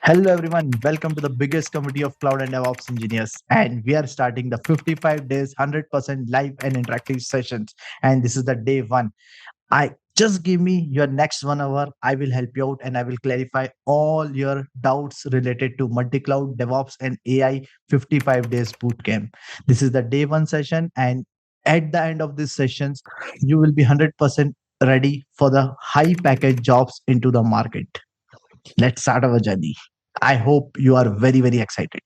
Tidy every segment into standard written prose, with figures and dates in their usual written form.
Hello, everyone. Welcome to the biggest community of cloud and DevOps engineers. And we are starting the 55 days, 100% live and interactive sessions. And this is the day one. I just give me your next 1 hour. I will help you out and I will clarify all your doubts related to multi cloud, DevOps, and AI 55 days bootcamp. This is the day one session. And at the end of these sessions, you will be 100% ready for the high package jobs into the market. Let's start our journey. I hope you are very, very excited.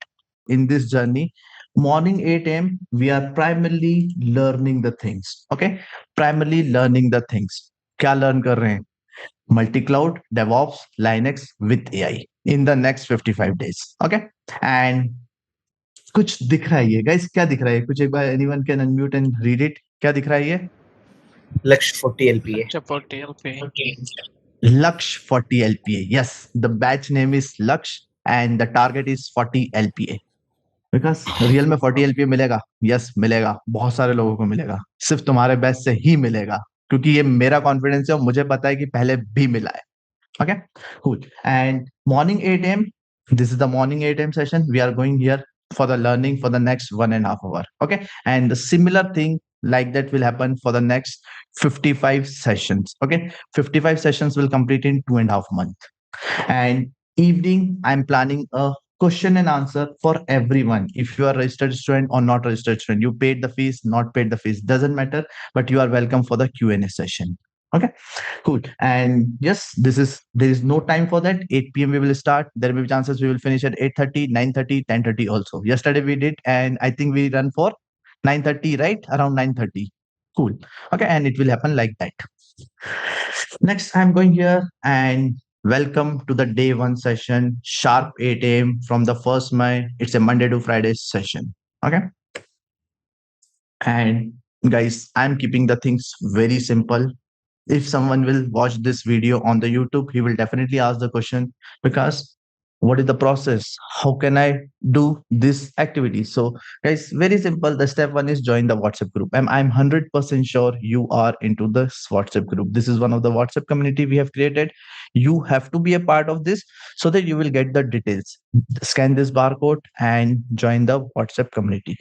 In this journey, morning 8 a.m., we are primarily learning the things. Okay. Primarily learning the things. क्या learn कर रहे हैं? Multi-cloud, DevOps, Linux with AI in the next 55 days. Okay. And कुछ दिख रहा है ये guys, क्या दिख रहा है कुछ एक बार anyone can unmute and read it. क्या दिख रहा है ये? Laksh 40 LPA. Laksh 40 LPA. Laksh 40 LPA. Yes, the batch name is Laksh and the target is 40 LPA. Because real में 40 एलपीए मिलेगा यस मिलेगा बहुत सारे लोगों को मिलेगा सिर्फ तुम्हारे बैच से ही मिलेगा क्योंकि ये मेरा कॉन्फिडेंस है और मुझे पता है कि पहले भी मिला है okay cool and morning 8 a.m. this is the morning 8 a.m. session we are going here for the learning for the next 1.5 hour okay and the similar thing like that will happen for the next 55 sessions okay 55 sessions will complete in 2.5 months and evening I'm planning a question and answer for everyone if you are registered student or not registered student you paid the fees not paid the fees doesn't matter but you are welcome for the Q&A session okay cool and yes there is no time for that 8 p.m. we will start there may be chances we will finish at 8:30 9:30 10:30 also yesterday we did and I think we run for 9:30 right around 9:30 cool okay and it will happen like that next I'm going here and welcome to the day one session, sharp 8 a.m. from the 1st May. It's a Monday to Friday session. Okay. And guys, I'm keeping the things very simple. If someone will watch this video on the YouTube, he will definitely ask the question because what is the process? How can I do this activity? So, guys, very simple. The step one is join the WhatsApp group. I'm 100% sure you are into this WhatsApp group. This is one of the WhatsApp community we have created. You have to be a part of this so that you will get the details. Scan this barcode and join the WhatsApp community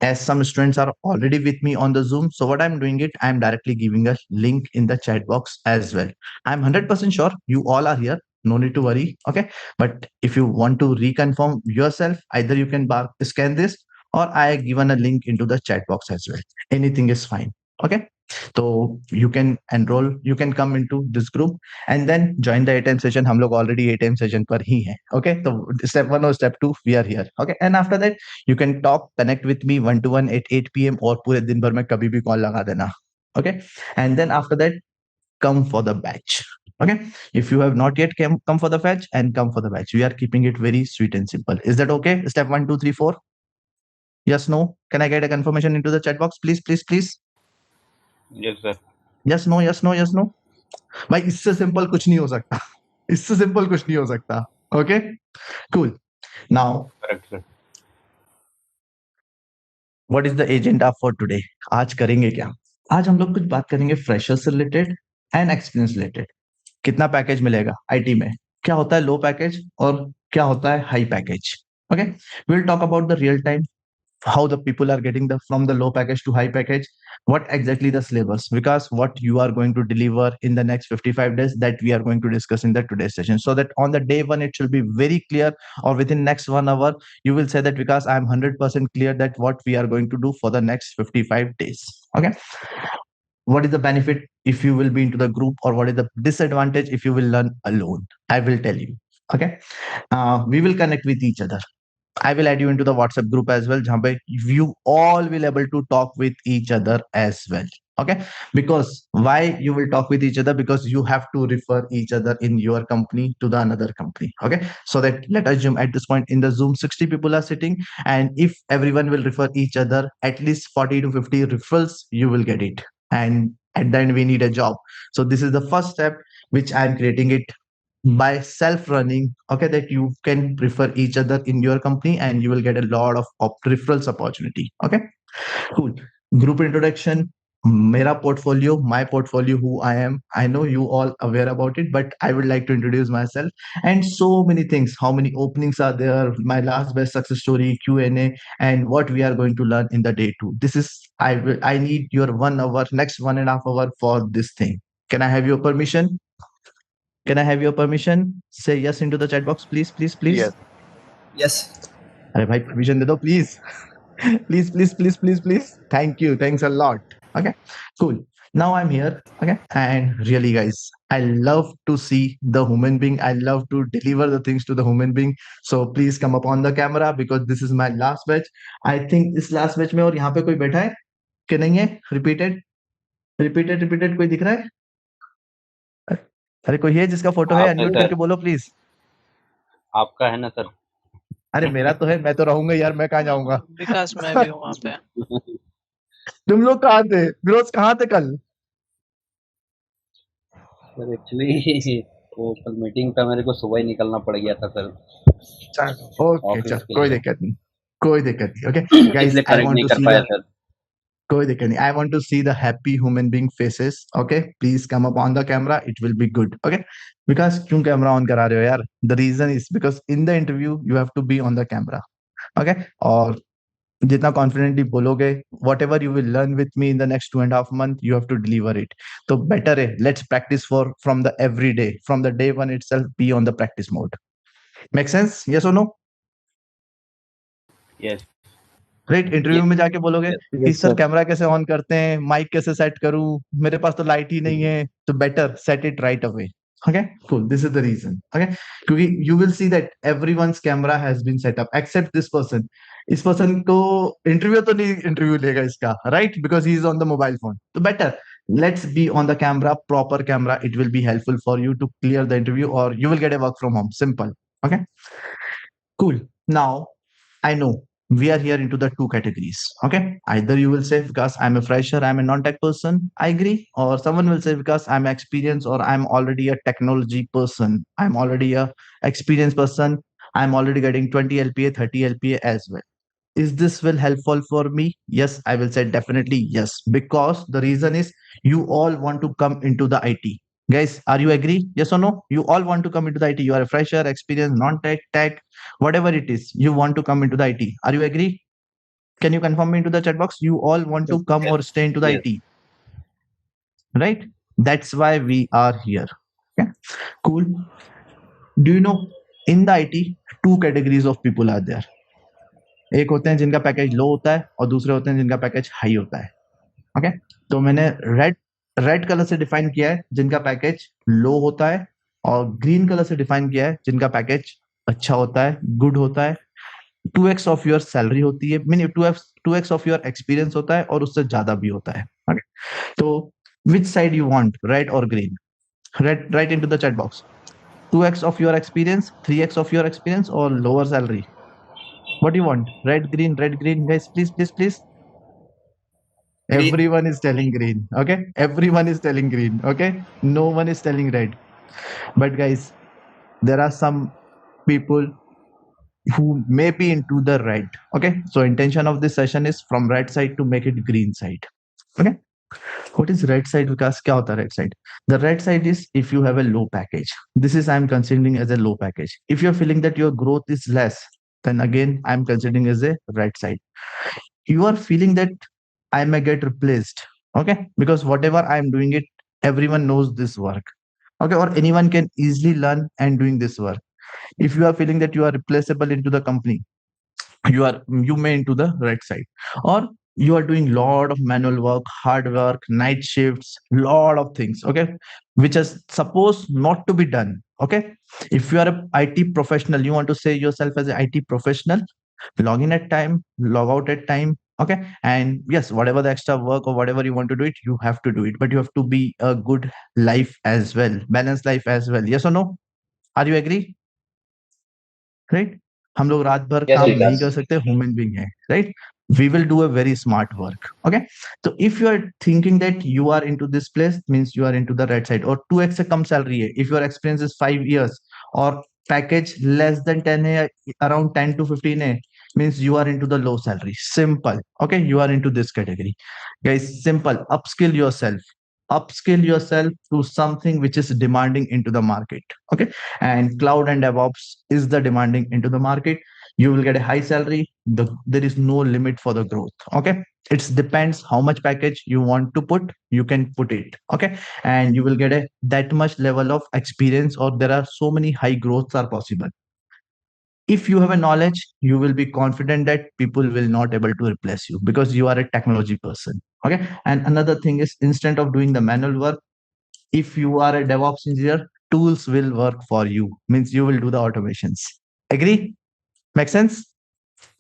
as some students are already with me on the Zoom. So what I'm doing it, I'm directly giving a link in the chat box as well. I'm 100% sure you all are here. No need to worry. Okay. But if you want to reconfirm yourself, either you can scan this or I given a link into the chat box as well. Anything is fine. Okay. So you can enroll, you can come into this group and then join the 8 a.m. session. हम लोग already 8 a.m. session पर ही हैं. Okay. So step one or step two, we are here. Okay. And after that, you can talk, connect with me 1-to-1 at 8 p.m. और पूरे दिन भर में कभी भी कॉल लगा देना. Okay. And then after that, come for the batch. Okay. If you have not yet come for the batch and come for the batch, we are keeping it very sweet and simple. Is that okay? Step 1, 2, 3, 4. Yes, no. Can I get a confirmation into the chat box, please, please, please? Yes, sir. Yes, no, yes, no, yes, no. भाई इससे simple कुछ नहीं हो सकता इससे simple कुछ नहीं हो सकता okay cool now Correct, sir. What is the agenda for today आज करेंगे क्या आज हम लोग कुछ बात करेंगे फ्रेशर्स से रिलेटेड एंड एक्सपीरियंस रिलेटेड कितना पैकेज मिलेगा आईटी में क्या होता है लो पैकेज और क्या होता है high package okay we will talk about the real time how the people are getting the from the low package to high package what exactly the syllabus because what you are going to deliver in the next 55 days that we are going to discuss in the today's session so that on the day one it should be very clear or within next 1 hour you will say that because I am 100% clear that what we are going to do for the next 55 days okay what is the benefit if you will be into the group or what is the disadvantage if you will learn alone I will tell you okay we will connect with each other I will add you into the WhatsApp group as well. Jahan pe you all will able to talk with each other as well. Okay. Because why you will talk with each other? Because you have to refer each other in your company to the another company. Okay. So that let us assume at this point in the Zoom, 60 people are sitting. And if everyone will refer each other, at least 40 to 50 referrals, you will get it. And at the end, we need a job. So this is the first step which I'm creating it by self-running okay that you can prefer each other in your company and you will get a lot of referrals opportunity okay cool group introduction Mera portfolio, my portfolio, who I am. I know you all aware about it, but I would like to introduce myself and so many things. How many openings are there? My last best success story, Q&A, and what we are going to learn in the day two. This is I need your 1 hour, next 1.5 hour for this thing. Can I have your permission? Can I have your permission? Say yes into the chat box, please, please, please. Yes. Yes. अरे भाई permission दे दो please. Please, please, please, please, please. Thank you. Thanks a lot. Okay, cool. Now I'm here. Okay, and really, guys, I love to see the human being. I love to deliver the things to the human being. So please come up on the camera because this is my last batch. I think इस last batch में और यहाँ पे कोई बैठा है कि नहीं है? Repeated, repeated, repeated कोई दिख रहा है? अरे कोई है जिसका फोटो है? आप है अनम्यूट सर, करके बोलो प्लीज. आपका है ना सर? अरे मेरा तो है, मैं तो रहूंगा यार, मैं कहाँ जाऊंगा? विकास मैं भी हूँ वहाँ पे। तुम लोग कहाँ थे? फिरोज कहाँ थे कल? सर एक्चुअली वो कल मीटिंग था, मेरे को सुबह ही निकलना पड़ गया था सर ओके ऑफिस चल, के कोई लिए, दिक्कत नहीं, कोई दिक्कत नहीं. ओके गाइस, इसलिए आई कनेक्ट वांट नहीं टू कर सी पाया द, सर। कोई दिक्कत नहीं, I want to see the happy human being faces. Okay please come up on the camera, it will be good. Okay because क्यों camera on करा रहे हो यार? The reason is because in the interview you have to be on the camera. Okay, और जितना confidently बोलोगे, whatever you will learn with me in the next 2.5 month, you have to deliver it. तो better है, let's practise for from the every day, from the day one itself, be on the practice mode. Make sense? Yes और no? Yes right, interview में जाके बोलोगे yes कि sir camera कैसे on करते हैं, माइक कैसे सेट करूं, मेरे पास तो लाइट ही नहीं है. तो better set it right away. Okay cool, this is the reason. Okay, क्योंकि you will see that everyone's camera has been set up except this person. इस पर्सन को इंटरव्यू तो नहीं इंटरव्यू लेगा इसका, right, because he is on the mobile phone. तो better let's be on the camera, proper camera. It will be helpful for you to clear the interview और you will get A work from home. Simple. Okay cool. Now I know we are here into the two categories. Okay, either you will say because I'm a fresher, I'm a non-tech person, I agree, or someone will say because I'm experienced or I'm already a technology person, I'm already a experienced person, I'm already getting 20 LPA, 30 LPA as well. Is this will helpful for me? Yes, I will say definitely yes, because the reason is you all want to come into the IT. Guys, are you agree? Yes or no? You all want to come into the IT. You are a fresher, experienced, non-tech, tech, whatever it is. You want to come into the IT. Are you agree? Can you confirm me into the chat box? You all want to come or stay into the yes IT, right? That's why we are here. Okay, cool. Do you know in the IT, two categories of people are there. एक होते हैं जिनका package लो होता है और दूसरे होते हैं जिनका पैकेज हाई होता है. ओके, तो मैंने रेड रेड कलर से डिफाइन किया है जिनका पैकेज लो होता है, और ग्रीन कलर से डिफाइन किया है जिनका पैकेज अच्छा होता है, गुड होता है, 2x ऑफ योर सैलरी होती है, mean 2x of your experience होता है और उससे ज्यादा भी होता है. ओके, तो which side you want, red और green? Red, right into the chat box. 2x of your experience, 3x of your experience, or lower salary? What do you want? Red, green, guys, please, please, please. Green. Everyone is telling green. Okay, everyone is telling green. Okay, no one is telling red. But guys, there are some people who may be into the red. Okay, so intention of this session is from red side to make it green side. Okay, what is red side? Vikas, kya hota red side? The red side is if you have a low package. This is I'm considering as a low package. If you're feeling that your growth is less, then again I'm considering as a red side. You are feeling that I may get replaced. Okay, because whatever I'm doing it, everyone knows this work. Okay, or anyone can easily learn and doing this work. If you are feeling that you are replaceable into the company, you may into the right side. Or you are doing lot of manual work, hard work, night shifts, lot of things, okay, which is supposed not to be done. Okay, if you are a IT professional, you want to say yourself as an IT professional, log in at time, log out at time. Okay, and yes, whatever the extra work or whatever you want to do it, you have to do it, but you have to be a good life as well, balanced life as well. Yes or no? Are you agree? Right, हम लोग रात भर Yes, काम Vikas. नहीं कर सकते, human being है, right. We will do a very smart work. Okay, so if you are thinking that you are into this place, means you are into the right side. और 2x से कम salary है, if your experience is 5 years और package less than 10 है, around 10 to 15 है, means you are into the low salary. Simple. Okay, you are into this category. Guys, simple. Upskill yourself to something which is demanding into the market. Okay, and cloud and DevOps is the demanding into the market. You will get a high salary. There is no limit for the growth. Okay, it depends how much package you want to put, you can put it. Okay, and you will get a that much level of experience, or there are so many high growths are possible. If you have a knowledge, you will be confident that people will not able to replace you because you are a technology person. Okay, and another thing is, instead of doing the manual work, if you are a DevOps engineer, tools will work for you, means you will do the automations. Agree? Make sense?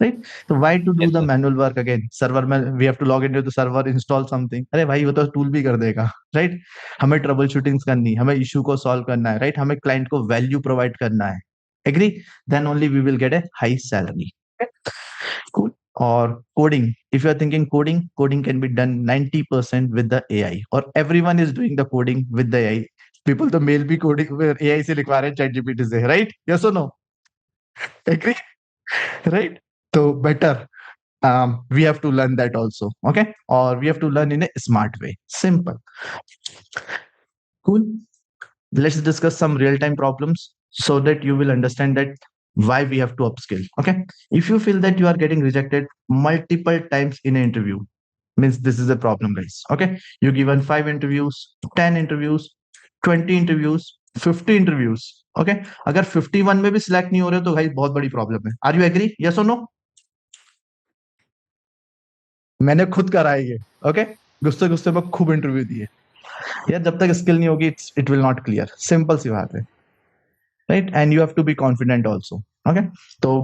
Right? So why to do Yes, the sir. manual work again? Server में we have to log into the server, install something. अरे भाई वो तो tool भी कर देगा, right? हमें trouble shootings करनी, हमें इशू को सॉल्व करना है, right? हमें क्लाइंट को वैल्यू प्रोवाइड करना है. Agree? Then only we will get a high salary. Cool. Or coding. If you are thinking coding can be done 90% with the AI, or everyone is doing the coding with the AI. People तो mail भी coding AI से लिखवा रहे हैं, chat GPT से, right? Yes or no? Agree? Right? So better. We have to learn that also. Okay, or we have to learn in a smart way. Simple. Cool. Let's discuss some real-time problems so that you will understand that why we have to upskill. Okay, if you feel that you are getting rejected multiple times in an interview, means this is a problem, guys. Okay, you given 5 interviews, 10 interviews, 20 interviews, 50 interviews. Okay, अगर 51 में भी select नहीं हो रहे हो तो भाई बहुत बड़ी प्रॉब्लम है. Are you agree? यस और नो? मैंने खुद करा है ये. ओके, गुस्से गुस्से में खूब इंटरव्यू दिए यार. जब तक स्किल नहीं होगी, it will not clear. Simple सी बात है, right? And you have to be confident also. Okay, so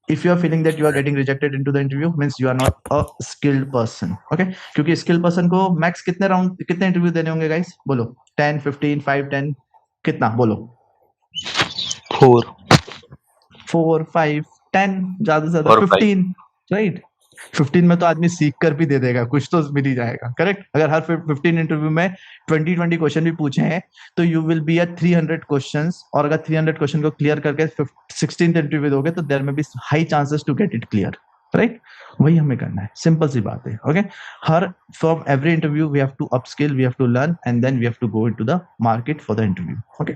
if you are feeling that you are getting rejected into the interview, means you are not a skilled person. Okay, क्योंकि skilled person को max कितने round, कितने interview देने होंगे guys? बोलो. 10, 15, 5, 10, कितना बोलो? 4 4, 5, 10, ज्यादा से ज्यादा और 5 15, राइट? 15 में तो आदमी सीख कर भी दे देगा, कुछ तो मिल ही जाएगा. करेक्ट? अगर हर 15 इंटरव्यू में 20 क्वेश्चन भी पूछे हैं तो you will be at 300 questions, और अगर 300 क्वेश्चन को क्लियर करके 16th इंटरव्यू दोगे तो there may be high chances to get it clear. Right? वही हमें करना है. सिंपल सी बात है. ओके, हर from every interview we have to upskill, we have to learn, and then we have to go into the market for the interview. Okay,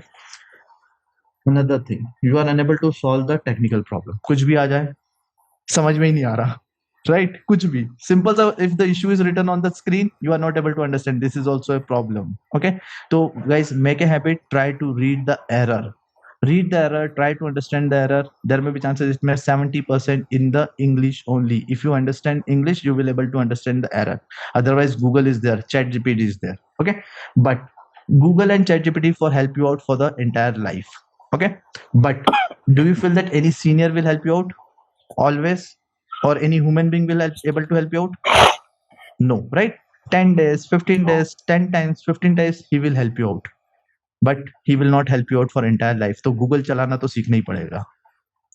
another thing, you are unable to solve the technical problem. कुछ भी आ जाए, समझ में ही नहीं आ रहा, right? कुछ भी simple सा, if the issue is written on the screen, you are not able to understand. This is also a problem. Okay, so guys, make a habit, try to read the error. Read the error, try to understand the error. There may be chances it may 70% in the English only. If you understand English, you will able to understand the error. Otherwise, Google is there, ChatGPT is there. Okay, but Google and ChatGPT for help you out for the entire life. Okay, but do you feel that any senior will help you out always, or any human being will able to help you out? No, right? 10 days, 15 days, 10 times, 15 days he will help you out, but he will not help you out for entire life. तो Google चलाना तो सीखना ही पड़ेगा.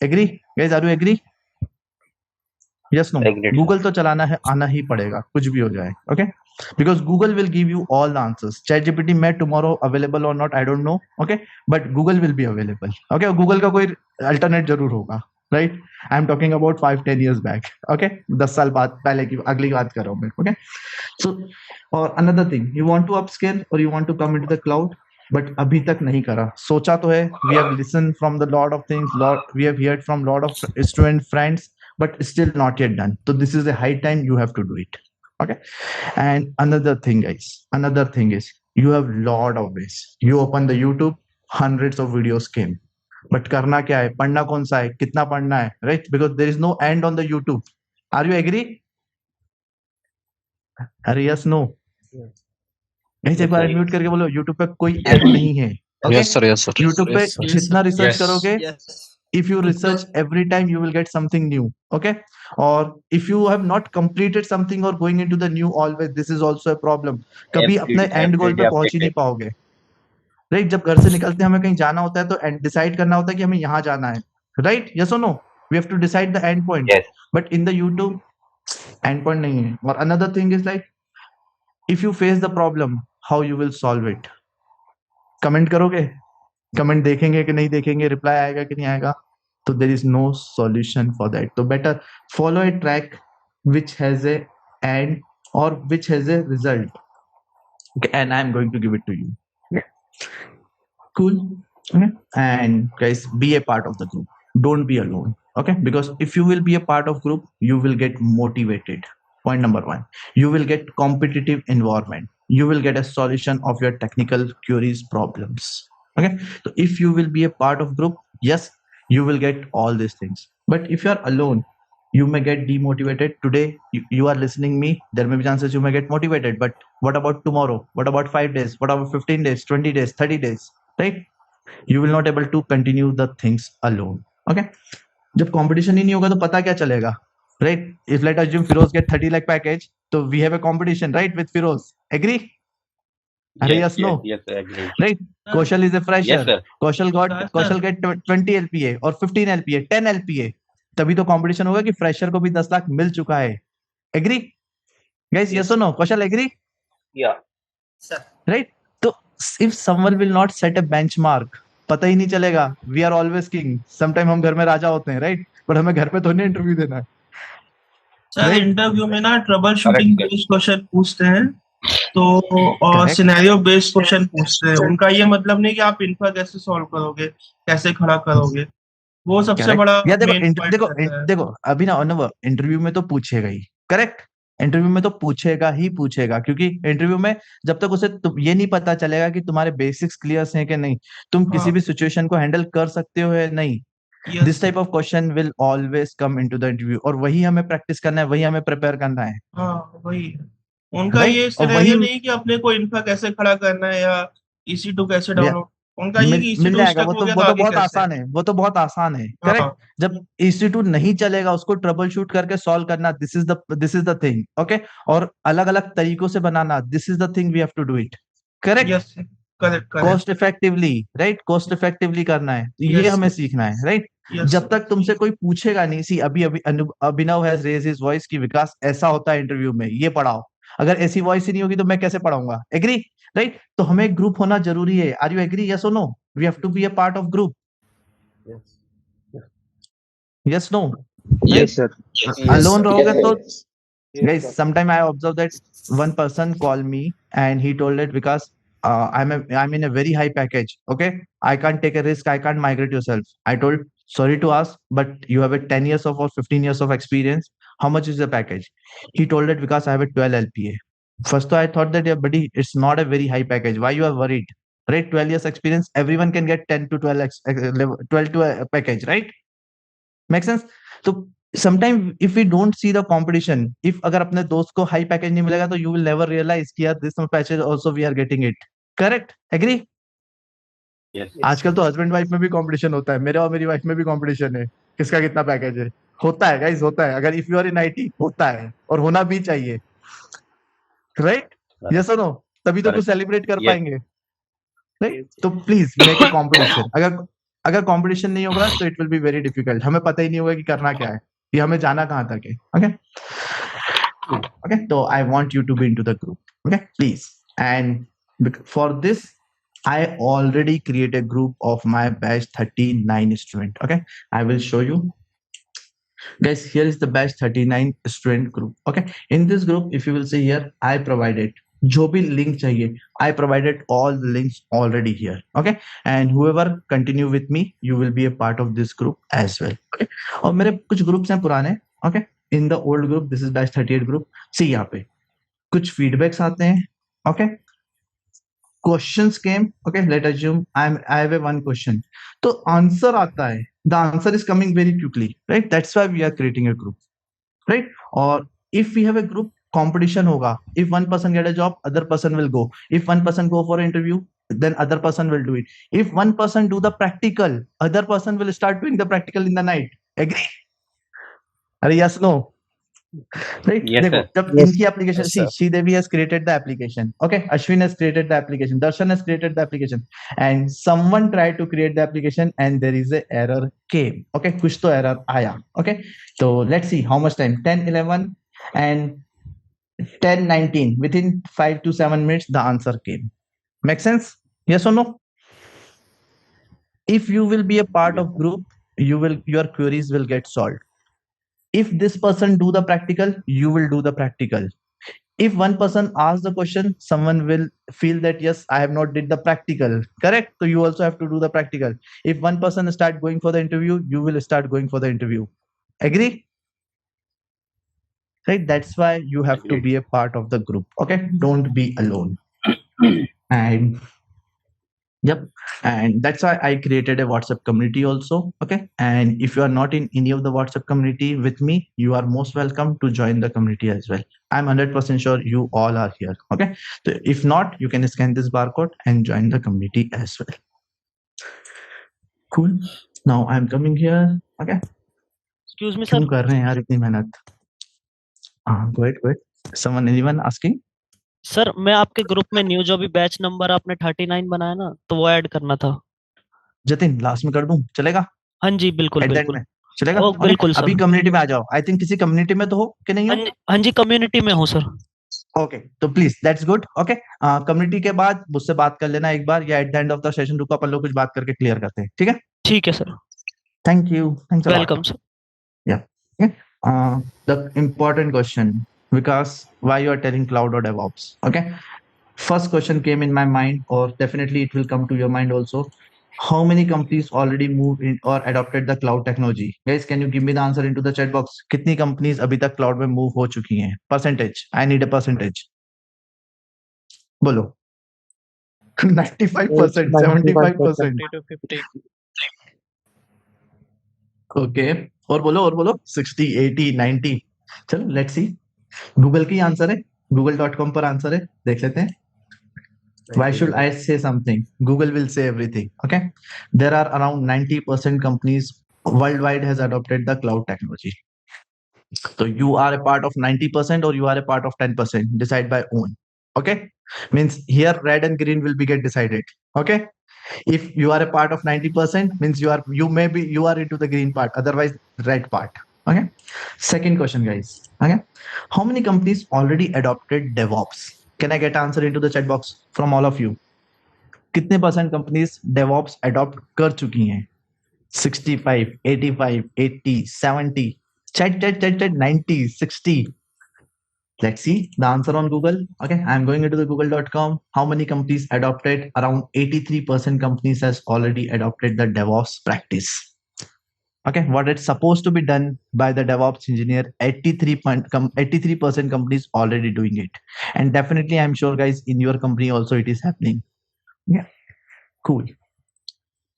Agree guys? Are you agree? Yes, no? Agreed, sir. Google तो चलाना है, आना ही पड़ेगा, कुछ भी हो जाए. Okay, because Google will give you all the answers. ChatGPT may tomorrow available or not, I don't know. Okay, but Google will be available. Okay, Google का कोई alternate जरूर होगा, right? I am talking about 5-10 years back. Okay, 10 साल बाद पहले की अगली बात कर रहा हूँ मैं. Okay, so or another thing, you want to upscale or you want to come into the cloud, but अभी तक नहीं करा. सोचा तो है, we have listened from the lot of things, we have heard from lot of student friends, but still not yet done. So this is a high time you have to do it. Okay, and another thing, guys, another thing is, you have lot of ways. You open the YouTube, hundreds of videos came, but करना क्या है? पढ़ना कौन सा है? कितना पढ़ना है? Right? Because there is no end on the YouTube. Are you agree? अरे yes, no? Guys, एक बार म्यूट करके बोलो, YouTube पे कोई एंड नहीं है. Okay? Yes, sir. Yes, sir. YouTube पे Yes, sir. जितना रिसर्च Yes. करोगे, Yes. if you research every time, you will get something new. Okay, or if you have not completed something or going into the new always, this is also a problem. कभी अपने end goal पे पहुंच ही नहीं पाओगे. Right? जब घर से निकलते हैं, हमें कहीं जाना होता है तो डिसाइड करना होता है कि हमें यहाँ जाना है. Right? Yes or no? We have to decide the end point. Yes. But in the YouTube, end point नहीं है. और another thing is like, if you face the problem, how you will solve it? Comment करोगे? Comment देखेंगे कि नहीं देखेंगे? Reply आएगा कि नहीं आएगा? So there is no solution for that. So better follow a track which has a end or which has a result. Okay, and I'm going to give it to you. Okay. Cool. Okay. And guys, be a part of the group. Don't be alone. Okay, because if you will be a part of group, you will get motivated. Point number one, you will get competitive environment. You will get a solution of your technical queries problems. Okay, so if you will be a part of group, yes, you will get all these things. But if you are alone, you may get demotivated. Today you are listening me, there may be chances you may get motivated, but what about tomorrow? What about 5 days? What about 15 days, 20 days, 30 days? Right? You will not able to continue the things alone. Okay, जब competition ही नहीं होगा तो पता क्या चलेगा? Right? If let assume Firoz get 30 lakh package, so we have a competition, right, with Firoz. Agree? Are yes, no? Yes, I agree. Right? Kaushal is a fresher. Yes, sir. Kaushal get 20 LPA और 15 LPA, 10 LPA. तभी तो competition होगा कि fresher को भी 10 लाख मिल चुका है. Agree? Guys, yes or no? Kaushal agree? Yeah. Sir. Right? तो if someone will not set a benchmark, पता ही नहीं चलेगा. We are always king. Sometime हम घर में राजा होते हैं, right? But हमें घर पे तो नहीं इंटरव्यू देना है. Sir Right? इंटरव्यू में ना trouble shooting Correct. Based question पूछते हैं तो और Correct. सिनेरियो बेस्ड क्वेश्चन पूछते हैं. उनका ये मतलब नहीं कि आप इन्फा कैसे सॉल्व करोगे, कैसे खड़ा करोगे. वो सबसे Correct. बड़ा या देखो मेन पॉइंट रहता है. देखो अभी ना अनुभव इंटरव्यू में तो पूछेगा ही. करेक्ट. इंटरव्यू में तो पूछेगा ही पूछेगा, क्योंकि इंटरव्यू में जब तक उसे ये नहीं पता चलेगा कि तुम्हारे बेसिक्स क्लियर हैं कि नहीं, तुम किसी भी सिचुएशन को हैंडल कर सकते हो या नहीं, this type of question will always come into the interview. और वही हमें प्रैक्टिस करना है, वही हमें प्रिपेयर करना है. हाँ वही है. उनका Right? ये और सिनेरियो वही नहीं कि अपने को इन्फा कैसे खड़ा करना है या EC2 कैसे या- डाउनलोड. उनका ये कि मिल EC2 जाएगा. स्टक वो हो तो गया वो तो तो आगे बहुत कैसे. आसान है. वो तो बहुत आसान है. करेक्ट. हाँ जब EC2 नहीं चलेगा उसको ट्रबल शूट करके सॉल्व करना, this is the thing. Okay. और अलग अलग तरीकों से बनाना, this is the thing we have to do it. Correct. Yes correct correct. Cost effectively. Right. Cost effectively करना है. ये Yes, हमें yes. सीखना है. राइट. यस जब तक तुमसे कोई पूछेगा नहीं. सी अभी अभी अभिनव हैज रेज हिज वॉइस की विकास ऐसा होता है इंटरव्यू में, ये पढ़ाओ. अगर ऐसी वॉइस ही नहीं होगी तो मैं कैसे पढ़ाऊंगा? एग्री? राइट. तो हमें एक ग्रुप होना जरूरी है. Are you agree? यस और no? We have to be a part of group. Yes no? Yes, sir. Alone रहोगे तो Yes, guys, sir. sometime I observed that one person called me and he told it because I'm in a very high package. Okay, I can't take a risk. I can't migrate yourself. I told sorry to ask, but you have a 10 years of or 15 years of experience. How much is the package? He told it because I have a 12 LPA. First, I thought that yeah, buddy, it's not a very high package. Why you are worried? Right, 12 years experience. Everyone can get 10 to 12 12 to a package. Right? Make sense? So sometimes if we don't see the competition, if अगर अपने दोस्त को high package नहीं मिलेगा तो you will never realize कि यार this package also we are getting it. Correct? Agree? Yes. आजकल तो हस्बैंड वाइफ में भी कंपटीशन होता है. मेरे और मेरी वाइफ में भी कंपटीशन है, किसका कितना पैकेज है. होता है गाइस, होता है. अगर if you are in IT होता है और होना भी चाहिए. राइट? यस और नो? तभी तो कुछ सेलिब्रेट कर Yes. पाएंगे. राइट? तो प्लीज मेक ए कंपटीशन. अगर कंपटीशन नहीं होगा तो it will be very difficult. हमें पता ही नहीं होगा कि करना क्या है, ये हमें जाना कहाँ तक है. Okay okay. तो I want you to be into the group. Okay please. And for this I already create a group of my batch 39 student. Okay, I will show you. Guys, here is the batch 39 student group. Okay, in this group, if you will see here, I provided जो भी link चाहिए, I provided all the links already here. Okay, and whoever continue with me, you will be a part of this group as well. Okay, और मेरे कुछ groups हैं पुराने. Okay, in the old group, this is batch 38 group. See यहाँ पे कुछ feedbacks आते हैं. Okay, questions came. Okay, let assume I have a one question. तो answer आता है. The answer is coming very quickly, right? That's why we are creating a group, right? Or if we have a group, competition होगा. If one person get a job, other person will go. If one person go for an interview, then other person will do it. If one person do the practical, other person will start doing the practical in the night. Agree? अरे yes, no? Right? Yes, देखो sir. जब Yes. इनकी application, Yes, see, sir. Sridevi has created the application. Okay, Ashwin has created the application. Darshan has created the application, and someone tried to create the application, and there is a error came. Okay, कुछ तो error आया. Okay, so let's see how much time. 10, 11, and 10, 19. Within 5 to 7 minutes, the answer came. Make sense? Yes or no? If you will be a part of group, your queries will get solved. If this person do the practical, you will do the practical. If one person asks the question, someone will feel that yes, I have not did the practical, correct? So you also have to do the practical. If one person start going for the interview, you will start going for the interview. Agree? Right? That's why you have to Agreed. be a part of the group. Okay, don't be alone. And yep, and that's why I created a WhatsApp community also. Okay, and if you are not in any of the WhatsApp community with me, you are most welcome to join the community as well. I'm 100% sure you all are here. Okay, so if not, you can scan this barcode and join the community as well. Cool. Now I'm coming here. Okay, Excuse me, क्यों sir. कर रहे हैं यार इतनी मेहनत? Go ahead. Anyone asking? Sir मैं आपके group में न्यू जो भी बैच नंबर आपने 39 बनाया ना, तो वो ऐड करना था। जतिन लास्ट में कर दूं, चलेगा? हाँ जी, बिल्कुल एट द एंड बिल्कुल। में चलेगा? ओ ओके, बिल्कुल अभी सर। कम्युनिटी में आ जाओ। आई थिंक किसी कम्युनिटी में तो हो कि नहीं हो? हाँ जी, कम्युनिटी में हूँ सर। ओके, तो please that's good. Okay, community के बाद मुझसे बात कर लेना एक बार, या eight the end of the session रुको, अपन लोग कुछ बात करके क्लियर करते हैं, ठीक है? ठीक है sir. Thank you, thanks a lot. Welcome sir. Yeah. Okay. The important question, because why you are telling cloud or DevOps? Okay. First question came in my mind, or definitely it will come to your mind also. How many companies already moved in or adopted the cloud technology? Guys, can you give me the answer into the chat box? कितनी companies अभी तक cloud में move हो चुकी हैं? Percentage. I need a percentage. बोलो। 95%, 75%. 50 to 50. Okay, और बोलो 60, 80, 90। चलो लेट्स सी। गूगल की आंसर है, google.com पर आंसर है, देख लेते हैं। Why should I say something? Google will say everything. Okay, there are around 90% companies worldwide has adopted the cloud technology. So you are a part of 90% or you are a part of 10%. Decide by own. Okay, means here red and green will be get decided. Okay, if you are a part of 90% means you are into the green part, otherwise red part. Okay, second question guys. Okay, how many companies already adopted DevOps? Can I get answer into the chat box from all of you? कितने percent companies DevOps adopt कर चुकी हैं? 65, 85, 80, 70, chat 90, 60. Let's see the answer on Google. Okay, I'm going into the google.com. How many companies adopted? Around 83% companies has already adopted the DevOps practice. Okay, what it's supposed to be done by the DevOps engineer, 83% companies already doing it. And definitely, I'm sure guys, in your company also it is happening. Yeah, cool.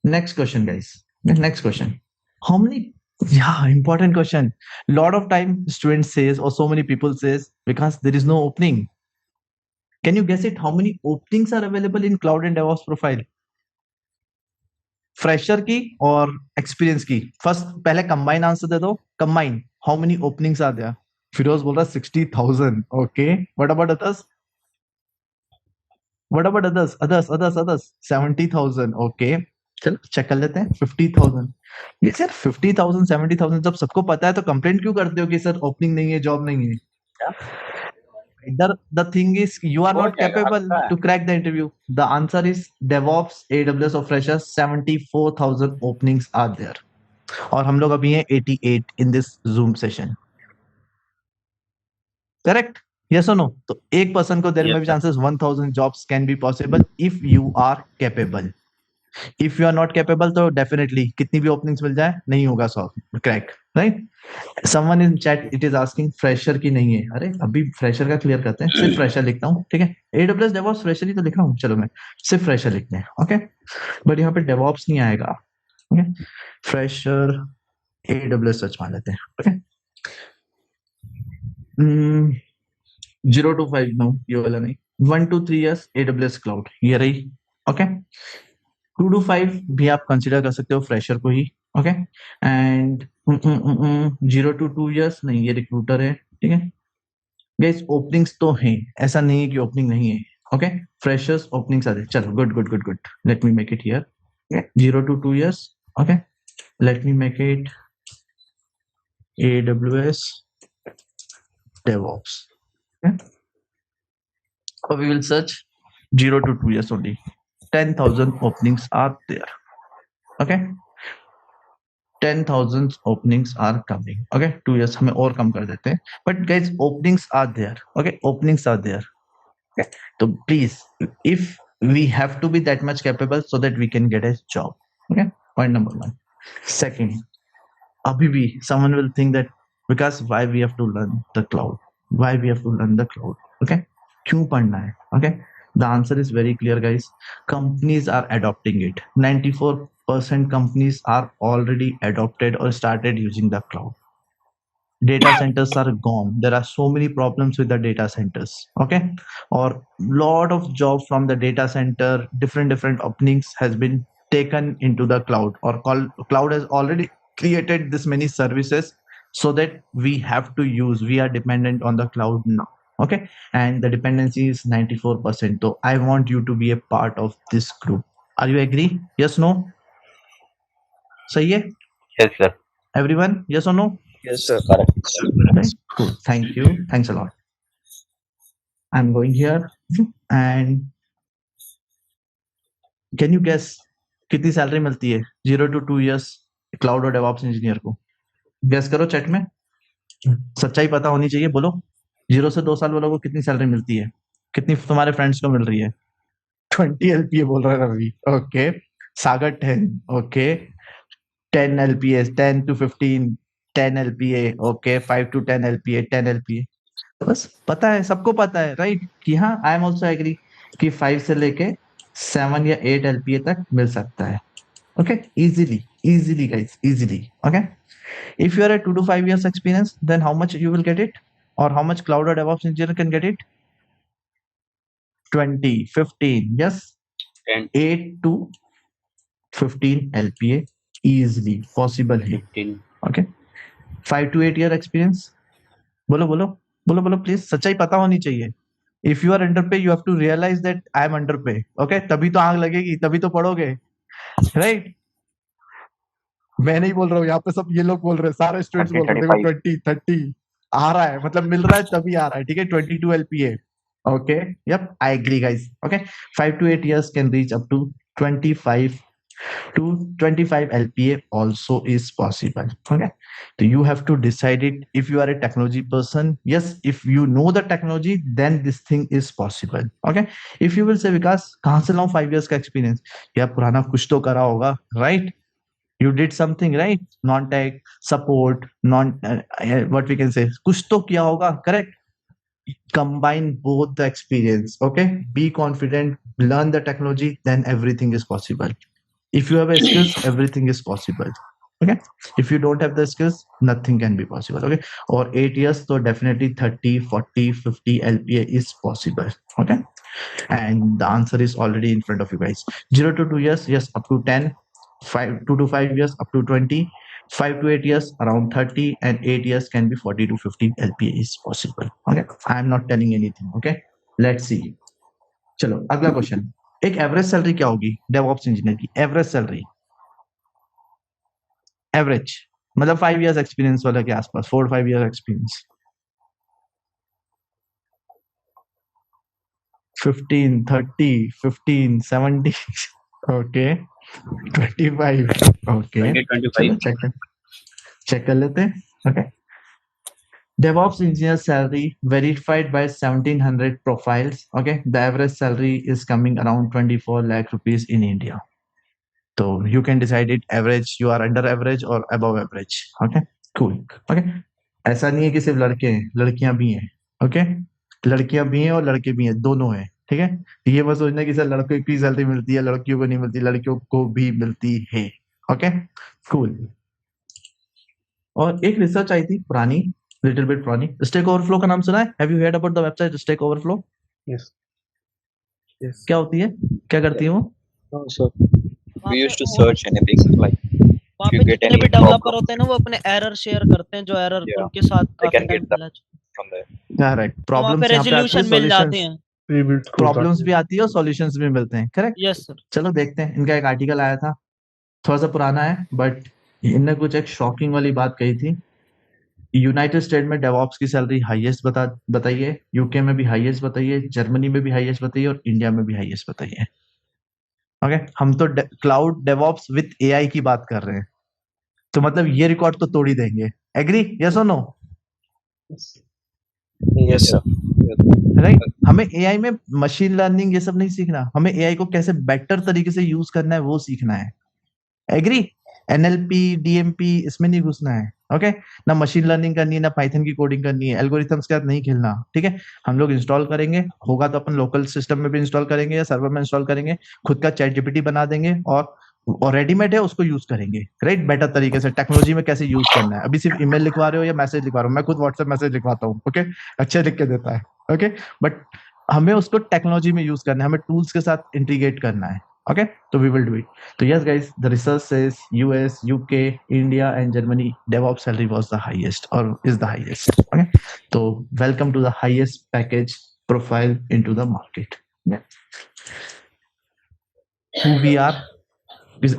Next question, guys. Next question. How many? Yeah, important question. Lot of time students says, or so many people says, because there is no opening. Can you guess it? How many openings are available in cloud and DevOps profile? Fresher की और experience की। First पहले combine answer दे दो। Combine how many openings are there? Firoz बोल रहा 60,000। Okay, what about others? What about others 70,000। Okay, चलो check कर लेते हैं। 50,000। ये सर 50,000 70,000 जब सबको पता है तो कंप्लेंट क्यों करते हो कि सर ओपनिंग नहीं है, जॉब नहीं है? The thing is you are not capable to crack the interview. The answer is DevOps, AWS or freshers, 74,000 openings are there. और हम लोग अभी हैं 88 in this Zoom session. Correct? Yes or no? तो एक पर्सन को there may be chances 1,000 jobs can be possible if you are capable. If you are not capable तो definitely कितनी भी openings मिल जाए नहीं होगा solve crack, right? Someone in chat it is asking fresher की नहीं है। अरे अभी fresher का क्लियर करते हैं, सिर्फ fresher लिखता हूँ, ठीक है? AWS DevOps fresher ही तो लिख रहा हूँ, चलो मैं सिर्फ fresher लिखते हैं, ओके? बट यहाँ पे DevOps नहीं आएगा, ओके? fresher AWS सर्च मार लेते हैं, ओके? 0 to 5 नो, ये वाला नहीं। 1 to 3 years AWS cloud, ये रही, ओके? 2 to 5 भी आप कंसिडर कर सकते हो फ्रेशर को ही, ओके? एंड 0 to 2 years नहीं, ये रिक्रूटर है, ठीक है? गाइस ओपनिंग्स तो हैं, ऐसा नहीं है कि ओपनिंग नहीं है, ओके? फ्रेशर्स ओपनिंग्स आते हैं। चलो good. Let me make it here, 0 to 2 years, okay? Let me make it AWS DevOps, okay? So we will search 0 to 2 years only. 10,000 openings are there, okay? 10,000 openings are coming. Okay, 2 years हमें और कम कर देते हैं. But guys, openings are there. Okay, openings are there. Okay, so please, if we have to be that much capable so that we can get a job. Okay, point number 1. Second, abhi bhi someone will think that because why we have to learn the cloud? Why we have to learn the cloud? Okay, क्यों पढ़ना है? Okay, the answer is very clear, guys. Companies are adopting it. 94% companies are already adopted or started using the cloud. Data centers are gone. There are so many problems with the data centers. Okay, or lot of jobs from the data center, different openings has been taken into the cloud, or cloud has already created this many services so that we have to use, we are dependent on the cloud now. Okay, and the dependency is 94%. So I want you to be a part of this group. Are you agree? Yes, no? Sahi hai? Yes, sir. Everyone, yes or no? Yes, sir. Correct. Right? Cool. Thank you. Thanks a lot. I'm going here, and can you guess कितनी salary मिलती है 0 to 2 years cloud और DevOps engineer को? Guess करो chat में. सच्चाई पता होनी चाहिए. बोलो 0 से 2 साल वालों को कितनी सैलरी मिलती है? कितनी तुम्हारे फ्रेंड्स को मिल रही है? 20 LPA बोल रहा है Ravi. Okay, Sagar 10. Okay, 10 LPA, 10 to 15, 10 LPA. Okay, 5 to 10 LPA, 10 LPA. बस पता है, सबको पता है, राइट? कि हाँ, आई एम ऑल्सो एग्री कि 5 से लेके 7 या 8 LPA तक मिल सकता है. Okay, easily guys, easily. Okay, if you are at 2 to 5 years experience, then how much you will get it, or how much cloud or DevOps engineer can get it? 20, 15, yes, 10, 8 to 15 LPA easily possible है. 15. Okay, 5 to 8 year experience. बोलो please, सच्चाई पता होनी चाहिए. If you are under pay, you have to realise that I am under pay. Okay, तभी तो आग लगेगी, तभी तो पढ़ोगे, राइट? मैं नहीं बोल रहा हूँ, यहाँ पे सब ये लोग बोल रहे हैं, सारे स्टूडेंट्स बोल रहे हैं 20, 30 आ रहा है, मतलब मिल रहा है तभी आ रहा है. ठीक है, 22 LPA. Okay, yep, I agree, guys. Okay, 5 to 8 years can reach up to 25 to 25 LPA also is possible. Okay, so you have to decide it. If you are a technology person, yes, if you know the technology, then this thing is possible. Okay, if you will say विकास कहाँ से लाऊं 5 years का experience? यार पुराना कुछ तो करा होगा, right? You did something, right? Non-tech support, what we can say, कुछ तो किया होगा, correct? Combine both the experience. Okay, be confident, learn the technology, then everything is possible. If you have a skills, everything is possible. Okay, if you don't have the skills, nothing can be possible. Okay, or 8 years, so definitely 30, 40, 50 LPA is possible. Okay, and the answer is already in front of you guys. 0 to 2 years, yes, up to 10. 2 to 5 years up to 20, 5 to 8 years around 30, and 8 years can be 40 to 50 LPA is possible. Okay, I am not telling anything. Okay, let's see. चलो अगला question. एक average salary क्या होगी DevOps engineer की? Average salary, average मतलब 5 years experience वाला के आसपास, 4-5 years experience. 15, 30, 15, 17. Okay, 25. Okay, 20, 25. Check कर लेते हैं. Okay, DevOps engineer salary verified by 1700 profiles. Okay, the average salary is coming around 24 lakh rupees in India. So you can decide it, average, you are under average or above average. Okay, cool. Okay, ऐसा नहीं है कि सिर्फ लड़के हैं, लड़कियां भी हैं. Okay, लड़कियां भी हैं और लड़के भी हैं, दोनों हैं. ठीक है, ये मत सोचना कि सर लड़कों की सैलरी मिलती है, लड़कियों को नहीं मिलती. लड़कियों को भी मिलती है. Okay, cool. और एक रिसर्च आई थी पुरानी, लिटिल बिट पुरानी. स्टैक ओवरफ्लो का नाम सुना है? Have you heard about the website stack overflow? Yes. Yes. क्या होती है, क्या करती है वो? No, sir. We used to search anything like वहाँ you पे get जितने any भी डेवलपर problem, होते हैं ना, वो अपने एरर शेयर करते हैं, जो एरर Yeah. उनके साथ they काफी can टाइम get that पहले from there. करेक्ट. तो वहाँ पे प्रॉब्लम्स यहाँ पे आती है, रेजोल्यूशन मिल जाते सॉल्यूशंस, हैं. Pre-built code प्रॉब्लम्स आती भी आती है और सॉल्यूशंस भी मिलते हैं. करेक्ट. Yes sir. चलो देखते हैं. इनका एक आर्टिकल आया था, थोड़ा सा पुराना है, बट इनने कुछ एक शॉकिंग वाली बात कही थी. यूनाइटेड स्टेट में डेवऑप्स की सैलरी हाईएस्ट बताई है, यूके में भी हाईएस्ट बताई है, जर्मनी में भी हाईएस्ट बताई है, और इंडिया में भी हाईएस्ट बताई है. ओके, हम तो क्लाउड डेवऑप्स विद एआई की बात कर रहे हैं. तो मतलब ये रिकॉर्ड तो तोड़ ही देंगे। एग्री, यस और नो? Yes, sir. राइट। हमें एआई में मशीन लर्निंग ये सब नहीं सीखना, हमें एआई को कैसे बेटर तरीके से यूज करना है वो सीखना है। एग्री? एनएलपी डीएमपी इसमें नहीं घुसना है। ओके, ना मशीन लर्निंग करनी है, ना पाइथन की कोडिंग करनी है, एल्गोरिथम्स के साथ नहीं खेलना। ठीक है, हम लोग इंस्टॉल करेंगे, होगा तो अपन लोकल सिस्टम में भी इंस्टॉल करेंगे या सर्वर में इंस्टॉल करेंगे, खुद का चैट जीपीटी बना देंगे और रेडीमेड है उसको यूज करेंगे। राइट, बेटर तरीके से टेक्नोलॉजी में कैसे यूज करना है। अभी सिर्फ ईमेल लिखवा रहे हो या मैसेज लिखवा रहे हो, मैं खुद व्हाट्सएप मैसेज लिखवाता हूँ। ओके, अच्छे लिख के देता है। ओके, बट हमें उसको टेक्नोलॉजी में यूज करना है, हमें टूल्स के साथ इंटीग्रेट करना है। Okay, so we will do it. So yes, guys, the research says US, UK, India, and Germany DevOps salary was the highest or is the highest. Okay, so welcome to the highest package profile into the market. Yeah. Who we are?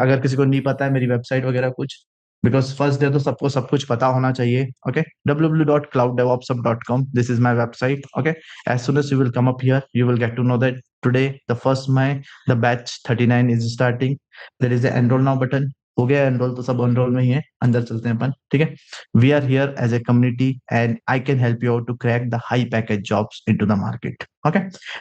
अगर किसी को नहीं पता है मेरी website वगैरह कुछ, because first day तो सबको सब कुछ पता होना चाहिए। Okay, www.clouddevopsup.com, this is my website. Okay, as soon as you will come up here, you will get to know that today the 1st May the batch 39 is starting. There is a enroll now button. हो गया enrol, तो सब enrol में ही है, अंदर चलते हैं अपन। ठीक है, we are here as a community and I can help you out to crack the high package jobs into the market. Okay,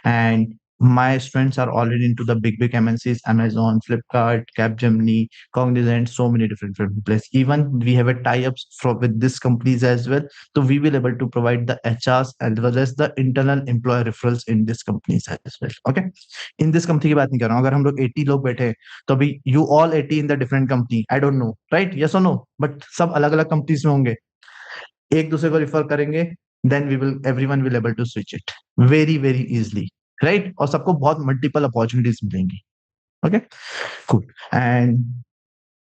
and my students are already into the big MNCs, Amazon, Flipkart, Capgemini, Cognizant, so many different places. Even we have a tie-ups with these companies as well. So we will able to provide the HRs as well as the internal employee referrals in these companies as well. Okay. In this company की बात नहीं कर रहा हूँ, अगर हम लोग 80 लोग बैठे हैं तो अभी you all 80 in the different company, I don't know, right? Yes or no? But सब अलग अलग कंपनीज में होंगे, एक दूसरे को रिफर करेंगे, then we will everyone will able to switch it very easily. Right, और सबको बहुत मल्टीपल अपॉर्चुनिटीज मिलेंगी। Okay, good, and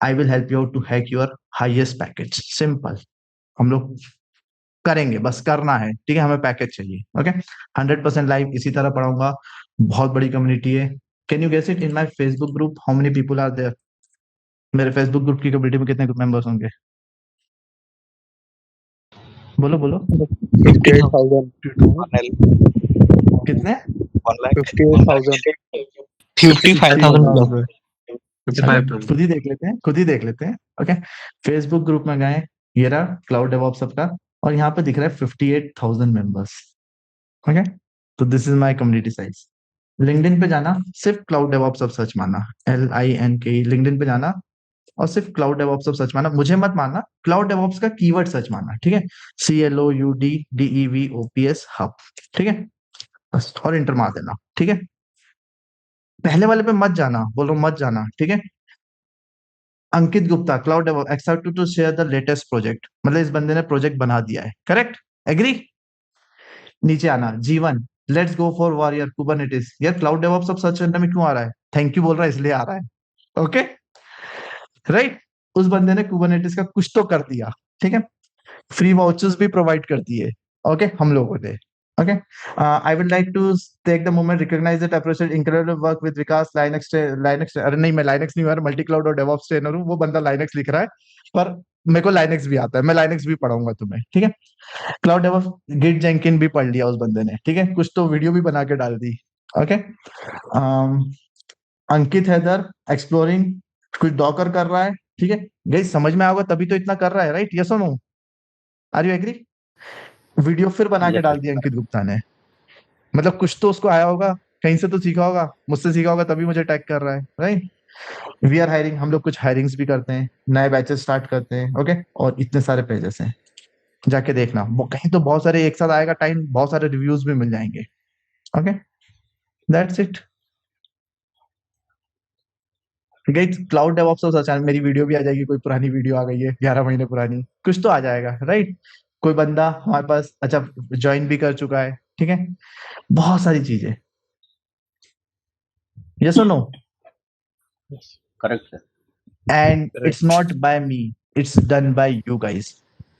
I will help you to hack your highest package. Simple, हम लोग करेंगे, बस करना है। ठीक है, हमें पैकेज चाहिए। ओके, 100% लाइव इसी तरह पढ़ाऊंगा, बहुत बड़ी कम्युनिटी है। Can you guess it in my Facebook group how many people are there? मेरे फेसबुक ग्रुप की कम्युनिटी में कितने मेंबर्स होंगे? बोलो बोलो। 58,000. कितने? 1 lakh. 58,000. 55,000 खुद ही देख लेते हैं, खुद ही देख लेते हैं। ओके, फेसबुक ग्रुप में गए, ये रहा क्लाउड डेवऑप्स सबका, और यहाँ पे दिख रहा है 58,000 मेंबर्स। ओके, तो this is my community size. LinkedIn पे जाना, सिर्फ क्लाउड डेवऑप्स सब सर्च मारना, LINK, लिंक्डइन पे जाना और सिर्फ क्लाउड डेवऑप्स सब सर्च मारना। मुझे मत मारना, क्लाउड डेवऑप्स का कीवर्ड सर्च मारना। ठीक है, CLOUD DEVOPS हब। ठीक है, बस, और इंटर मार देना। ठीक है, पहले वाले पे मत जाना, बोलो मत जाना। ठीक है, Ankit Gupta cloud developer excited to share the latest project, मतलब इस बंदे ने प्रोजेक्ट बना दिया है। Correct, agree? नीचे आना, Jeevan let's go for warrior Kubernetes. यार क्लाउड डेवऑप्स सब सर्च करने में क्यों आ रहा है? थैंक यू बोल रहा है इसलिए आ रहा है। ओके, राइट, उस बंदे ने कुबरनेटिस का कुछ तो कर दिया। ठीक है, फ्री वाउचर्स भी प्रोवाइड कर दिए। ओके, हम लोगों ने। Okay, I would like to take the moment recognize that appreciate incredible work with Vikas Linux अरे नहीं, मैं Linux नहीं हूँ, मल्टी क्लाउड और डेवऑप्स ट्रेनर हूँ। वो बंदा Linux लिख रहा है, पर मेरे को Linux भी आता है, मैं Linux भी पढ़ाऊंगा तुम्हें। ठीक है, क्लाउड डेवऑप्स गिट जेंकिन भी पढ़ लिया उस बंदे ने। ठीक है, कुछ तो वीडियो भी बना के डाल दी। ओके, अंकित हैदर एक्सप्लोरिंग, कुछ डॉकर कर रहा है। ठीक है, गाइस समझ में आओगे तभी तो इतना कर रहा है, राइट? यस और no? Are you agree? Video फिर बना के Yes, डाल sir. दिया अंकित गुप्ता ने, मतलब कुछ तो उसको आया होगा, कहीं से तो सीखा होगा, मुझसे सीखा होगा, तभी मुझे टैग कर रहा है। राइट, वी आर हायरिंग, हम लोग कुछ हायरिंग्स भी करते हैं, नए बैचेस स्टार्ट करते हैं। ओके, और इतने सारे पेजेस हैं, जाके देखना, कहीं तो बहुत सारे एक साथ आएगा टाइम, बहुत सारे रिव्यूज भी मिल जाएंगे। Okay, that's it. Guys cloud DevOps और सच, मेरी वीडियो भी आ जाएगी, कोई पुरानी वीडियो आ गई है 11 महीने पुरानी, कुछ तो आ जाएगा। राइट, कोई बंदा हमारे पास अच्छा ज्वाइन भी कर चुका है। ठीक है, बहुत सारी चीजें। यस और no? Correct, sir. And it's not by me, it's done by you guys.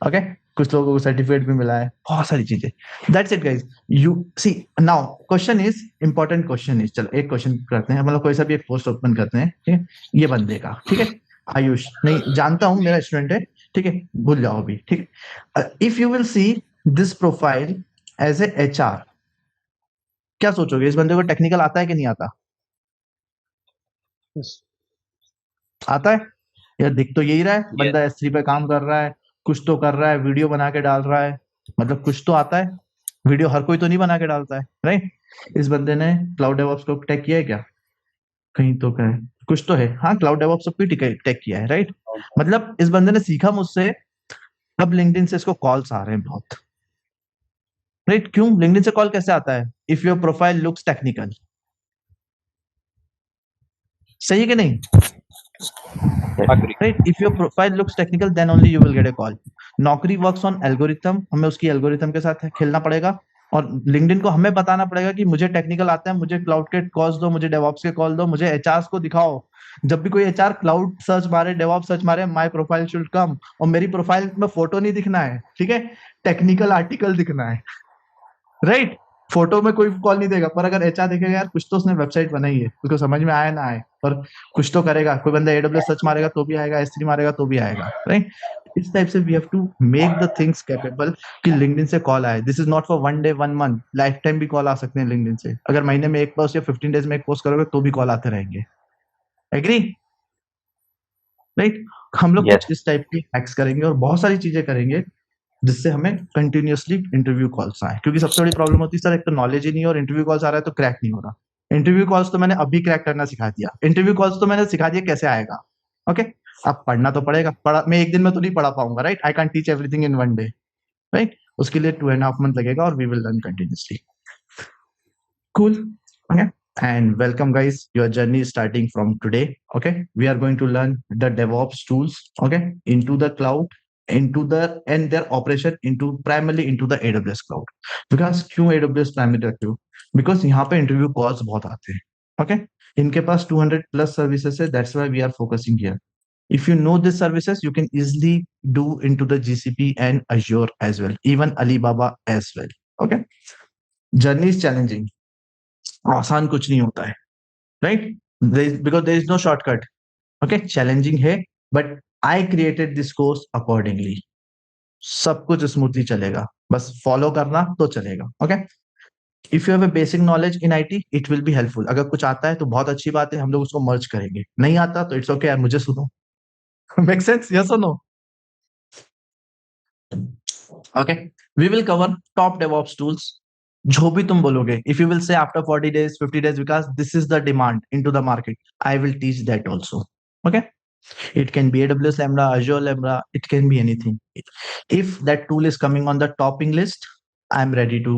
Okay, कुछ लोगों को सर्टिफिकेट भी मिला है, बहुत सारी चीजें। That's it guys, you see now question is important question is, चलो एक क्वेश्चन करते हैं, मतलब कोई सा भी एक पोस्ट ओपन करते हैं। ठीक है, ये बंदे का, ठीक है, आयुष, नहीं जानता हूँ, मेरा स्टूडेंट है। ठीक है, भूल जाओ अभी। ठीक है, if you will see this profile as a HR, क्या सोचोगे? इस बंदे को टेक्निकल आता है कि नहीं आता? Yes. आता है? यार दिख तो यही रहा है, बंदा S3 पे काम कर रहा है, कुछ तो कर रहा है, वीडियो बना के डाल रहा है, मतलब कुछ तो आता है। वीडियो हर कोई तो नहीं बना के डालता है, राइट? इस बंदे ने क्लाउड डेवऑप्स को टैग किया है क्या? कहीं तो क्या है, कुछ तो है। हाँ, क्लाउड डेवऑप्स को टैग किया है, राइट? मतलब इस बंदे ने सीखा मुझसे। अब लिंक्डइन से इसको कॉल्स आ रहे हैं बहुत, राइट? क्यों? लिंक्डइन से कॉल कैसे आता है? If your profile looks technical. सही है कि नहीं? Agree. Right? If your profile looks technical, then only you will get a call. नौकरी वर्क्स ऑन एल्गोरिथम, हमें उसकी एल्गोरिथम के साथ खेलना पड़ेगा, और लिंक्डइन को हमें बताना पड़ेगा कि मुझे टेक्निकल आता है, मुझे क्लाउड के कॉल्स दो, मुझे डेवऑप्स के कॉल दो, मुझे एचआर को दिखाओ। जब भी कोई एचआर क्लाउड सर्च मारे, डेवऑप्स सर्च मारे, माय प्रोफाइल शुड कम, और मेरी प्रोफाइल में फोटो नहीं दिखना है, ठीक है? टेक्निकल आर्टिकल दिखना है, राइट? फोटो में कोई कॉल नहीं देगा, पर अगर एचआर देखेगा यार कुछ तो उसने वेबसाइट बनाई है, उसको समझ में आया ना आए, पर कुछ तो करेगा। कोई बंदा एडब्ल्यूएस सर्च मारेगा तो भी आएगा, S3 मारेगा तो भी आएगा, राइट? इस टाइप से we have to make the things capable कि लिंक्डइन से कॉल आए। This is not for 1 day 1 month, life time भी कॉल आ सकते हैं लिंक्डइन से। अगर महीने में एक पोस्ट या 15 डेज में एक पोस्ट करोगे तो भी कॉल आते रहेंगे। एग्री? राइट? हम लोग Yes. कुछ इस टाइप की हैक्स करेंगे और बहुत सारी चीजें करेंगे जिससे हमें कंटिन्यूअसली इंटरव्यू कॉल्स आए। क्योंकि सबसे बड़ी प्रॉब्लम होती है सर, एक तो नॉलेज ही नहीं है, और इंटरव्यू कॉल्स आ रहा है तो क्रैक नहीं हो रहा। इंटरव्यू कॉल्स तो मैंने अभी क्रैक करना सिखा दिया, इंटरव्यू कॉल्स तो मैंने सिखा दिया कैसे आएगा। ओके, अब पढ़ना तो पड़ेगा। मैं एक दिन में तो नहीं पढ़ा पाऊंगा, right? I can teach everything in 1 day, right? उसके लिए 2.5 मंथ लगेगा, और we will learn continuously. Cool. Okay. And welcome, guys. Your journey is starting from today. Okay. We are going to learn the DevOps tools. Okay. Into the cloud, and their operation primarily into the AWS cloud. Because क्यों AWS primary रखते हो? Because यहाँ पे interview calls बहुत आते हैं. Okay. इनके पास 200 plus services है. That's why we are focusing here. If you know these services, you can easily do into the GCP and Azure as well, even Alibaba as well. Okay. Journey is challenging. आसान कुछ नहीं होता है, right? Because there is no shortcut. Okay, challenging है, but I created this course accordingly. सब कुछ smoothly चलेगा, बस फॉलो करना तो चलेगा। Okay, if you have a basic knowledge in IT, it will be helpful. अगर कुछ आता है तो बहुत अच्छी बात है, हम लोग उसको मर्ज करेंगे। नहीं आता तो इट्स ओके यार, मुझे सुनो। Make sense? यस और no? Okay, we will cover top DevOps tools. जो भी तुम बोलोगे, if you will say after 40 days 50 days, because this is the demand into the market, I will teach that also. Okay, it can be AWS Lambda, Azure Lambda, it can be anything. If that tool is coming on the topping list, I'm ready to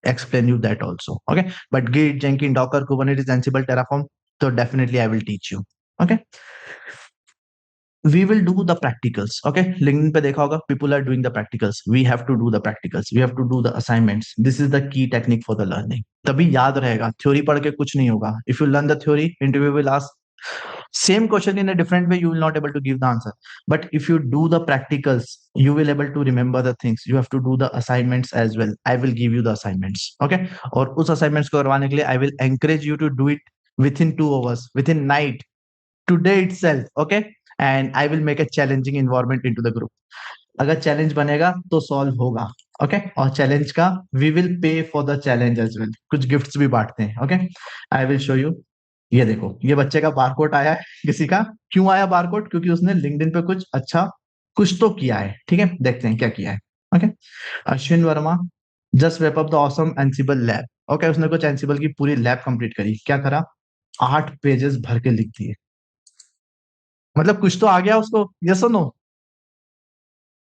explain you that also. Okay, but Git, Jenkins, Docker, Kubernetes, Ansible, Terraform, so definitely I will teach you. Okay, we will do the practicals. Okay, LinkedIn पे देखा होगा, people are doing the practicals. We have to do the practicals, we have to do the assignments. This is the key technique for the learning. तभी याद रहेगा, theory पढ़ के कुछ नहीं होगा। If you learn the theory, interview will ask same question in a different way, you will not able to give the answer. But if you do the practicals, you will able to remember the things. You have to do the assignments as well. I will give you the assignments. Okay, और उस assignments को करवाने के लिए I will encourage you to do it within 2 hours, within night, today itself. Okay, and I will make a challenging environment into the group. अगर challenge बनेगा तो solve होगा। ओके, और चैलेंज का we will pay for the challenge as well. कुछ gifts भी बांटते हैं। Okay, I will show you. ये देखो, ये बच्चे का बारकोड आया है किसी का। क्यों आया बारकोड? क्योंकि उसने लिंक्डइन पे कुछ अच्छा कुछ तो किया है। ठीक है, देखते हैं क्या किया है। ओके, अश्विन वर्मा जस्ट वेप up the awesome Ansible lab. Okay, उसने कुछ एंसिबल की पूरी लैब कंप्लीट करी। क्या करा? 8 पेजेस भर के लिख दिए। मतलब कुछ तो आ गया उसको, यस और नो?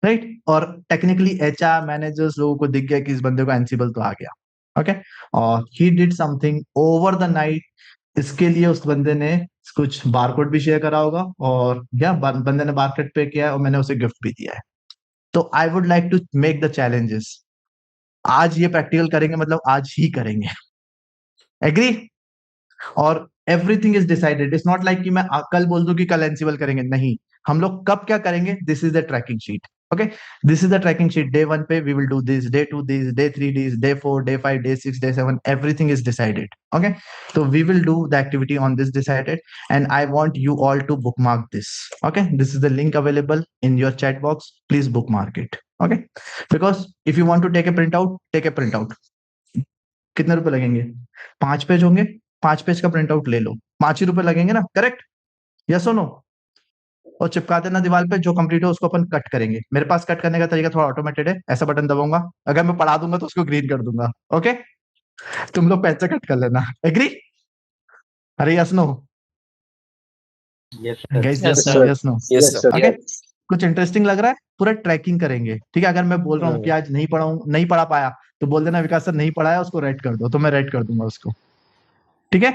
राइट? और टेक्निकली एचआर मैनेजर्स लोगों को दिख गया कि इस बंदे को एंसिबल तो आ गया। ओके, और he did something over the night. इसके लिए उस बंदे ने कुछ बारकोड भी शेयर करा होगा, और या बंदे ने बारकोड पे किया है, और मैंने उसे गिफ्ट भी दिया है। तो I would like to make the challenges. आज ये प्रैक्टिकल करेंगे, मतलब आज ही करेंगे। एग्री? और everything is decided. It's not like कि मैं कल बोल दूं कि कल एंसिबल करेंगे। नहीं, हम लोग कब क्या करेंगे, this is the tracking sheet. Okay, this is the tracking sheet. Day 1 पे we will do this, day 2 this, day 3 this, day 4, day 5, day 6, day 7, everything is decided. Okay, तो we will do the activity on this decided, and I want you all to bookmark this. Okay, this is the link available in your chat box, please bookmark it. Okay, because if you want to take a print out, take a print out. कितने रुपए लगेंगे? 5 page होंगे, 5 page का print out ले लो, 5 ही रुपए लगेंगे ना? Correct? Yes और नो? और चिपका देना दीवार पे, जो कंप्लीट हो उसको अपन कट करेंगे। मेरे पास कट करने का तरीका थोड़ा ऑटोमेटेड है, ऐसा बटन दबाऊंगा, अगर मैं पढ़ा दूंगा तो उसको ग्रीन कर दूंगा। ओके, तुम लोग पेन से कट कर लेना। एग्री? अरे yes no yes sir. Guys, Yes, yes sir. No, yes no. Yes, sir. Okay, कुछ इंटरेस्टिंग लग रहा है, पूरा ट्रैकिंग करेंगे, ठीक है? अगर मैं बोल रहा हूँ कि आज नहीं पढ़ा पाया, तो बोल देना विकास सर नहीं पढ़ाया, उसको रेड कर दो, तो मैं रेड कर दूंगा उसको, ठीक है?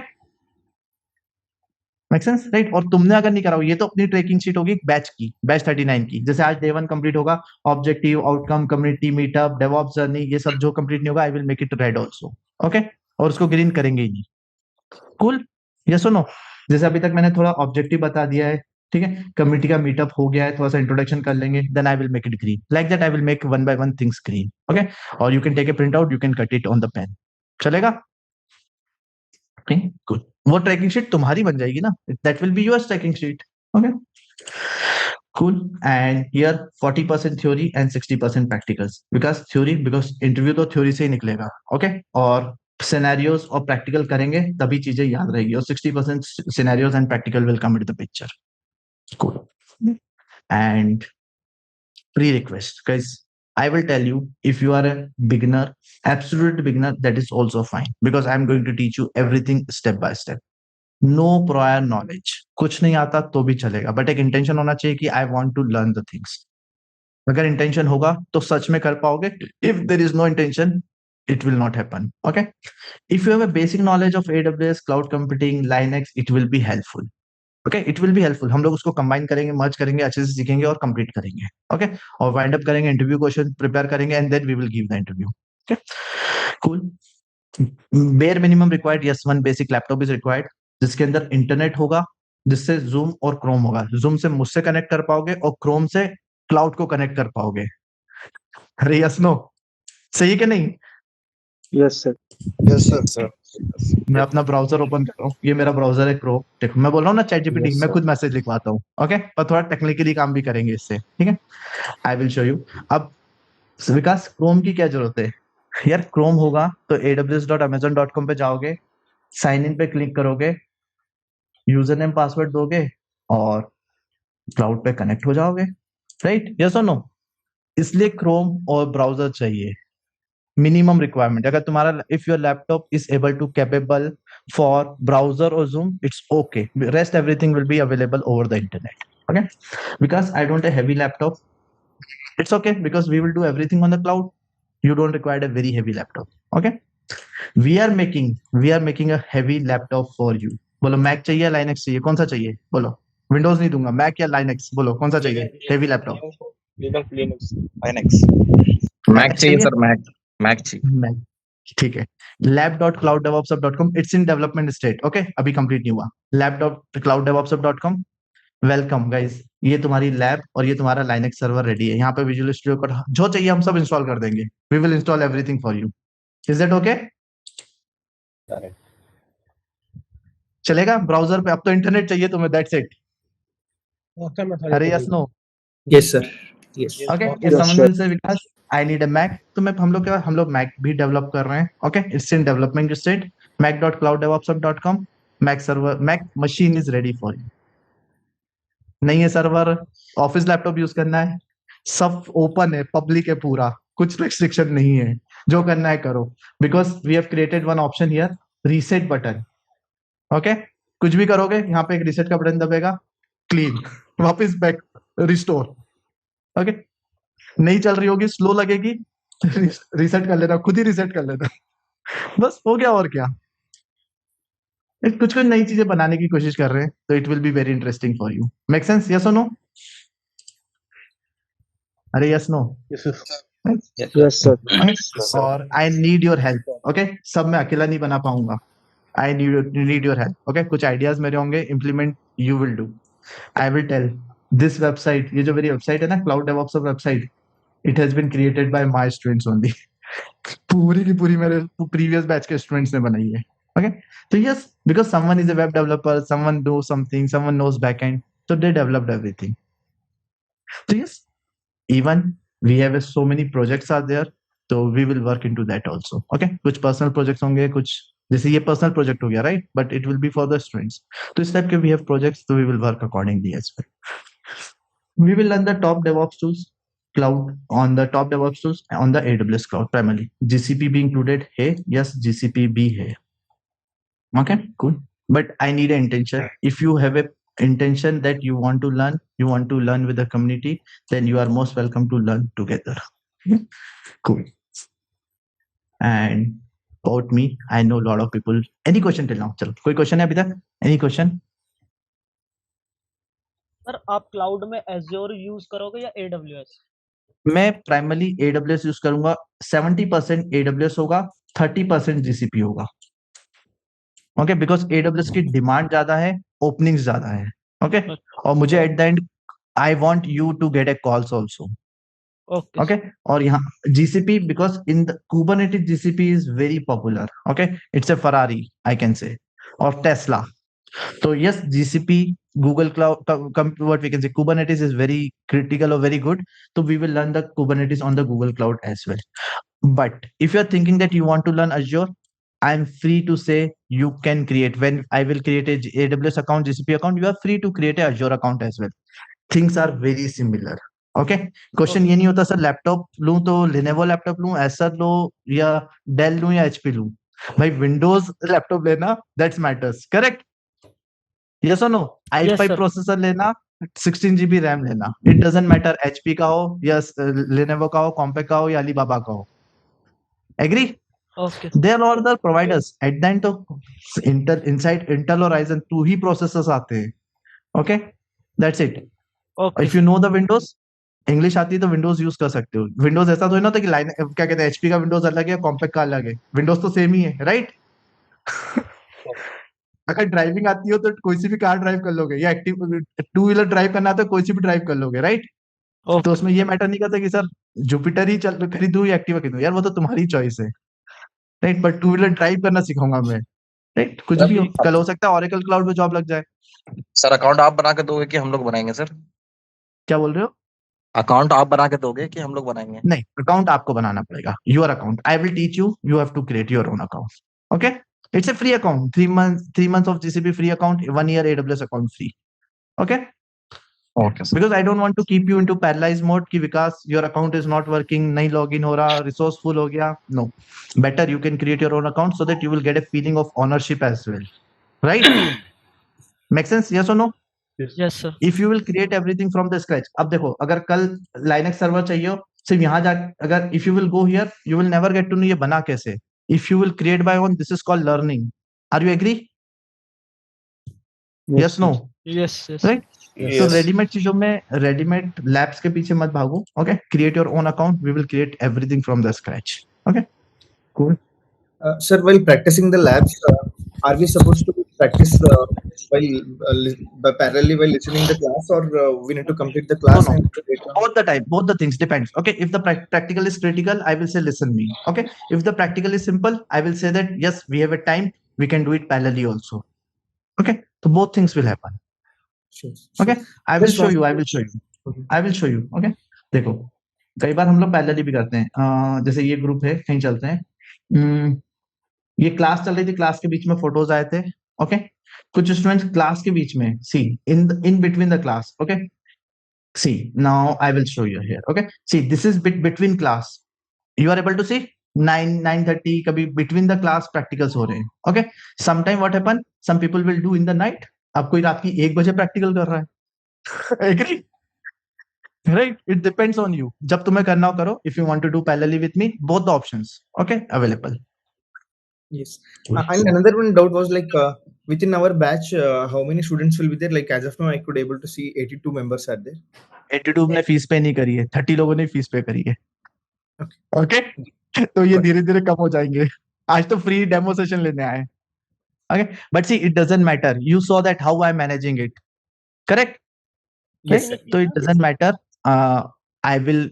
Make sense, right? और तुमने अगर नहीं करा हो, ये तो अपनी ट्रैकिंग शीट होगी बैच की, बैच 39 की। जैसे आज डे 1 कंप्लीट होगा, objective, outcome, community meetup, DevOps journey, ये सब जो कंप्लीट नहीं होगा, आई will make it red also. Okay, और उसको ग्रीन करेंगे ही नहीं। कूल, यस और नो? जैसे अभी तक मैंने थोड़ा ऑब्जेक्टिव बता दिया है, ठीक है? कम्युनिटी का मीटअप हो गया है, थोड़ा सा इंट्रोडक्शन कर लेंगे, then I will make it green. Like that I will make one by one things green. Okay, और you can take a print out, you can cut it on the pen, चलेगा? Good, वो tracking sheet तुम्हारी बन जाएगी ना, that will be your tracking sheet. Okay, cool. And here 40% theory and 60% practicals, because theory, because interview तो theory से ही निकलेगा। Okay, और सिनेरियोस और प्रैक्टिकल करेंगे तभी चीजें याद रहेगी, और 60% scenarios and practical will come into the picture. Cool. And pre request guys, I will tell you, if you are a beginner, absolute beginner, that is also fine, because I am going to teach you everything step by step. No prior knowledge, कुछ नहीं आता तो भी चलेगा, but एक intention होना चाहिए कि I want to learn the things. अगर इंटेंशन होगा तो सच में कर पाओगे, if there is no intention it will not happen. Okay, if you have a basic knowledge of AWS, cloud computing, Linux, it will be helpful. Okay, it will be helpful. हम लोग उसको combine करेंगे, मर्ज करेंगे, अच्छे से सीखेंगे और complete करेंगे। ओके, और वाइंड अप करेंगे, इंटरव्यू क्वेश्चन प्रिपेयर करेंगे, and then we will give the interview. Okay, cool. Bare minimum required, yes, one basic laptop is required, जिसके अंदर इंटरनेट होगा, जिससे जूम और क्रोम होगा। जूम से मुझसे कनेक्ट कर पाओगे और क्रोम से क्लाउड को कनेक्ट कर पाओगे। अरे यस नो, सही है कि नहीं? Yes, sir. Yes, sir. मैं अपना ब्राउजर ओपन कर रहा हूँ, ये मेरा ब्राउजर है क्रोम। देखो, मैं बोल रहा हूँ ना चैट जीपीटी, Yes, मैं sir. खुद मैसेज लिखवाता हूँ। ओके, पर थोड़ा टेक्निकली काम भी करेंगे इससे, ठीक है? I will show you. अब विकास, क्रोम की क्या जरूरत है यार? क्रोम होगा तो aws.amazon.com पे जाओगे, साइन इन पे क्लिक करोगे, यूजर नेम पासवर्ड दोगे और क्लाउड पे कनेक्ट हो जाओगे, राइट? यस और नो? इसलिए क्रोम और ब्राउजर चाहिए, मिनिमम रिक्वायरमेंट। अगर तुम्हारा, if your laptop is able to capable for browser और Zoom, it's okay, rest everything will be available over the internet. Okay, because I don't have heavy laptop, it's okay, because we will do everything on the cloud. You don't require a very heavy laptop. Okay, we are making a heavy laptop for you. बोलो, Mac चाहिए, Linux चाहिए, कौन सा चाहिए? बोलो, Windows नहीं दूंगा, Mac या लाइनक्स, बोलो कौन सा चाहिए? Heavy laptop, Linux. मैक चाहिए सर, मैक चाहिए। मैक, ठीक है। lab.clouddevops.com, it's in development state. Okay, अभी कंप्लीट नहीं हुआ। lab.clouddevops.com, वेलकम गाइस, ये तुम्हारी लैब और ये तुम्हारा लाइनक्स सर्वर रेडी है। यहाँ पे विजुअल स्टूडियो कोड जो चाहिए हम सब इंस्टॉल कर देंगे। We will install everything for you. Is that okay? Correct. चलेगा ब्राउजर पे? अब तो इंटरनेट चाहिए तुम्हें, दैट्स इट। अरे yes no? Yes, sir. Yes. Okay, if Yes, someone sir. Will say Vikas I need a Mac, तो मैं, हम लोग मैक भी डेवलप कर रहे हैं। Okay, it's in development state. mac.clouddevops.com, Mac server, Mac machine is ready for you. नहीं है सर्वर, ऑफिस लैपटॉप यूज करना है, सब ओपन है, पब्लिक है पूरा, कुछ रिस्ट्रिक्शन नहीं है, जो करना है करो। Because we have created one option here, reset button. Okay, कुछ भी करोगे यहाँ पे एक रीसेट का बटन दबेगा, क्लीन, वापस बैक, रिस्टोर। ओके, नहीं चल रही होगी, स्लो लगेगी, रीसेट कर लेना, खुद ही रीसेट कर लेना, बस हो गया। और क्या, कुछ कुछ नई चीजें बनाने की कोशिश कर रहे हैं, तो it will be very interesting for you. Make sense, yes और नो? अरे यस नो? Yes, sir. और I need your help. Okay, सब मैं अकेला नहीं बना पाऊंगा, I need your help. Okay, कुछ आइडियाज मेरे होंगे, implement you will do. I will tell this website, ये जो मेरी वेबसाइट है ना, cloud DevOps website, it has been created by my students only. पूरी की पूरी मेरे प्रीवियस बैच के स्टूडेंट्स ने बनाई है। ओके, तो yes, because someone is a web developer, someone do something, someone knows backend, so they developed everything. So yes, even we have so many projects are there, so we will work into that also. Okay, कुछ personal projects होंगे, कुछ जैसे ये personal project हो गया, right? But it will be for the students. तो इस type के we have projects, so we will work accordingly as well. We will learn the top DevOps tools, cloud on the top DevOps tools on the AWS cloud primarily. GCP be included here. Yes, GCP be here. Okay, cool. But I need an intention. If you have a intention that you want to learn with the community, then you are most welcome to learn together. Cool. And about me, I know a lot of people. Any question till now? चलो, कोई question है अभी तक? Any question? Sir आप cloud में azure use करोगे या AWS? मैं प्राइमरली AWS यूज करूंगा. 70% AWS होगा, 30% GCP होगा. ओके, बिकॉज AWS की डिमांड ज्यादा है, ओपनिंग्स ज्यादा है. ओके, और मुझे at the end I want you to get a calls also. Okay Okay, और यहाँ GCP because in the Kubernetes GCP is very popular. Okay, it's a Ferrari I can say, or Tesla. So yes, GCP, Google Cloud, what we can say, Kubernetes is very critical or very good. So we will learn the Kubernetes on the Google Cloud as well. But if you're thinking that you want to learn Azure, I'm free to say you can create. When I will create a AWS account, GCP account, you are free to create a Azure account as well. Things are very similar. Okay, question ये नहीं होता sir laptop लूं तो Lenovo laptop लूं, Acer लो या Dell लूं या एचपी लूं. भाई विंडोज लैपटॉप लेना, दैट्स मैटर्स. करेक्ट? यस और no? Yes, i5 sir. Processor लेना, 16 GB रैम लेना. इट डजंट मैटर एचपी का हो या लिनेवो का हो, कॉम्पैक्ट का हो या अलीबाबा का हो. Agree? Okay they are all the providers. At the end तो इनसाइड इंटेल और राइजन 2 ही प्रोसेसर्स आते हैं. Okay, that's it. Okay if you know the Windows, English आती है तो विंडोज यूज कर सकते हो. विंडोज ऐसा तो नहीं होता कि लाइन क्या कहते हैं, एचपी का विंडोज अलग है, कॉम्पैक्ट का अलग है. विंडोज तो सेम ही है, राइट? अगर ड्राइविंग आती हो तो कोई सी भी कार ड्राइव कर लोगे, या एक्टिव टू व्हीलर ड्राइव करना आता है कोई सी भी ड्राइव कर लोगे, राइट? तो ओके उसमें ये मैटर नहीं करता कि सर जुपिटर ही चल खरीदूं या एक्टिवा खरीदूं. यार वो तो तुम्हारी चॉइस है, right? But two wheeler drive करना सिखाऊंगा मैं, राइट? कुछ भी हो, कल हो सकता है ऑरेकल क्लाउड में जॉब लग जाए. सर अकाउंट आप बना के दोगे कि हम लोग बनाएंगे सर? क्या बोल रहे हो? अकाउंट आप बना के दोगे कि हम लोग बनाएंगे? नहीं, अकाउंट आपको बनाना पड़ेगा. Your account I will teach you. You have to create your own account. Okay, it's a free account. 3 months of GCP free account, 1 year AWS account free. Okay, okay sir. because I don't want to keep you into paralyzed mode कि विकास your account is not working, नहीं login हो रहा, resource full हो गया. No, better you can create your own account so that you will get a feeling of ownership as well, right? Make sense? Yes or no? Yes sir. If you will create everything from the scratch. अब देखो, अगर कल Linux server चाहिए हो, सिर्फ यहाँ जा, अगर if you will go here, you will never get to know ये बना कैसे. If you will create by own, this is called learning. Are you agree? Yes, no? Yes yes Right? So readymade चीजों में, readymade labs के पीछे मत भागो. Okay, create your own account. We will create everything from the scratch. Okay, cool. Sir, while practicing the labs, are we supposed to practice parallelly while listening the class, or we need to complete the class? No. And later on? Both the time, both the things depends. Okay, if the practical is critical, I will say listen me. Okay, if the practical is simple, I will say that yes, we have a time, we can do it parallelly also. Okay, so both things will happen. Sure. Okay, I will Just show one- you. I will show you. Okay. I will show you. Okay, देखो, कई बार हम लोग parallelly भी करते हैं. जैसे ये group है, कहीं चलते हैं. ये क्लास चल रही थी, क्लास के बीच में फोटोज आए थे. ओके, कुछ स्टूडेंट्स क्लास के बीच में, see in between the class. Okay, see now I will show you here. Okay, see this is between class. You are able to see 9:30 कभी बिटवीन द क्लास प्रैक्टिकल्स हो रहे हैं. ओके, sometime what happen, some people will do in the night. अब कोई रात की 1 बजे प्रैक्टिकल कर रहा है. Agree? Right, it depends on you. जब तुम्हें करना हो करो. If you want to do parallelly with me, both the options okay available. Yes. And another one doubt was like within our batch, how many students will be there? Like as of now, I could able to see 82 members are there. 82 ने fees पे नहीं करी है, 30 लोगों ने fees पे करी है. ओके, तो ये धीरे धीरे कम हो जाएंगे. आज तो फ्री डेमो सेशन लेने आए. Okay, but see it doesn't matter. You saw that how I am managing it. Correct? Yes, sir. तो it doesn't matter. I will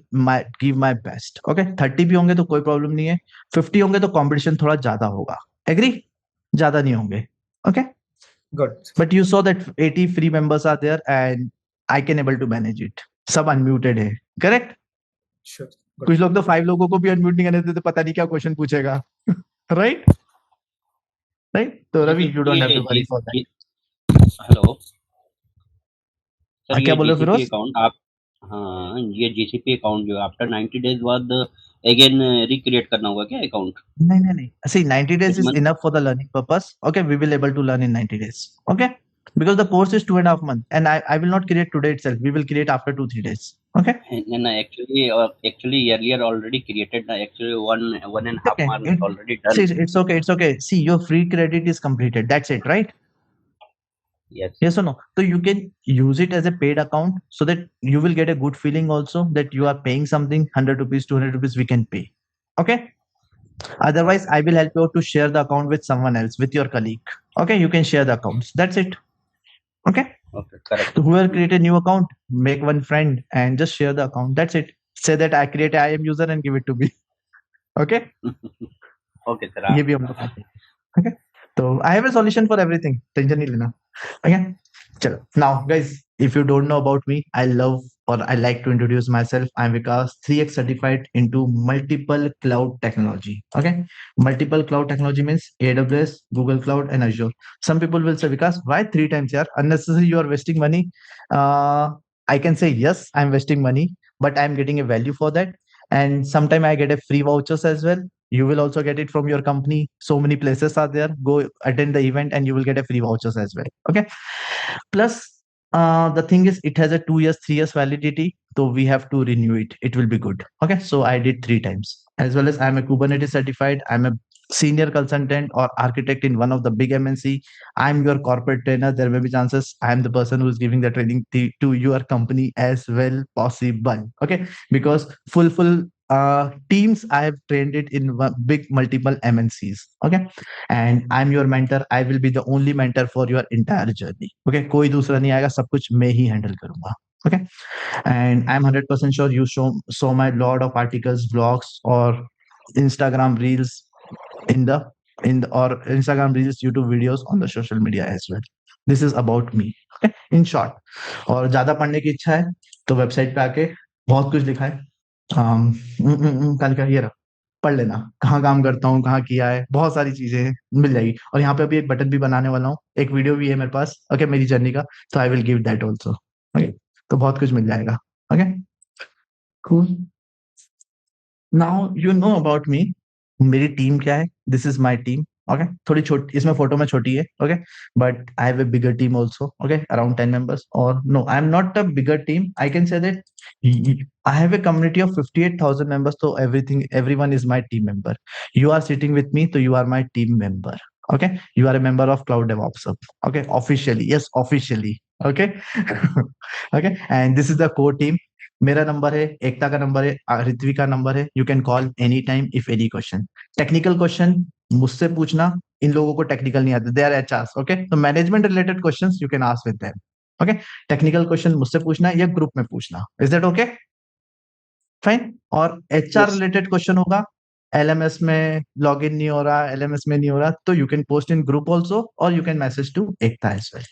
give my best. Okay, 30 भी होंगे तो कोई प्रॉब्लम नहीं है. 50 होंगे तो कॉम्पिटिशन थोड़ा ज्यादा होगा. एग्री? ज्यादा नहीं होंगे. Okay, Got it. But you saw that 80 free members are there and I can able to manage it. सब अनम्यूटेड है. करेक्ट? Sure. Got कुछ लोग तो 5 लोगों को भी अनम्यूट नहीं करने देते, पता नहीं क्या क्वेश्चन पूछेगा. राइट? राइट? तो Ravi, you don't have to worry for that. Hello sir, क्या बोल रहे हो फिरोज? अकाउंट आप हाँ, ये जीसीपी अकाउंट जो है आफ्टर 90 डेज बाद अगेन रिक्रिएट करना होगा क्या account? No. See, 90 days is month enough for the learning purpose. Okay, we will able to learn in 90 days. Okay, because the course is 2.5 months, and I will not create today itself. We will create after 2-3 days. Okay. and actually earlier already created actually one and a half Okay. month already done. See, it's okay. It's okay. See, your free credit is completed. That's it, right? Yes. Yes or no? So you can use it as a paid account so that you will get a good feeling also that you are paying something 100 rupees, 200 rupees we can pay. Okay. Otherwise, I will help you out to share the account with someone else, with your colleague. Okay. You can share the accounts. That's it. Okay. Okay, correct. So whoever create a new account, make one friend and just share the account. That's it. Say that I create a IM user and give it to me. Okay. Okay, sir. ये भी हम लोग करते हैं. Okay. So I have a solution for everything. Tension नहीं लेना. Okay. Chalo. Now, guys, if you don't know about me, I love or I like to introduce myself. I'm Vikas, 3x certified into multiple cloud technology. Okay. Multiple cloud technology means AWS, Google Cloud, and Azure. Some people will say, Vikas, why 3 times here? Unnecessary, you are wasting money. I can say, yes, I'm wasting money, but I'm getting a value for that. And sometime I get a free vouchers as well. You will also get it from your company. So many places are there. Go attend the event and you will get a free vouchers as well. Okay. Plus, the thing is, it has a 2 years, 3 years validity. So we have to renew it. It will be good. Okay. So I did 3 times. As well as I'm a Kubernetes certified. I'm a senior consultant or architect in one of the big MNC. I'm your corporate trainer. There may be chances I'm the person who's giving the training to your company as well possible. Okay. Because full teams I have trained it in big multiple MNCs. Okay. And I'm your mentor. I will be the only mentor for your entire journey. Okay. कोई दूसरा नहीं आएगा, सब कुछ मैं ही handle करूंगा. Okay. And I'm 100% sure you saw my lot of articles, blogs, or Instagram reels or Instagram reels, YouTube videos on the social media as well. This is about me. Okay. In short. और ज्यादा पढ़ने की इच्छा है तो website पे आके बहुत कुछ लिखा है. कल का ये रहा, पढ़ लेना, कहाँ काम करता हूँ, कहाँ किया है, बहुत सारी चीजें हैं, मिल जाएगी. और यहाँ पे अभी एक बटन भी बनाने वाला हूँ, एक वीडियो भी है मेरे पास. ओके. मेरी जर्नी का, तो I will give that also. Okay. तो बहुत कुछ मिल जाएगा. Okay. Cool. Now you know about me. मेरी टीम क्या है? This is my team. Okay. थोड़ी छोटी, इसमें फोटो में छोटी है. Okay. But I have a bigger team also. Okay. Around 10 members. और no, I am not a bigger team. I can say that I have a community of 58,000 members, so everyone is my team member. You are sitting with me, so you are my team member. Okay. You are a member of Cloud DevOps Hub. Okay. Officially. Yes, officially. Okay. Okay. And this is the core team. मेरा number है, एकता का number है, ऋत्विक का number है. You can call any time if any question. Technical question मुझसे पूछना. इन लोगों को टेक्निकल नहीं आते. They are HRs. ओके. तो management related questions you can ask with them. Okay. Technical question मुझसे पूछना या ग्रुप में पूछना. Is that okay? फाइन. और एचआर Yes. रिलेटेड क्वेश्चन होगा, एलएमएस में लॉगिन नहीं हो रहा, एलएमएस में नहीं हो रहा, तो you can post in group also और you can message to Ekta as well.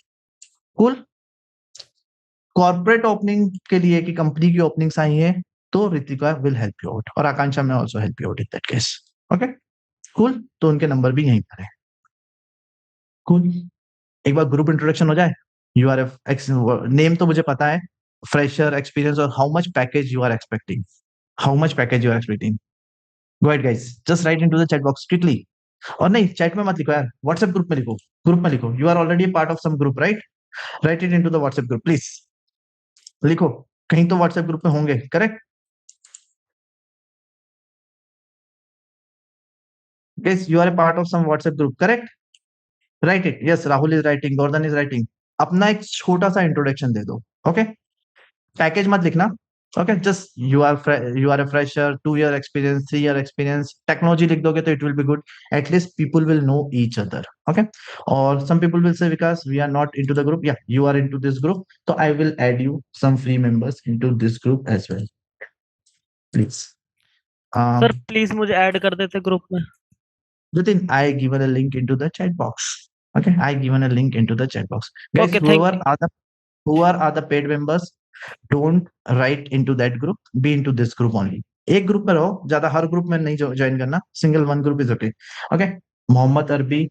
Cool. Corporate opening के लिए कि कंपनी की ओपनिंग्स आई है तो Ritika will help you out और आकांक्षा में also help you out in that case. Okay. Cool. तो उनके नंबर भी यहीं पर है. कूल. एक बार ग्रुप इंट्रोडक्शन हो जाए. यू आर नेम तो मुझे पता है, फ्रेशर, एक्सपीरियंस और how much package you are expecting. How much package you are expecting. Go ahead guys, just write into the chat box quickly. और नहीं, चैट में मत लिखो यार, व्हाट्सएप ग्रुप में लिखो. ग्रुप में लिखो. You are already part of some group, right? Write it into the WhatsApp group please. लिखो, कहीं तो व्हाट्सएप ग्रुप में होंगे. Correct guys? You are a part of some WhatsApp group, correct? Right it. Yes, Rahul is writing, Gordhan is writing. अपना एक छोटा सा introduction दे दो. ओके. पैकेज मत लिखना. Okay. Just you are a fresher, 2 year experience, 3 year experience. Technology लिख दोगे तो it will be good. At least people will know each other. Okay. और some people will say Vikas we are not into the group. या you are into this group, तो I will add you some free members into this group as well please. Sir please मुझे add कर देते group में. Nitin, I given a link into the chat box. Okay, I given a link into the chat box. Guys, Okay, thank you. whoever are the paid members, don't write into that group. Be into this group only. एक group में रहो, ज्यादा हर group में नहीं join करना. Single one group is okay. Okay. Mohammad Arbi,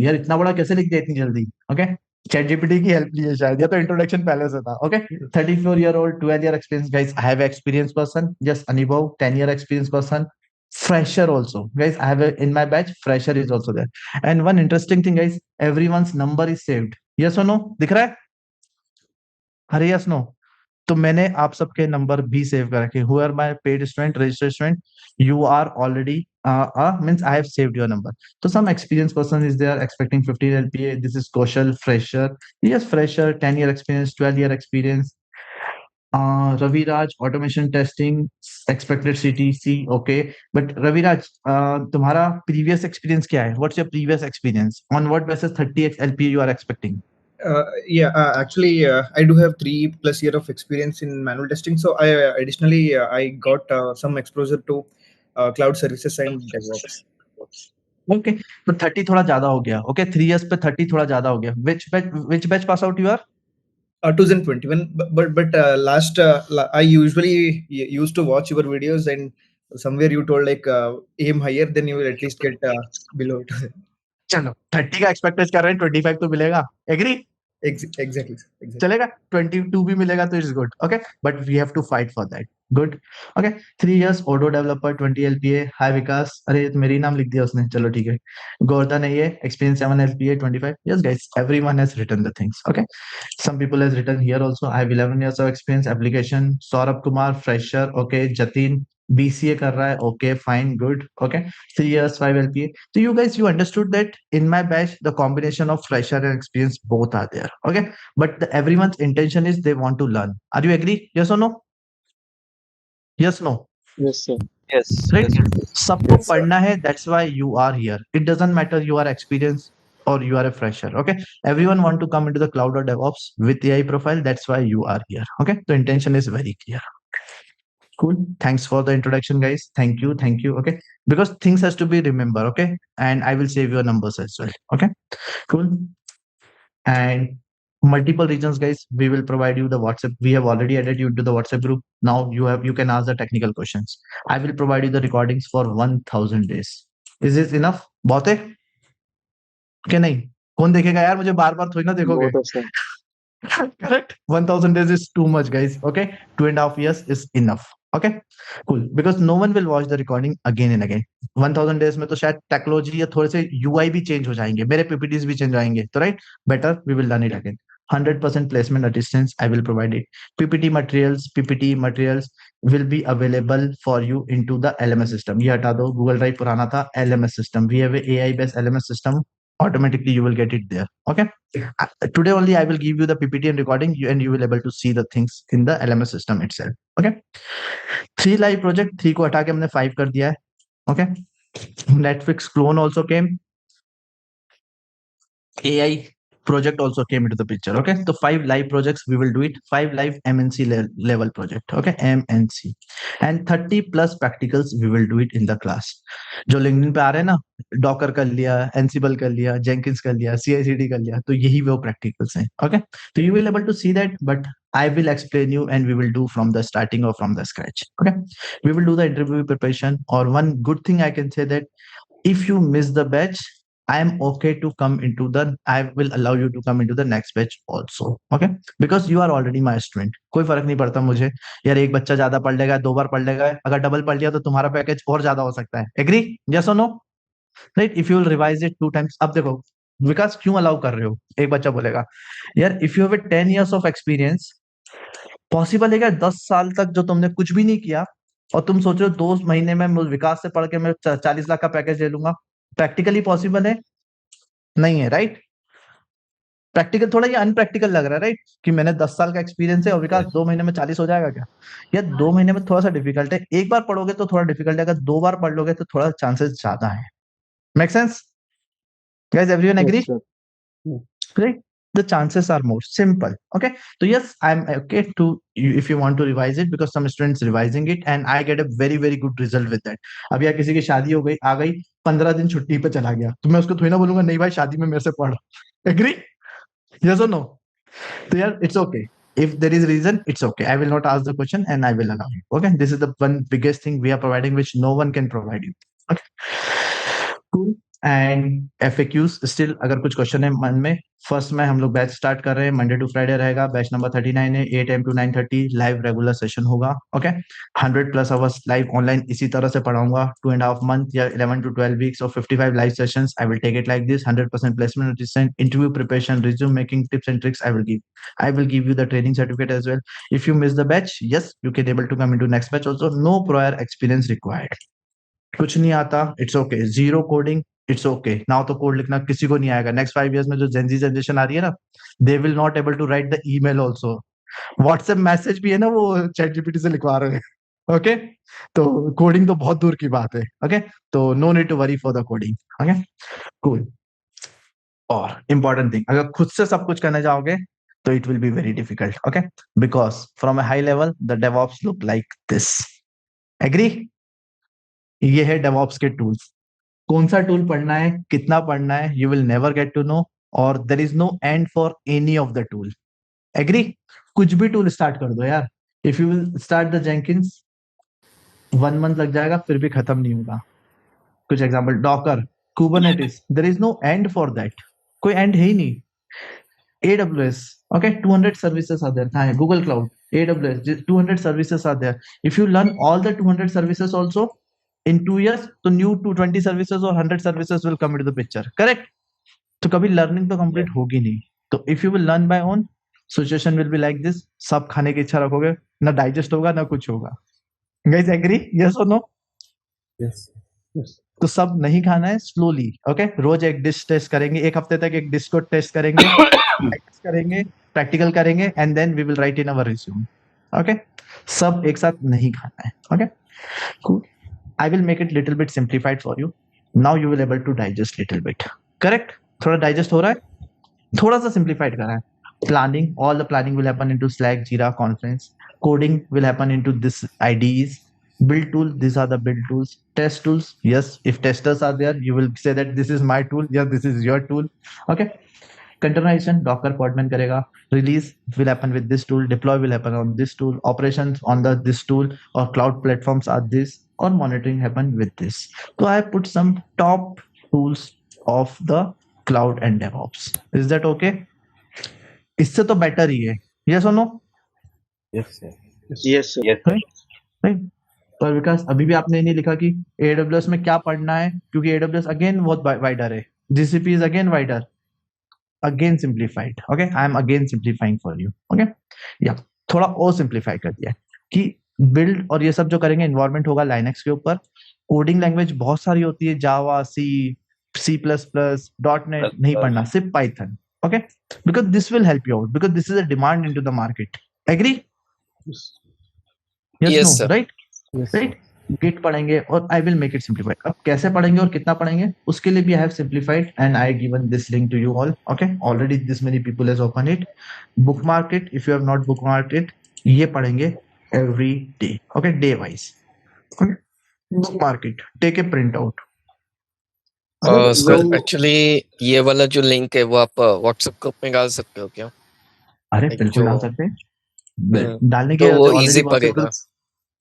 यार इतना बड़ा कैसे लिख दिया इतनी जल्दी? ओके. चैट जीपीटी की हेल्प ली है शायद, या तो इंट्रोडक्शन पहले से था। Okay, 34-year-old, 12-year experience, guys. I have experienced person, just Anubhav, 10-year experience person, fresher also, guys. I have in my batch fresher is also there. And one interesting thing, guys, everyone's number is saved. Yes or no? दिख रहा है? अरे yes no? तो मैंने आप सबके number भी save कर रखे। Who are my paid student, registered student? You are already means I have saved your number. So some experienced person is there expecting 15 LPA. This is Kaushal, fresher. Yes, fresher, 10-year experience, 12-year experience. Ravi Raj, automation testing, expected CTC. Okay, but Ravi Raj, तुम्हारा previous experience क्या है? What's your previous experience? On what basis 30 LPA you are expecting? Actually, I do have 3+ year of experience in manual testing. So I additionally I got some exposure to cloud services and DevOps. Okay, तो 30 थोड़ा ज्यादा हो गया। Okay, 3 years पे 30 थोड़ा ज्यादा हो गया। Which batch pass out you are? 2021. But last I usually used to watch your videos, and somewhere you told like aim higher, then you will at least get below. चलो 30 का expected कर रहे हैं, 25 तो मिलेगा। एग्री? Exactly. चलेगा, 22 भी मिलेगा तो it's good. Okay, but we have to fight for that. Good. Okay, 3 years Odoo developer, 20 LPA। Hi Vikas, अरे मेरी नाम लिख दिया उसने, चलो ठीक है। गोवर्धन है ये, experience 7 LPA, 25। Yes guys, everyone has written the things. Okay, some people has written here also. I have 11 years of experience application. Saurabh Kumar, fresher. Okay, Jatin, BCA कर रहा है। Okay, fine, good. Okay, 3 years, 5 LPA. So you guys, you understood that in my batch, the combination of fresher and experience both are there. Okay, but everyone's intention is they want to learn. Are you agree? Yes or no? Yes, no? Yes, sir. Yes. Right? Yes. सबको Yes, sir. पढ़ना है, that's why you are here. It doesn't matter you are experienced or you are a fresher. Okay, everyone want to come into the cloud or DevOps with AI profile. That's why you are here. Okay, the intention is very clear. Cool. Thanks for the introduction, guys. Thank you. Okay, because things has to be remember. Okay, and I will save your numbers as well. Okay, cool. And multiple regions, guys, we will provide you the WhatsApp. We have already added you to the WhatsApp group. Now you can ask the technical questions. I will provide you the recordings for 1000 days. Is this enough? बहुत है कि नहीं? कौन देखेगा यार, मुझे बार बार थोड़ी ना देखोगे। Both, sir. Correct. 1000 days is too much, guys. Okay, 2.5 years is enough. Okay, cool. Because no one will watch the recording again and again. 1000 days में तो शायद टेक्नोलॉजी या थोड़े से UI भी चेंज हो जाएंगे, मेरे PPTs भी चेंज आएंगे, तो right, better we will learn it again. 100% placement assistance I will provide it. PPT materials will be available for you into the LMS system. ये हटा दो, Google Drive पुराना था, LMS system. We have a AI based LMS system. Automatically you will get it there. Okay, today only I will give you the PPT and recording, and you will able to see the things in the LMS system itself. Okay, 3 live project, 3 को हटा के हमने 5 कर दिया है. Okay, Netflix clone also came. AI project also came into the picture. Okay, so 5 live projects we will do it. 5 live MNC level project. Okay, MNC, and 30+ practicals we will do it in the class. जो LinkedIn पे आ रहे हैं ना, Docker कर लिया, Ansible कर लिया, Jenkins कर लिया, CI/CD कर लिया, तो यही वो practicals हैं. Okay, so you will able to see that, but I will explain you and we will do from the starting or from the scratch. Okay, we will do the interview preparation. Or one good thing I can say that if you miss the batch, I am okay to come into the, I will allow you to come into the next batch also. Okay, because you are already my student. कोई फर्क नहीं पड़ता मुझे यार, एक बच्चा ज्यादा पढ़ लेगा, 2 बार पढ़ लेगा, अगर डबल पढ़ लिया तो तुम्हारा पैकेज और ज्यादा हो सकता है. एग्री? यस और no? Right, if you will revise it 2 times. अब देखो विकास क्यों अलाउ कर रहे हो, एक बच्चा बोलेगा यार if you have 10 years of experience, possible है क्या 10 साल तक जो तुमने कुछ भी नहीं किया और तुम सोच रहे हो 2 महीने में विकास से पढ़ के मैं 40 लाख का पैकेज ले लूंगा? प्रैक्टिकली पॉसिबल है? नहीं है, राइट? प्रैक्टिकल थोड़ा ये अनप्रैक्टिकल लग रहा है, राइट? कि मैंने 10 साल का एक्सपीरियंस है और विकास 2 महीने में 40 हो जाएगा क्या? या 2 महीने में थोड़ा सा डिफिकल्ट है, एक बार पढ़ोगे तो थोड़ा डिफिकल्ट है, अगर 2 बार पढ़ लोगे तो थोड़ा चांसेस ज्यादा है. Make sense guys? Everyone agree? Yes, sir. Right? The chances are more simple. Okay, so yes, I'm okay to if you want to revise it, because some students revising it and I get a very good result with that. अब यार किसी की शादी हो गई, आ गई, 15 दिन छुट्टी पे चला गया, तो मैं उसको थोड़ी ना बोलूंगा नहीं भाई शादी में मेरे से पढ़. एग्री? yes or no? तो यार it's okay. If there is reason, it's okay. I will not ask the question and I will allow you. Okay, this is the one biggest thing we are providing which no one can provide you. Okay, cool. And FAQs still अगर कुछ question है मन में, first में हम लोग batch start कर रहे हैं, मंडे टू फ्राइडे रहेगा, बैच नंबर 39 है, 8 AM to 9:30 live regular session होगा। ओके 100+ आवर्स लाइव ऑनलाइन इसी तरह से पढ़ाऊंगा, 2.5 month या 11 to 12 weeks और 55 live sessions. I will take it like this, 100% placement assistant, interview preparation, resume making, tips and tricks I will give you the training certificate as well. If you miss the batch, yes, you can able to come into next batch also. No prior experience required. कुछ नहीं आता, it's okay, zero coding, it's okay. Now तो code लिखना किसी को नहीं आएगा। Next 5 years में जो जेनजी जनरेशन आ रही है ना, they will not able to write the email also. WhatsApp message भी है ना, वो चैट जीपीटी से लिखवा रहे हैं। ओके तो कोडिंग तो बहुत दूर की बात है। ओके तो no need to worry for the coding. Okay cool. और इंपॉर्टेंट थिंग, अगर खुद से सब कुछ करने जाओगे तो it will be very difficult. Okay because from a high level the DevOps look like this. Agree? ये है डेवऑप्स के टूल्स। कौन सा टूल पढ़ना है, कितना पढ़ना है, you will never get to know, और there is no end for any of the tool. Agree? कुछ भी टूल स्टार्ट कर दो यार। If you will start the Jenkins 1 month लग जाएगा, फिर भी खत्म नहीं होगा। कुछ example, Docker, Kubernetes, there is no end for that, कोई एंड है ही नहीं। AWS, okay, 200 services are there. कहाँ है? Google Cloud, AWS, 200 services are there. If you learn all the 200 services also in 2 years, तो new 220 services और 100 services will come into the picture. Correct? तो कभी learning तो complete होगी नहीं। तो if you will learn by own, situation will be like this. सब खाने की इच्छा रखोगे, ना digest होगा ना कुछ होगा। Guys agree? Yes or no? Yes. तो सब नहीं खाना है, स्लोली। ओके रोज एक डिश टेस्ट करेंगे, एक हफ्ते तक एक डिश को टेस्ट करेंगे, प्रैक्टिस करेंगे, प्रैक्टिकल करेंगे, and then we will write in our resume. Okay सब एक साथ नहीं खाना है। Okay cool. I will make it little bit simplified for you. Now you will able to digest little bit. Correct? थोड़ा digest हो रहा है, थोड़ा सा सिंप्लीफाइड करा है। Planning, all the planning will happen into Slack, Jira, Confluence. Coding will happen into this IDEs. Build tool, these are the build tools. Test tools, yes, if testers are there, you will say that this is my tool, yeah, this is your tool. Okay containerization, Docker Podman करेगा। Release will happen with this tool, deploy will happen on this tool, operations on this tool, or cloud platforms are this, or monitoring happen with this. So I put some top tools of the cloud and DevOps. Is that okay? इससे तो better ही है। Yes or no? Yes, sir. Yes, sir. Right? पर विकास अभी भी आपने नहीं लिखा कि AWS में क्या पढ़ना है, क्योंकि AWS अगेन बहुत वाइडर है, GCP is again wider, again simplified. Okay I am again simplifying for you. Okay या थोड़ा और सिंप्लीफाई कर दिया कि बिल्ड और ये सब जो करेंगे, इन्वायरमेंट होगा लाइनक्स के ऊपर। कोडिंग लैंग्वेज बहुत सारी होती है, जावा, C++, .NET नहीं पढ़ना, सिर्फ Python. Okay because this will help you out, because this is a demand into the market. Agree? Yes no right? Right Git पढ़ेंगे और I will make it simplified. अब कैसे पढ़ेंगे और कितना पढ़ेंगे, उसके लिए भी I have simplified and I given this link to you all. Okay already this many people has open it. Bookmark it if you have not bookmark it. ये पढ़ेंगे every day. Okay day wise. Okay bookmark it, take a print out. Sir actually ये वाला जो link है वो आप WhatsApp group में डाल सकते हो क्या? अरे एक बिल्कुल जो- डाल सकते हैं, डालने तो के वो इजी पड़ेगा।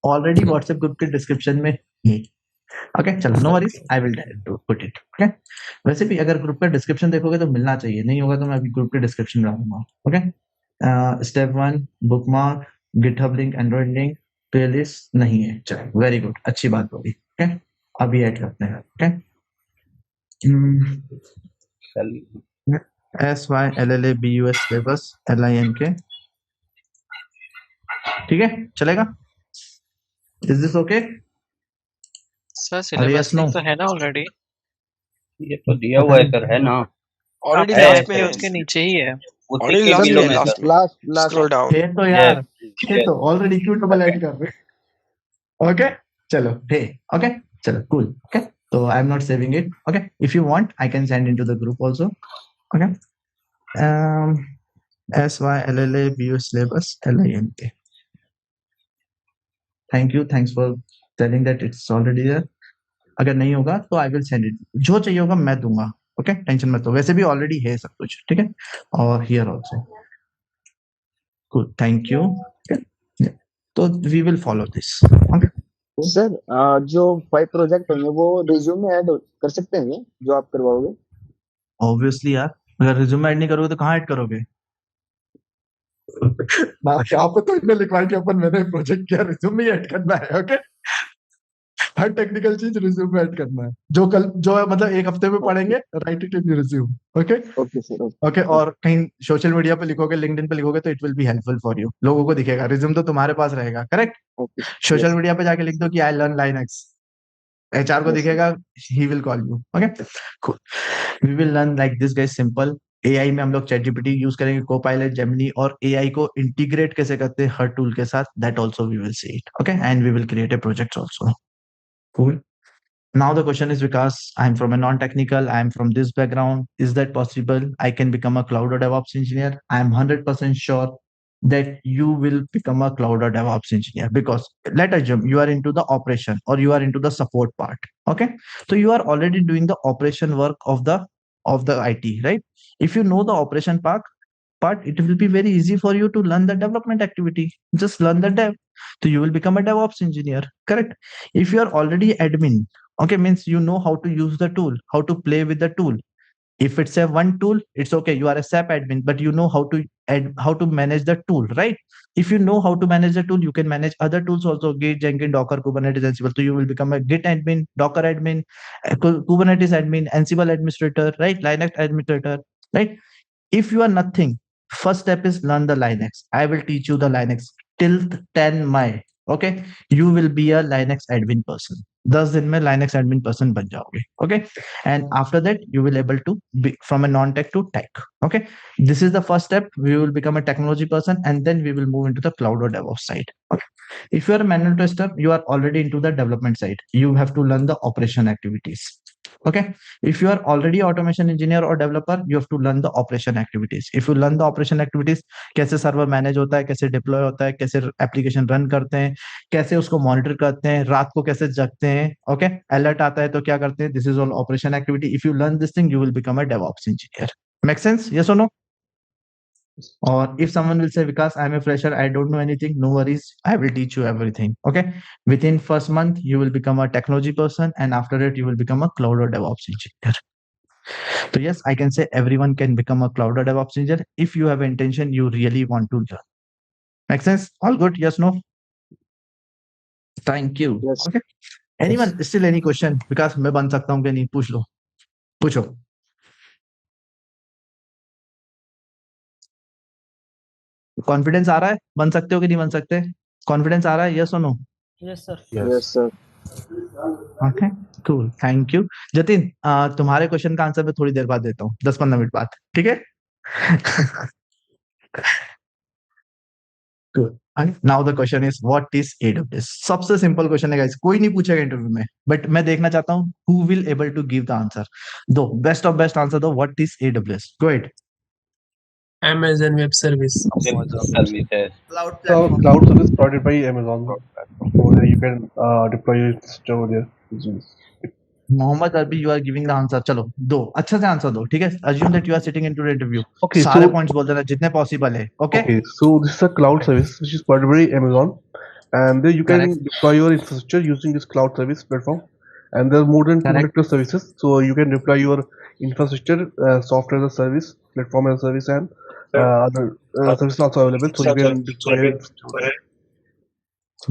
ऑलरेडी व्हाट्सएप ग्रुप के डिस्क्रिप्शन में ही। ओके चलो no worries, I will put it. Okay वैसे भी अगर ग्रुप का डिस्क्रिप्शन देखोगे तो मिलना चाहिए, नहीं होगा तो मैं अभी ग्रुप के डिस्क्रिप्शन में डालूंगा। Okay step 1 bookmark, GitHub link, Android link, playlist नहीं है, चलो वेरी गुड, अच्छी बात होगी। ओके अभी ऐड करते हैं। ओके SYLLABUS सिलेबस LINK, ठीक है चलेगा? Is this okay? सर अरे yes, सिलेबस no. तो है ना ऑलरेडी? ये तो दिया हुआ है सर, है ना? Already है, last पे में उसके नीचे ही है। उसी Already के last बिलो में में last सर। scroll down. है तो यार, Yes, है तो ऑलरेडी क्यों डबल ऐड कर रहे? ओके चलो हे ओके चलो कूल। ओके तो I am not saving it. Okay if you want I can send into the group also. Okay SYLLABUS syllabus LINK। Thank you, thanks for telling that it's already there. अगर नहीं होगा तो I will send it, जो चाहिए होगा मैं दूंगा। Okay tension मत लो, वैसे भी ऑलरेडी है सब कुछ, ठीक है? और here also good, thank you. तो we will follow this. Okay sir जो 5 प्रोजेक्ट होंगे वो रिज्यूम में ऐड कर सकते हैं क्या, जो आप करवाओगे? ऑब्वियसली यार, अगर रिज्यूम ऐड नहीं करोगे तो कहाँ ऐड करोगे? ना यहाँ पे तो इन्हें लिखवाएं कि अपन मैंने प्रोजेक्ट किया, रिज्यूम में ऐड करना है। ओके, हर टेक्निकल चीज रिज्यूम में ऐड करना है। जो मतलब एक हफ्ते में पढ़ेंगे, right it in resume. Okay okay sir, okay. और कहीं सोशल मीडिया पे लिखोगे, लिंक्डइन पे लिखोगे तो it will be helpful for you, लोगों को दिखेगा। रिज्यूम तो तुम्हारे पास रहेगा, करेक्ट। ओके। सोशल मीडिया पे जाके लिख दो कि आई लर्न लाइनक्स, एचआर को Yes, sir. दिखेगा, he will call you. Okay, we will learn like this guys, simple. AI में हम लोग चैट जीपीटी यूज करेंगे, कोपायलट, जेमिनी, और एआई को इंटीग्रेट कैसे करते हैं हर टूल के साथ, that also we will see it. Okay, and we will create a project also. Cool. Now the question is, because I'm from a non-technical, I'm from this background, is that possible? I can become a cloud or DevOps engineer. I'm 100% sure that you will become a cloud or DevOps engineer, because let us assume you are into the operation or you are into the support part. Okay, so you are already doing the operation work of the IT, right? If you know the operation part, it will be very easy for you to learn the development activity. Just learn the dev. So you will become a DevOps engineer, correct? If you are already admin, okay, means you know how to use the tool, how to play with the tool. If it's a one tool, it's okay. You are a SAP admin, but you know how to how to manage the tool, right? If you know how to manage the tool, you can manage other tools also: Git, Jenkins, Docker, Kubernetes, Ansible. So you will become a Git admin, Docker admin, Kubernetes admin, Ansible administrator, right? Linux administrator, right? If you are nothing, first step is learn the Linux. I will teach you the Linux till 10 May. Okay, you will be a Linux admin person. 10 दिन में Linux admin person बन जाओगे. Okay, and after that you will able to be from a non-tech to tech. Okay, this is the first step. We will become a technology person, and then we will move into the cloud or DevOps side. Okay, if you are a manual tester, you are already into the development side. You have to learn the operation activities. Okay, if you are already automation engineer or developer, you have to learn the operation activities. If you learn the operation activities, कैसे server manage होता है, कैसे deploy होता है, कैसे application run करते हैं, कैसे उसको मॉनिटर करते हैं, रात को कैसे जगते हैं, ओके, अलर्ट आता है तो क्या करते हैं, this is all operation activity. If you learn this thing, you will become a DevOps engineer. Make sense? Yes और no? Or if someone will say, Vikas, I'm a fresher, I don't know anything, no worries, I will teach you everything. Okay, within first month you will become a technology person, and after it you will become a cloud or DevOps engineer. So yes, I can say everyone can become a cloud or DevOps engineer if you have intention, you really want to learn. Make sense? All good? Yes, no? Thank you. Yes. Okay, anyone still any question? Because मैं बन सकता हूँ कि नहीं, पूछ लो, पूछो. Confidence आ रहा है, बन सकते हो कि नहीं बन सकते? कॉन्फिडेंस आ रहा है, यस और no? Yes sir. Yes, sir. Okay, cool, thank you. Jatin, तुम्हारे क्वेश्चन का आंसर मैं थोड़ी देर बाद देता हूँ, 10-15 मिनट बाद, ठीक है? Good. And now the question is, what is AWS? सबसे सिंपल क्वेश्चन है गाइस, कोई नहीं पूछेगा इंटरव्यू में, बट मैं देखना चाहता हूँ who will able to give the answer. दो बेस्ट ऑफ बेस्ट आंसर दो. What is AWS? Go ahead. Amazon Web Service. Services. Cloud So platform. cloud service provided by Amazon. So there you can deploy your system over there. Mohammad Arbi, you are giving the answer. चलो दो, अच्छे से answer दो, ठीक है? Assume that you are sitting into the interview. Okay, सारे so points बोल देना जितने पॉसिबल है. Okay. okay, so this is a cloud service which is provided by Amazon, and there you can Correct. deploy your infrastructure using this cloud service platform. And there are more than Correct. 200 plus services, so you can deploy your infrastructure, software as a service, platform as a service, and other services also available. So you can deploy your infrastructure.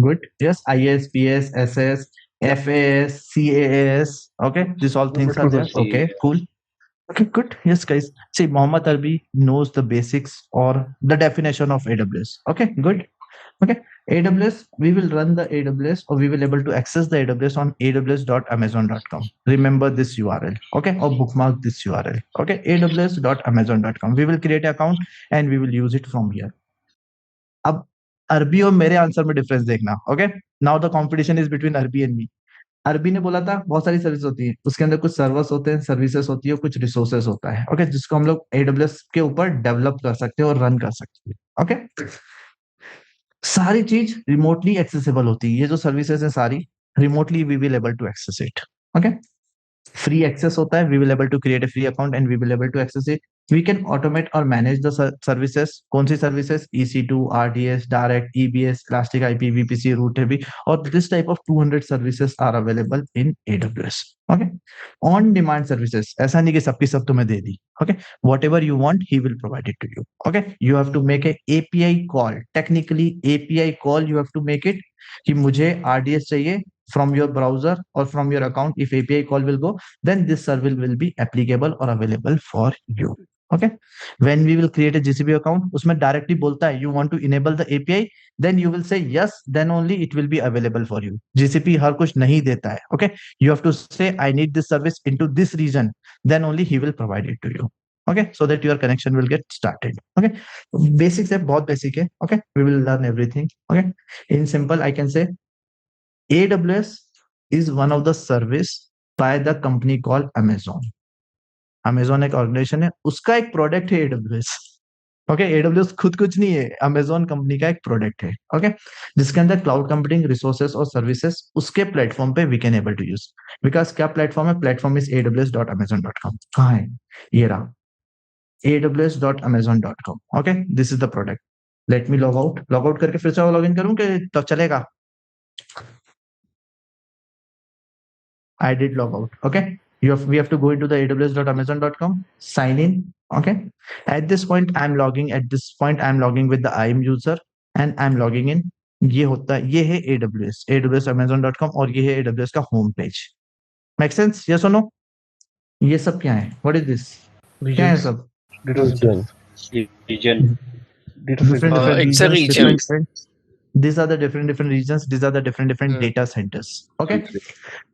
Good. Yes, IS, PS, SS, FAS, CAS. Okay, these all things are there. Okay, cool. Okay, good. Yes, guys. See, Mohammad Arbi knows the basics or the definition of AWS. Okay, good. Okay, AWS, we will run the AWS, or we will able to access the AWS on aws.amazon.com. Remember this URL, okay, or bookmark this URL. Okay, aws.amazon.com. We will create an account and we will use it from here. अब अरबी और मेरे answer में difference देखना. Okay, now the competition is between अरबी and me. अरबी ने बोला था बहुत सारी सर्विस होती है, उसके अंदर कुछ सर्वर्स होते हैं, सर्विसेज होती है, कुछ रिसोर्सेज होता है. ओके, जिसको हम लोग एडब्ल्यूएस के ऊपर डेवलप कर सकते हैं और रन कर सकते हैं. ओके, सारी चीज रिमोटली एक्सेसिबल होती है. ये जो सर्विसेज है सारी remotely we will able to access it. Okay, free access होता है, we will able to create a free account and we will able to access it. We can automate or manage the services. कौन सी services? EC2, RDS, Direct, EBS, Elastic IP, VPC, Route और this type of 200 services are available in AWS. Okay, on demand services. ऐसा नहीं कि सबकी सब तुम्हें दे दी. Okay, whatever you want, he will provide it to you. Okay, you have to make a API call. Technically, API call you have to make it कि मुझे RDS चाहिए from your browser or from your account. If API call will go, then this service will be applicable or available for you. Okay, when we will create a GCP account, उसमें directly बोलता है you want to enable the API, then you will say yes, then only it will be available for you. GCP हर कुछ नहीं देता है. Okay, you have to say I need this service into this region, then only he will provide it to you. Okay, so that your connection will get started. Okay, basics है, बहुत basic है. Okay, we will learn everything. Okay, in simple I can say AWS is one of the service by the company called Amazon. Amazon एक organisation है, उसका एक product है AWS. Okay, AWS खुद कुछ नहीं है, Amazon कंपनी का एक प्रोडक्ट है. ओके, जिसके अंदर क्लाउड कंप्यूटिंग रिसोर्सेस और सर्विसेज उसके प्लेटफॉर्म पे we can able to use. Because क्या प्लेटफॉर्म है? Platform is aws.amazon.com. कहाँ है? ये रहा, aws.amazon.com. Okay, this is the product. Let me log out करके फिर से लॉग इन करूं कि तो चलेगा? I did log out. Okay, we have to go into the aws.amazon.com, sign in. Okay, at this point I'm logging with the IAM user and I'm logging in. ये होता है, ये है aws.amazon.com और ये है AWS का home page. Make sense? Yes और नो? ये सब क्या है? What is this? क्या है सब? region. Different it's a regions, region. different. These are the different regions. These are the different data centers. Okay,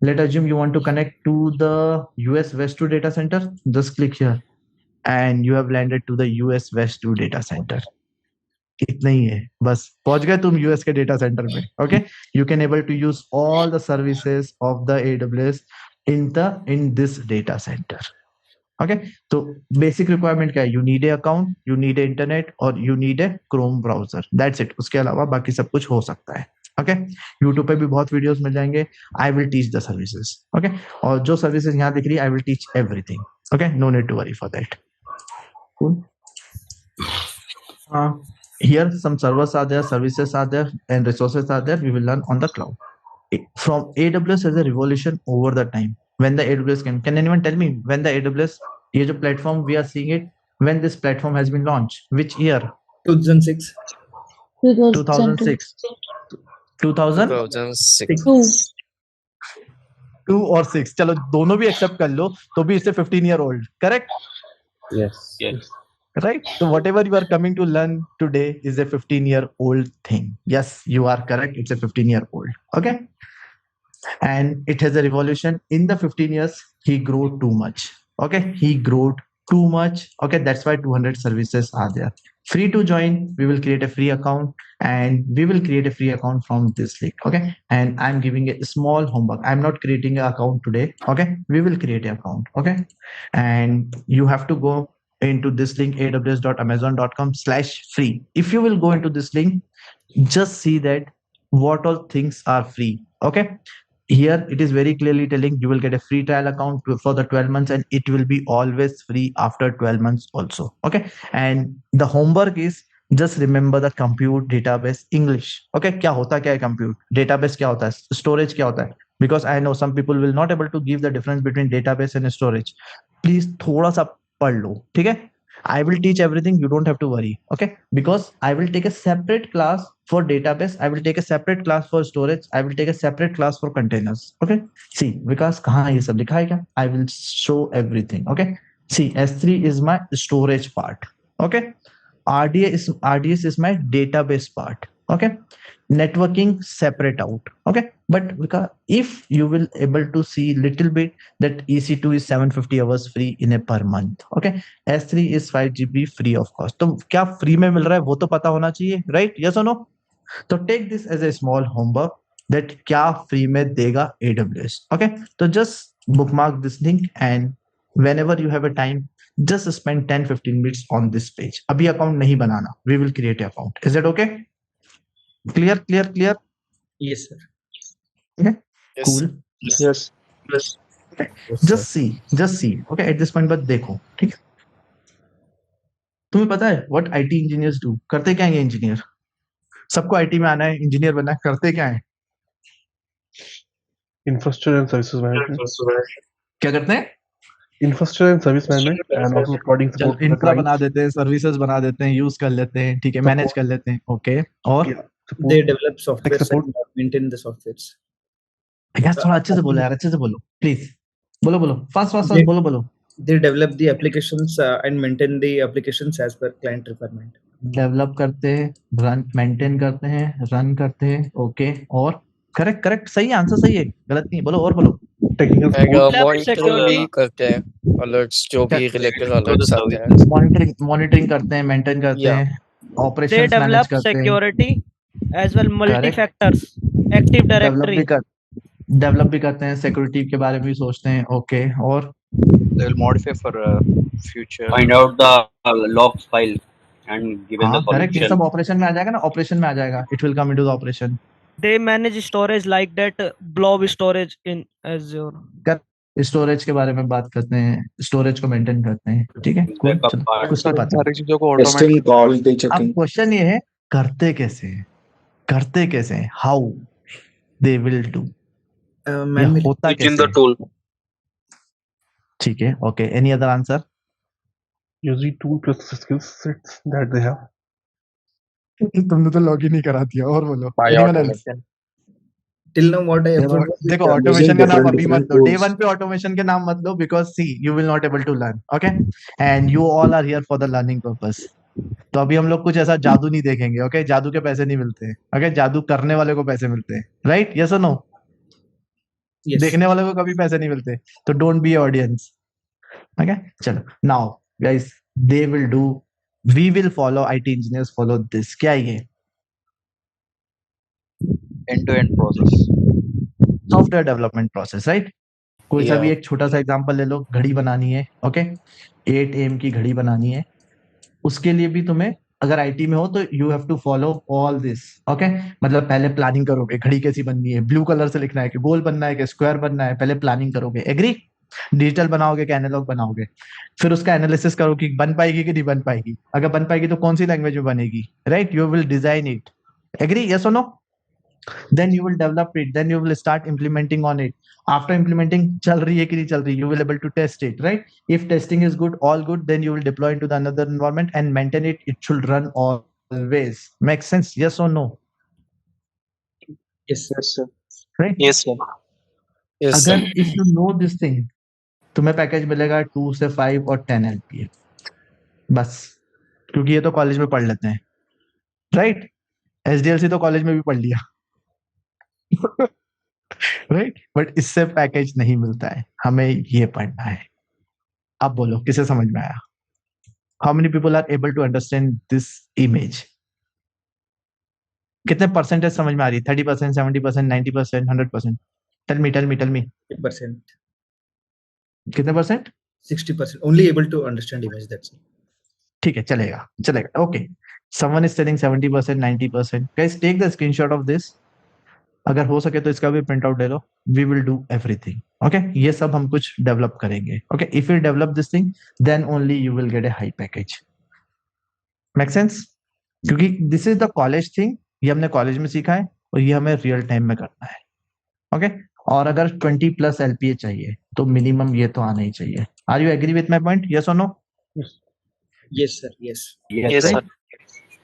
let's assume you want to connect to the US West 2 data center. Just click here and you have landed to the US West 2 data center. इतना ही है, बस पहुंच गए तुम US के data center में. Okay, you can able to use all the services of the AWS in this data center. Okay, तो basic requirement क्या है? You need a account, you need a internet और you need a Chrome browser. That's it. उसके अलावा बाकी सब कुछ हो सकता है. ओके, यूट्यूब पे भी बहुत वीडियोस मिल जाएंगे. I will teach the services. Okay, और जो सर्विसेज यहाँ दिख रही है, I will teach everything. Okay, no need to worry for that. Cool. Here some servers are there, services are there, and resources are there. We will learn on the cloud. From AWS as a revolution over the time. When the AWS can anyone tell me when the AWS, ये जो platform we are seeing it, when this platform has been launched? Which year? 2006. 2006. 2006. 2 और 6, चलो दोनों भी accept कर लो, तो भी इससे 15 year old. Correct? Yes. Right? So whatever you are coming to learn today is a 15-year-old thing. Yes, you are correct. It's a 15-year-old. Okay. And it has a revolution. In the 15 years, he grew too much. Okay. He grew too much. Okay. That's why 200 services are there. Free to join. We will create a free account and we will create a free account from this link. Okay. And I'm giving a small homework. I'm not creating an account today. Okay. We will create an account. Okay. And you have to go into this link, aws.amazon.com/free. If you will go into this link, just see that what all things are free. Okay, here it is very clearly telling you will get a free trial account for the 12 months and it will be always free after 12 months also. Okay, and the homework is just remember the compute database English. Okay, क्या होता है compute database, क्या होता है storage, क्या होता है? Because I know some people will not able to give the difference between database and storage. Please थोड़ा सा पढ़ लो, ठीक है? I will teach everything. You don't have to worry. Okay, because I will take a separate class for database. I will take a separate class for storage. I will take a separate class for containers. Okay. See, because कहाँ ये सब लिखा है क्या? I will show everything. Okay. See, S3 is my storage part. Okay. RDS is my database part. Okay. Networking separate out. Okay, but because if you will able to see little bit that EC2 is 750 hours free in a per month. Okay, S3 is 5 GB free of cost. तो क्या free में मिल रहा है वो तो पता होना चाहिए, right? Yes or no? तो take this as a small homework that क्या फ्री में देगा AWS. Okay, तो just bookmark this link and whenever you have a time, just spend 10-15 minutes on this page. अभी अकाउंट नहीं बनाना. We will create an account. Is that okay? Clear? Yes, sir. Okay. Yes. Cool. Yes. Just see okay at this point, but देखो ठीक है। तुम्हें पता है what IT engineers do, करते क्या है ये इंजीनियर? सबको आईटी में आना है, इंजीनियर बनना है, करते क्या है? Infrastructure and services management. क्या करते हैं? Infrastructure and service management and also providing चलो support to the इंफ्रा बना clients. देते हैं, सर्विसेज बना देते हैं, यूज कर लेते हैं, ठीक है, मैनेज Support. कर लेते हैं, ओके। और Yeah. They Support. develop software support. and maintain the softwares. यार थोड़ा अच्छे से बोलो यार, अच्छे से बोलो प्लीज, बोलो बोलो फास्ट फास्ट They, बोलो बोलो। they develop the applications and maintain the applications as per client requirement. Develop करते हैं, रन मेंटेन करते हैं, रन करते हैं, ओके। और करेक्ट करेक्ट, सही है, आंसर सही है, गलत नहीं है, बोलो और बोलो। Technical एक support. मॉनिटरिंग भी करते हैं, अलर्ट्स जो भी रिलेटेड अलर्ट्स आते हैं। मॉनिटरिंग करते हैं, मेंटेन करते Yeah. हैं, They ऑपरेशंस मैनेज develop करते हैं, security as well multi-factors, Active develop Directory. भी करते हैं, सिक्योरिटी के बारे में भी सोचते हैं, ओके। और They will modify for future. Find out the logs file and given the हाँ करेक्ट, ये solution. सब ऑपरेशन में आ जाएगा ना, ऑपरेशन में आ जाएगा, it will come into the operation. They manage storage like that blob storage in Azure. Storage के बारे में बात करते हैं, स्टोरेज को मेंटेन करते हैं, ठीक है। cool, Backup चलो part. कुछ नहीं पता। सारी चीजों को ऑटोमेट टेस्टिंग क्वालिटी अब चेकिंग। क्वेश्चन ये है, करते कैसे हैं, करते कैसे हैं, हाउ दे विल डू, ये होता कैसे है? tool. ठीक है, okay. Any other answer? Using tool plus the skill sets that they have. तुमने तो लॉग इन नहीं करा दिया, और बोलो। By Anyone else? automation. Till now, what I देखो observed was देखो, that, ऑटोमेशन का नाम different- अभी मत different लो, डे tools. 1 पे ऑटोमेशन के नाम मत लो, because see you will not able to learn, okay, and you all are here for the learning purpose. तो अभी हम लोग कुछ ऐसा जादू नहीं देखेंगे, ओके, जादू के पैसे नहीं मिलते हैं, ओके, जादू करने वाले को पैसे मिलते हैं, राइट, यस और नो? yes, देखने वाले को कभी पैसे नहीं मिलते, तो डोंट बी ऑडियंस, ओके। चलो now guys, they will do, we will follow, IT engineers follow this, क्या है ये? end-to-end process. Software development process, right. कोई सा भी Yeah. एक छोटा सा एग्जांपल ले लो, घड़ी बनानी है, ओके, 8 AM की घड़ी बनानी है, उसके लिए भी तुम्हें, अगर आईटी में हो तो you have to follow all this, okay. मतलब पहले प्लानिंग करोगे, घड़ी कैसी बननी है, ब्लू कलर से लिखना है कि गोल बनना है कि स्क्वायर बनना है, पहले प्लानिंग करोगे, एग्री? डिजिटल बनाओगे कि एनालॉग बनाओगे, फिर उसका एनालिसिस करो कि बन पाएगी कि नहीं बन पाएगी, अगर बन पाएगी तो कौन सी लैंग्वेज में बनेगी, right, you will design it, agree, yes और no? Then you will develop it, then you will start implementing on it. After implementing, चल रही है कि नहीं चल रही, you will able to test it, right? If testing is good, all good, then you will deploy into the another environment and maintain it. It should run always. Makes sense? Yes or no? yes, sir. Right? Yes, sir. Yes, sir. अगर if you know this thing, तुम्हें package मिलेगा 2 से 5 और 10 LPA, बस, क्योंकि ये तो college में पढ़ लेते हैं, राइट? SDLC तो कॉलेज में भी पढ़ लिया, राइट, बट इससे पैकेज नहीं मिलता है, हमें ये पढ़ना है। अब बोलो किसे समझ में आया? How many people are able to understand this image? कितने परसेंटेज समझ में आ रही है? 30%, 70%, 90%, 100%? टेल मी 60%, कितने percent? 60%. Only able to understand image. That's it. ठीक है, चलेगा चलेगा, okay. Someone is telling 70%, 90%। Guys take the screenshot of this, अगर हो सके तो इसका भी प्रिंट आउट ले लो। We will do everything, okay. ये सब हम कुछ डेवलप करेंगे, okay. If you develop this thing, then only you will get a high package. Make sense? क्योंकि this is the college thing, ये हमने कॉलेज में सीखा है और ये हमें रियल टाइम में करना है, ओके। और अगर 20+ LPA चाहिए तो मिनिमम ये तो आना ही चाहिए। Are you agree with my point? Yes और no? Yes, sir. Yes. Yes, sir.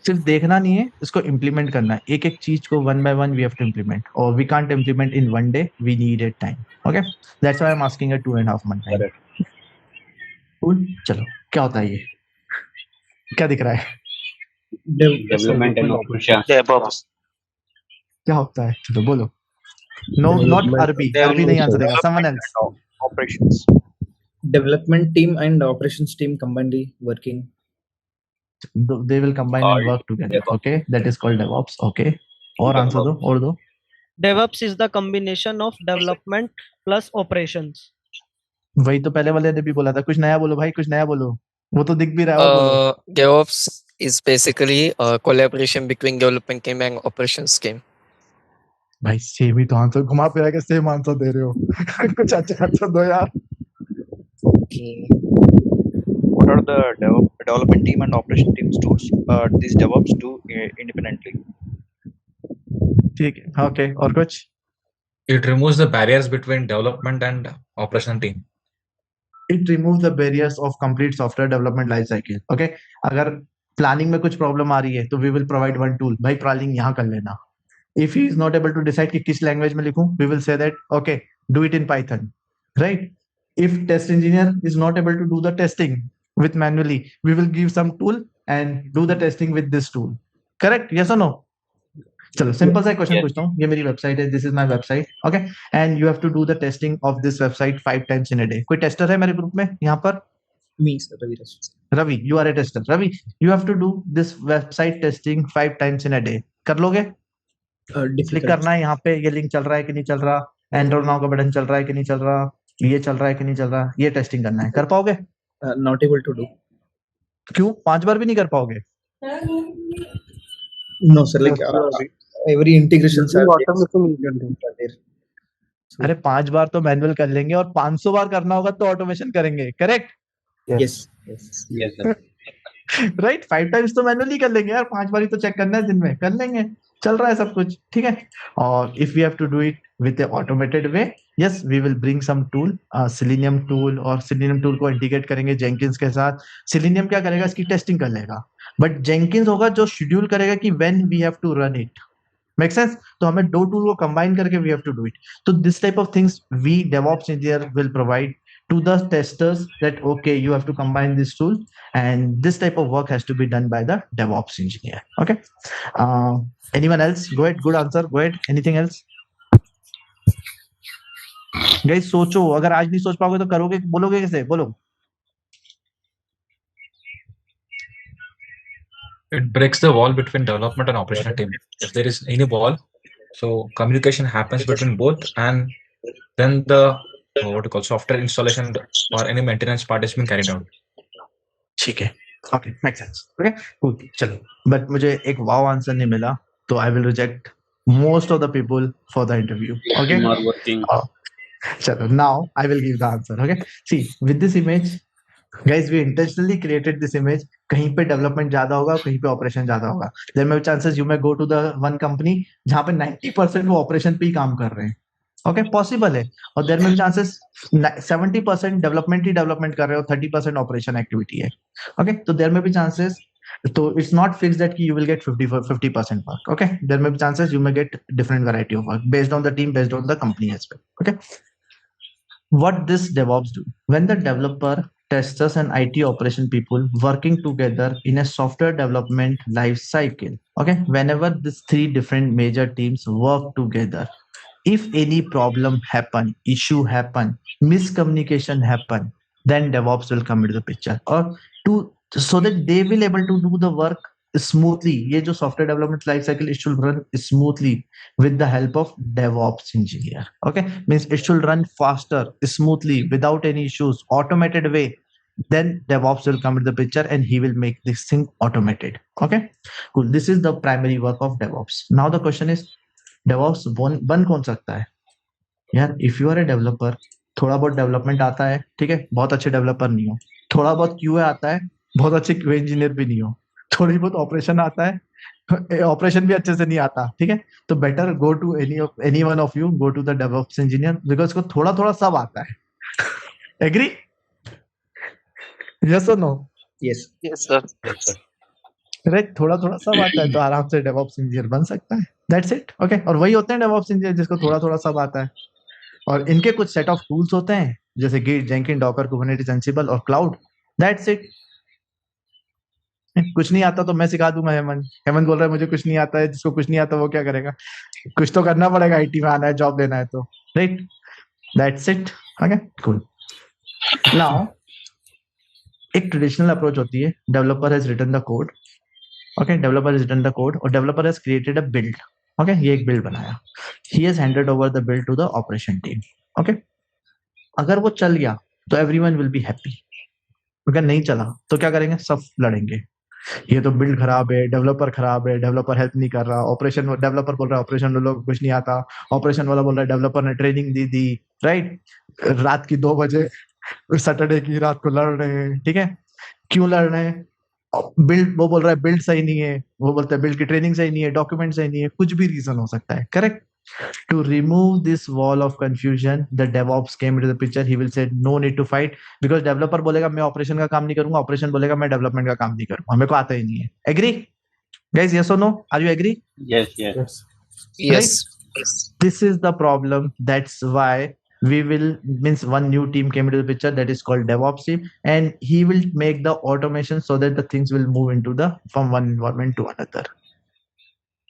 सिर्फ देखना नहीं है, इसको इम्प्लीमेंट करना है, एक एक चीज को 1 by 1 we have to implement, और we can't implement in 1 day, we need a time, okay. That's why I am asking a 2.5 month time. Cool, चलो क्या होता है ये, क्या दिख रहा है, Development and operation. DevOps. क्या होता है, चलो बोलो। नो नॉट अरबी, अरबी नहीं आंसर देगा, someone else. Operations. Development team and operations team combinedly working. They will combine and work together, DevOps. okay, that is called DevOps, okay। और आंसर दो, और दो। DevOps is the combination of development plus operations. वही तो पहले वाले ने भी बोला था, कुछ नया बोलो भाई, कुछ नया बोलो, वो तो दिख भी रहा है, और बोलो। DevOps is basically a collaboration between development team and operations team. भाई सेम ही तो आंसर, घुमा फिरा के सेम आंसर दे रहे हो। कुछ अच्छा आंसर दो यार। Okay. What are the development team and operation teams tools these DevOps do independently? ठीक है, ओके, और कुछ? It removes the barriers between development and operation team. It removes the barriers of complete software development life cycle. Okay, अगर planning में कुछ problem आ रही है तो we will provide one tool, भाई प्लानिंग यहाँ कर लेना। If he is not able to decide कि किस लैंग्वेज में लिखूं, we will say that okay, do it in Python, right? If test engineer is not able to do the testing with manually, we will give some tool and do the testing with this tool. Correct? Yes or no? चलो simple सा question पूछता हूँ, ये मेरी website है, this is my website, okay, and you have to do the testing of this website 5 times in a day. कोई tester है मेरे ग्रुप में यहाँ पर? Me, sir, Ravi Raj. Ravi, you are a tester. Ravi, you have to do this website testing 5 times in a day. कर लोगे? Click Difficult. करना है यहाँ पे, ये लिंक चल रहा है कि नहीं चल रहा, एंड्रॉइड नाउ का बटन चल रहा है कि नहीं चल रहा, ये चल रहा है कि नहीं चल रहा, ये टेस्टिंग करना है। कर पाओगे? Not able to do. क्यों 5 बार भी नहीं कर पाओगे? No, sir. Like every integrations are there. अरे 5 बार तो मैनुअल कर लेंगे और 500 बार करना होगा तो ऑटोमेशन करेंगे। Correct? Yes. Yes. Yes, sir. Right, 5 times तो मैनुअली कर लेंगे यार, 5 बार ही तो चेक करना है दिन में, कर लेंगे, चल रहा है सब कुछ, ठीक है। और if we have to do it with automated way, yes we will bring some tool, Selenium tool, और सेलेनियम टूल को इंटीग्रेट करेंगे जेंकिंस के साथ। सेलेनियम क्या करेगा? इसकी टेस्टिंग कर लेगा, बट जेंकिंस होगा जो शेड्यूल करेगा कि when we have to run it. Make sense? तो हमें दो टूल को कंबाइन करके we have to do it. तो this type of things we DevOps engineer will provide to the testers that okay, you have to combine this tool, and this type of work has to be done by the DevOps engineer. Okay, anyone else? Go ahead, good answer, go ahead. Anything else? Guys, सोचो, अगर आज नहीं सोच पाओगे तो करोगे, बोलोगे कैसे? बोलो। It breaks the wall between development and operational team. If there is any wall, so communication happens between both, and then the what you call software installation or any maintenance part is being carried out. ठीक है, okay, make sense, okay, cool. चलो, but मुझे एक wow answer नहीं मिला, तो I will reject most of the people for the interview. Okay, Not working. चलो, now I will give the answer. Okay, see with this image guys, we intentionally created this image. कहीं पे development ज्यादा होगा, कहीं पे operation ज्यादा होगा। There may be chances you may go to the one company जहां पे 90% वो ऑपरेशन पे ही काम कर रहे हैं। ओके, पॉसिबल है। और देयर में चांसेस 70% डेवलपमेंट ही डेवलपमेंट कर रहे हो, 30% ऑपरेशन एक्टिविटी है। ओके, तो देयर में भी चांसेस, तो इट्स नॉट फिक्स दैट कि you will get 50% work. Okay, there में भी chances you may get different variety of work based on the team, based on the company as well. Okay, what this DevOps do? When the developer, testers, and IT operation people working together in a software development life cycle, okay, whenever these 3 different major teams work together, if any problem happen, issue happen, miscommunication happen, then DevOps will come into the picture, or so that they will able to do the work smoothly. ये जो software development life cycle, it should run smoothly with the help of DevOps engineer. Okay, means it should run faster, smoothly, without any issues, automated way. Then DevOps will come into the picture and he will make this thing automated. Okay, cool. This is the primary work of DevOps. Now the question is, DevOps बन कौन सकता है यार? If you are a developer, थोड़ा बहुत development आता है, ठीक है, बहुत अच्छे डेवलपर नहीं हो, थोड़ा बहुत QA आता है, बहुत अच्छे QA इंजीनियर भी नहीं हो, थोड़ी बहुत ऑपरेशन आता है, ऑपरेशन भी अच्छे से नहीं आता, ठीक है, तो better go to any one of you, go to the DevOps engineer, because उसको थोड़ा थोड़ा सब आता है। एग्री? यस और no? Yes. Yes, sir. Right, थोड़ा थोड़ा सब आता है तो आराम से डेवऑप्स इंजीनियर बन सकता है। That's it. ओके, और वही होते हैं डेवऑप्स इंजीनियर जिसको थोड़ा थोड़ा सब आता है, और इनके कुछ सेट ऑफ टूल्स होते हैं जैसे Git, Jenkins, Docker, Kubernetes, Ansible और क्लाउड। That's it. कुछ नहीं आता तो मैं सिखा दूंगा। हेमंत बोल रहा है मुझे कुछ नहीं आता है, जिसको कुछ नहीं आता वो क्या करेगा? कुछ तो करना पड़ेगा, IT में आना है, जॉब लेना है तो, right? That's it. Okay, cool. Now एक ट्रेडिशनल अप्रोच होती है, developer has written the code, okay, developer has written the code और developer has created a build. Okay, ये एक बिल्ड बनाया, he has handed over the build to the operation team. Okay, अगर वो चल गया तो एवरीवन विल बी हैप्पी, अगर नहीं चला तो क्या करेंगे? सब लड़ेंगे। ये तो बिल्ड खराब है, डेवलपर हेल्प नहीं कर रहा, ऑपरेशन डेवलपर बोल रहा है ऑपरेशन वालों को कुछ नहीं आता, ऑपरेशन वाला बोल रहा है डेवलपर ने ट्रेनिंग दी दी, राइट? रात की 2 बजे सैटरडे की रात को लड़ रहे हैं, ठीक है? क्यों लड़ रहे हैं? बिल्ड, वो बोल रहा है बिल्ड सही नहीं है, वो बोलता है बिल्ड की ट्रेनिंग सही नहीं है, डॉक्यूमेंट सही नहीं है, कुछ भी रीजन हो सकता है, correct? To remove this wall of confusion, the DevOps came into the picture. He will say no need to fight because developer बोलेगा मैं ऑपरेशन का काम नहीं करूंगा, ऑपरेशन बोलेगा मैं डेवलपमेंट का काम नहीं करूंगा, मेरे को आता ही नहीं है. Agree? Guys, yes or no? Are you agree? Yes, yes. Yes. This is the problem. That's why we will means one new team came into the picture that is called DevOps team, and he will make the automation so that the things will move into the from one environment to another.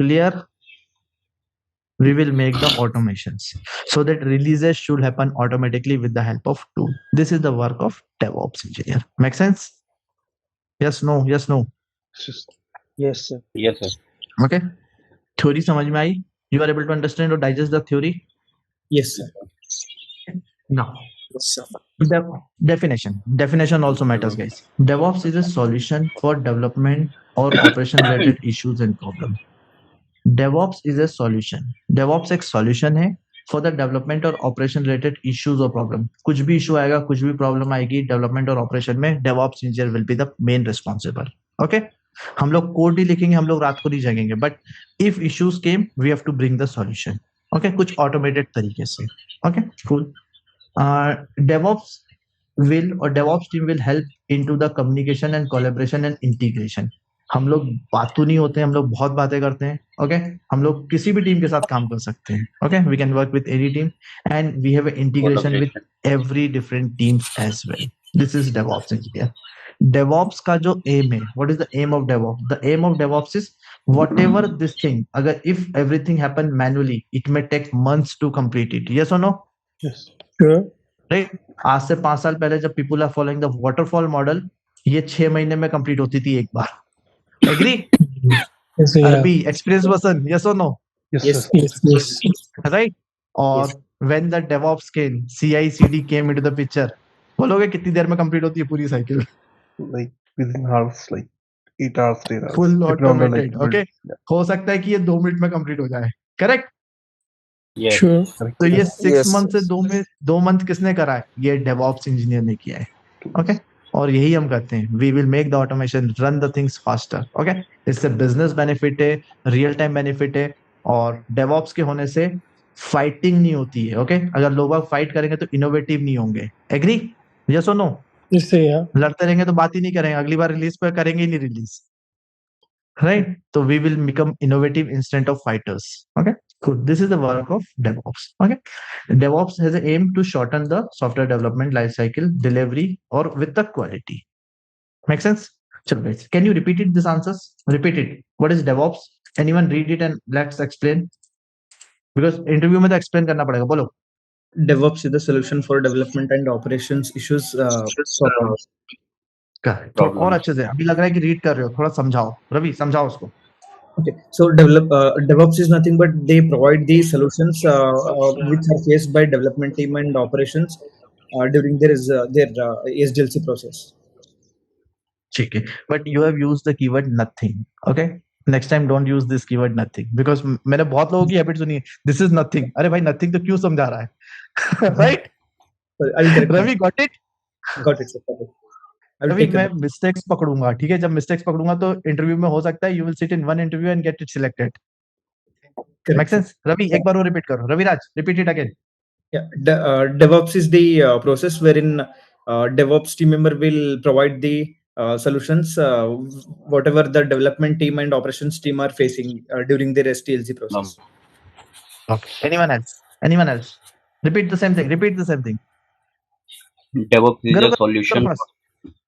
Clear? We will make the automations so that releases should happen automatically with the help of tool. This is the work of DevOps engineer. Make sense? Yes, no, yes, no. Yes, sir. Yes, sir. Okay. Theory समझ में आई? You are able to understand or digest the theory? Yes, sir. Now, definition. Definition also matters, guys. DevOps is a solution for development or operation related issues and problems. DevOps is a solution. DevOps एक solution है for the development और operation related issues और problem. कुछ भी issue आएगा, कुछ भी problem आएगी development और operation में, DevOps engineer will be the main responsible. Okay? हम लोग कोड ही लिखेंगे, हम लोग रात को नहीं जागेंगे, but if issues came, we have to bring the solution. Okay? कुछ automated तरीके से. Okay? Cool. DevOps will or DevOps team will help into the communication and collaboration and integration. हम लोग बातों नहीं होते हैं, हम लोग बहुत बातें करते हैं. ओके, हम लोग किसी भी टीम के साथ काम कर सकते हैं. Okay, we can work with any team and we have integration with every different teams as well. This is DevOps engineer. DevOps का जो एम है, what is the aim of DevOps? The aim of DevOps is whatever this thing, अगर if everything happen manually it may take months to complete it. Yes और no? Yes. Right? आज से 5 साल पहले जब people are following the waterfall model, ये 6 महीने में कंप्लीट होती थी एक बार. Agree? Yes, yeah. Arbi, experienced person, yes or no? Yes. Right? Or when the DevOps came, CI/CD came into the picture, बोलोगे कितनी देर में कंप्लीट होती है पूरी cycle? Like within hours, like 8 hours, 10 hours. Full Depending on the, automated. Okay? हो सकता है कि ये 2 मिनट में कंप्लीट हो जाए. करेक्ट? Yes. Sure. तो ये 6 Yes. मंथ से 2 मंथ किसने करा है? ये DevOps इंजीनियर ने किया है. ओके, और यही हम करते हैं. We will make the automation run the things faster. Okay, इससे बिजनेस बेनिफिट है, रियल टाइम बेनिफिट है, और डेवऑप्स के होने से फाइटिंग नहीं होती है. ओके, अगर लोग फाइट करेंगे तो इनोवेटिव नहीं होंगे. एग्री? यस और नो? लड़ते रहेंगे तो बात ही नहीं करेंगे, अगली बार रिलीज पे करेंगे ही नहीं रिलीज. राइट? तो we will become innovative instant of fighters. Okay, cool. This is the work of DevOps. Okay, DevOps has an aim to shorten the software development life cycle, delivery, or with the quality. Make sense? Chalo guys, can you repeat it? These answers. Repeat it. What is DevOps? Anyone read it and let's explain. Because interview में तो explain करना पड़ेगा. बोलो. DevOps is the solution for development and operations issues. Problems. Correct. थोड़ा और अच्छे से. अभी लग रहा है कि read कर रहे हो. थोड़ा समझाओ. रवि समझाओ उसको. Okay, so DevOps is nothing but they provide the solutions which are faced by development team and operations during their SDLC process. ठीक है. But you have used the keyword nothing. Okay. Next time don't use this keyword nothing because मैंने बहुत लोगों की habit सुनी है. This is nothing. अरे भाई nothing तो क्यों समझा रहा है? Right? Ravi got it? Got it, sir. Got it. अभी मैं मिस्टेक्स पकड़ूंगा. ठीक है, जब मिस्टेक्स पकड़ूंगा तो इंटरव्यू में हो सकता है you will sit in one interview and get it selected. Make sense? Ravi एक बार और रिपीट करो. Raviraj repeat it again. DevOps is the process wherein DevOps team member will provide the solutions whatever the development team and operations team are facing during their SDLC process. Okay. Anyone else? Anyone else? Repeat the same thing. Repeat the same thing. DevOps is a solution.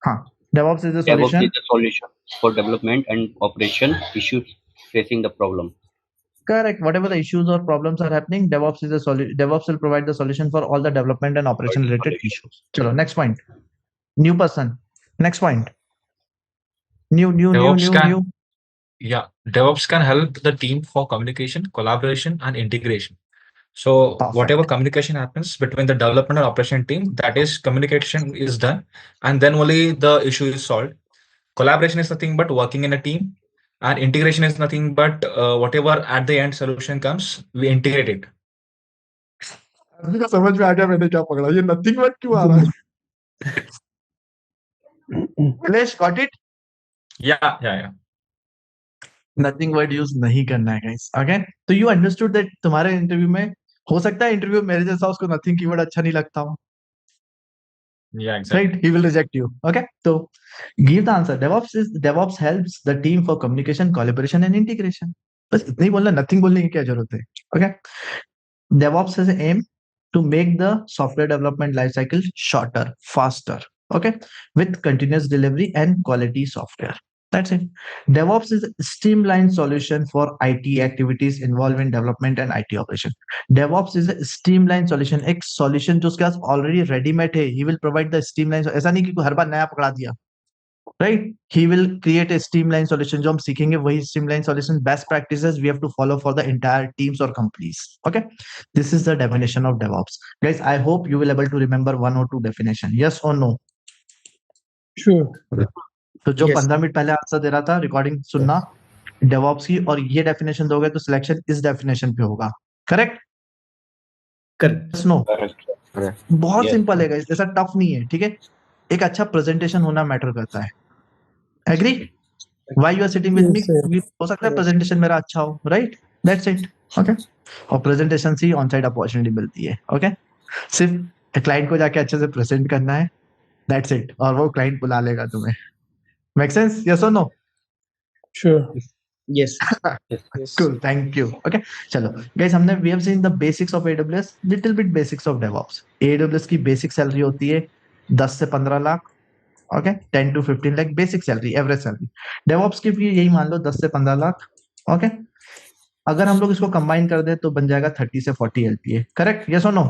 हाँ, DevOps is a DevOps solution. is a solution for development and operation issues facing the problem. Correct. Whatever the issues or problems are happening, DevOps is a DevOps will provide the solution for all the development and operation related issues. Chalo, next point. New person. Next point. New. Yeah, DevOps can help the team for communication, collaboration, and integration. So Perfect. whatever communication happens between the development and operation team, that is communication is done, and then only the issue is solved. collaboration is nothing but working in a team, and integration is nothing but whatever at the end solution comes, we integrate it. अभी का समझ में आ गया मैंने क्या पकड़ा, ये nothing but क्यों आ रहा है? Nilesh, got it? Yeah. Nothing word use नहीं करना है गाइस, ओके? तो यू अंडरस्टूड दैट तुम्हारे इंटरव्यू में हो सकता है इंटरव्यू मेरे जैसा उसको नथिंग कीवर्ड अच्छा नहीं लगता हो, Yeah, exactly. right? He will reject you, okay? So give the answer. DevOps helps the team for communication, collaboration and integration. बस इतना ही बोलना, नथिंग बोलने की क्या जरूरत है, okay? DevOps has an aim to make the software development lifecycle shorter, faster, okay, with continuous delivery and quality software. That's it. DevOps is a streamlined solution for IT activities involving development and IT operation. DevOps is a streamlined solution, एक solution जो उसके पास already ready-made है. He will provide the streamlined. ऐसा नहीं कि कोई हर बार नया पकड़ा दिया, right? He will create a streamlined solution. जो हम सीखेंगे वही streamlined solution, best practices we have to follow for the entire teams or companies. Okay, this is the definition of DevOps, guys. I hope you will able to remember one or two definition. Yes or no? Sure. तो जो Yes. 15 minute पहले answer दे रहा था, recording सुनना DevOps की, और ये definition दोगे तो सिलेक्शन इस डेफिनेशन पे होगा, करेक्ट? Correct. No, Correct. बहुत Yes. सिंपल है गाइस, ऐसा टफ नहीं है, ठीक है? एक अच्छा प्रेजेंटेशन होना मैटर करता है, agree? Why you are sitting with me, हो सकता है प्रेजेंटेशन मेरा अच्छा हो, राइट? That's it, okay? और प्रेजेंटेशन से ऑन साइड अपॉर्चुनिटी मिलती है, ओके? सिर्फ क्लाइंट को जाके अच्छे से प्रेजेंट करना है, दैट्स इट, और वो क्लाइंट बुला लेगा तुम्हें. Make sense? यस और no? Sure. Yes. Cool, thank you. Okay, चलो guys, हमने we have seen the basics of AWS, little bit basics of DevOps. AWS की basic salary होती है 10 से 15 lakh, okay, 10 to 15 lakh basic salary, average salary. DevOps की भी यही मान लो 10 से 15 लाख, okay? अगर हम लोग इसको कंबाइन कर दें तो बन जाएगा 30 से 40 LPA, करेक्ट? यस और नो?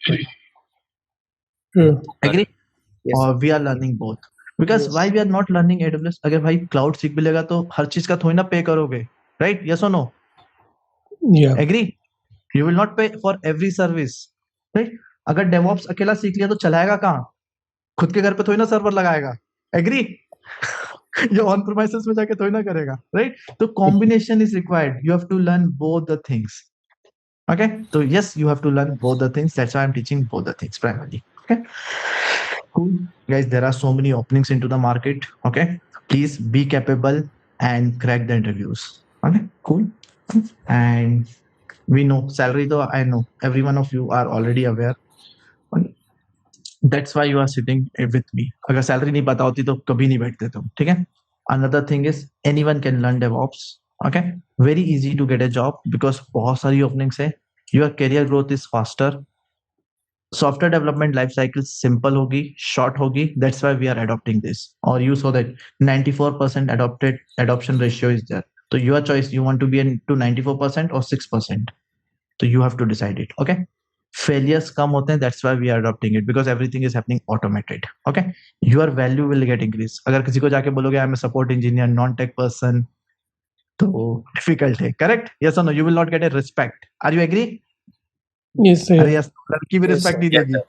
Sure. एग्री? Yes. और we are learning both, because why we are not learning AWS? अगर भाई क्लाउड सीख भी लेगा तो हर चीज का थोड़ी ना पे करोगे, राइट? यस और no? Yeah. Agree? You will not pay for every service, right? अगर डेवऑप्स अकेला सीख लिया तो चलाएगा कहाँ? खुद के घर पे थोड़ी ना सर्वर लगाएगा, एग्री? ये ऑन प्रीमाइसेस में जाके थोड़ी ना करेगा, राइट? तो combination is required, you have to learn both the things, okay? So yes, you have to learn both the things, that's why I'm teaching both the things primarily, okay? Cool, guys, there are so many openings into the market, okay? Please be capable and crack the interviews, okay? Cool. And we know salary, though I know every one of you are already aware, that's why you are sitting with me. अगर salary नहीं पता होती तो कभी नहीं बैठते तुम, ठीक है? Another thing is anyone can learn DevOps, okay? Very easy to get a job because बहुत सारी openings है. Your career growth is faster. Software development life cycle simple होगी, short होगी. That's why we are adopting this. Or you saw that 94% adoption ratio is there. So your choice, you want to be into 94% or 6%. So you have to decide it, okay? Failures कम होते हैं, that's why we are adopting it because everything is happening automated, okay? Your value will get increased. अगर किसी को जाके बोलोगे I'm a support engineer, non-tech person, तो difficult है, correct? Yes or no? You will not get a respect. Are you agree? Yes, sir. अरे yes, लड़की भी respect नहीं देगी,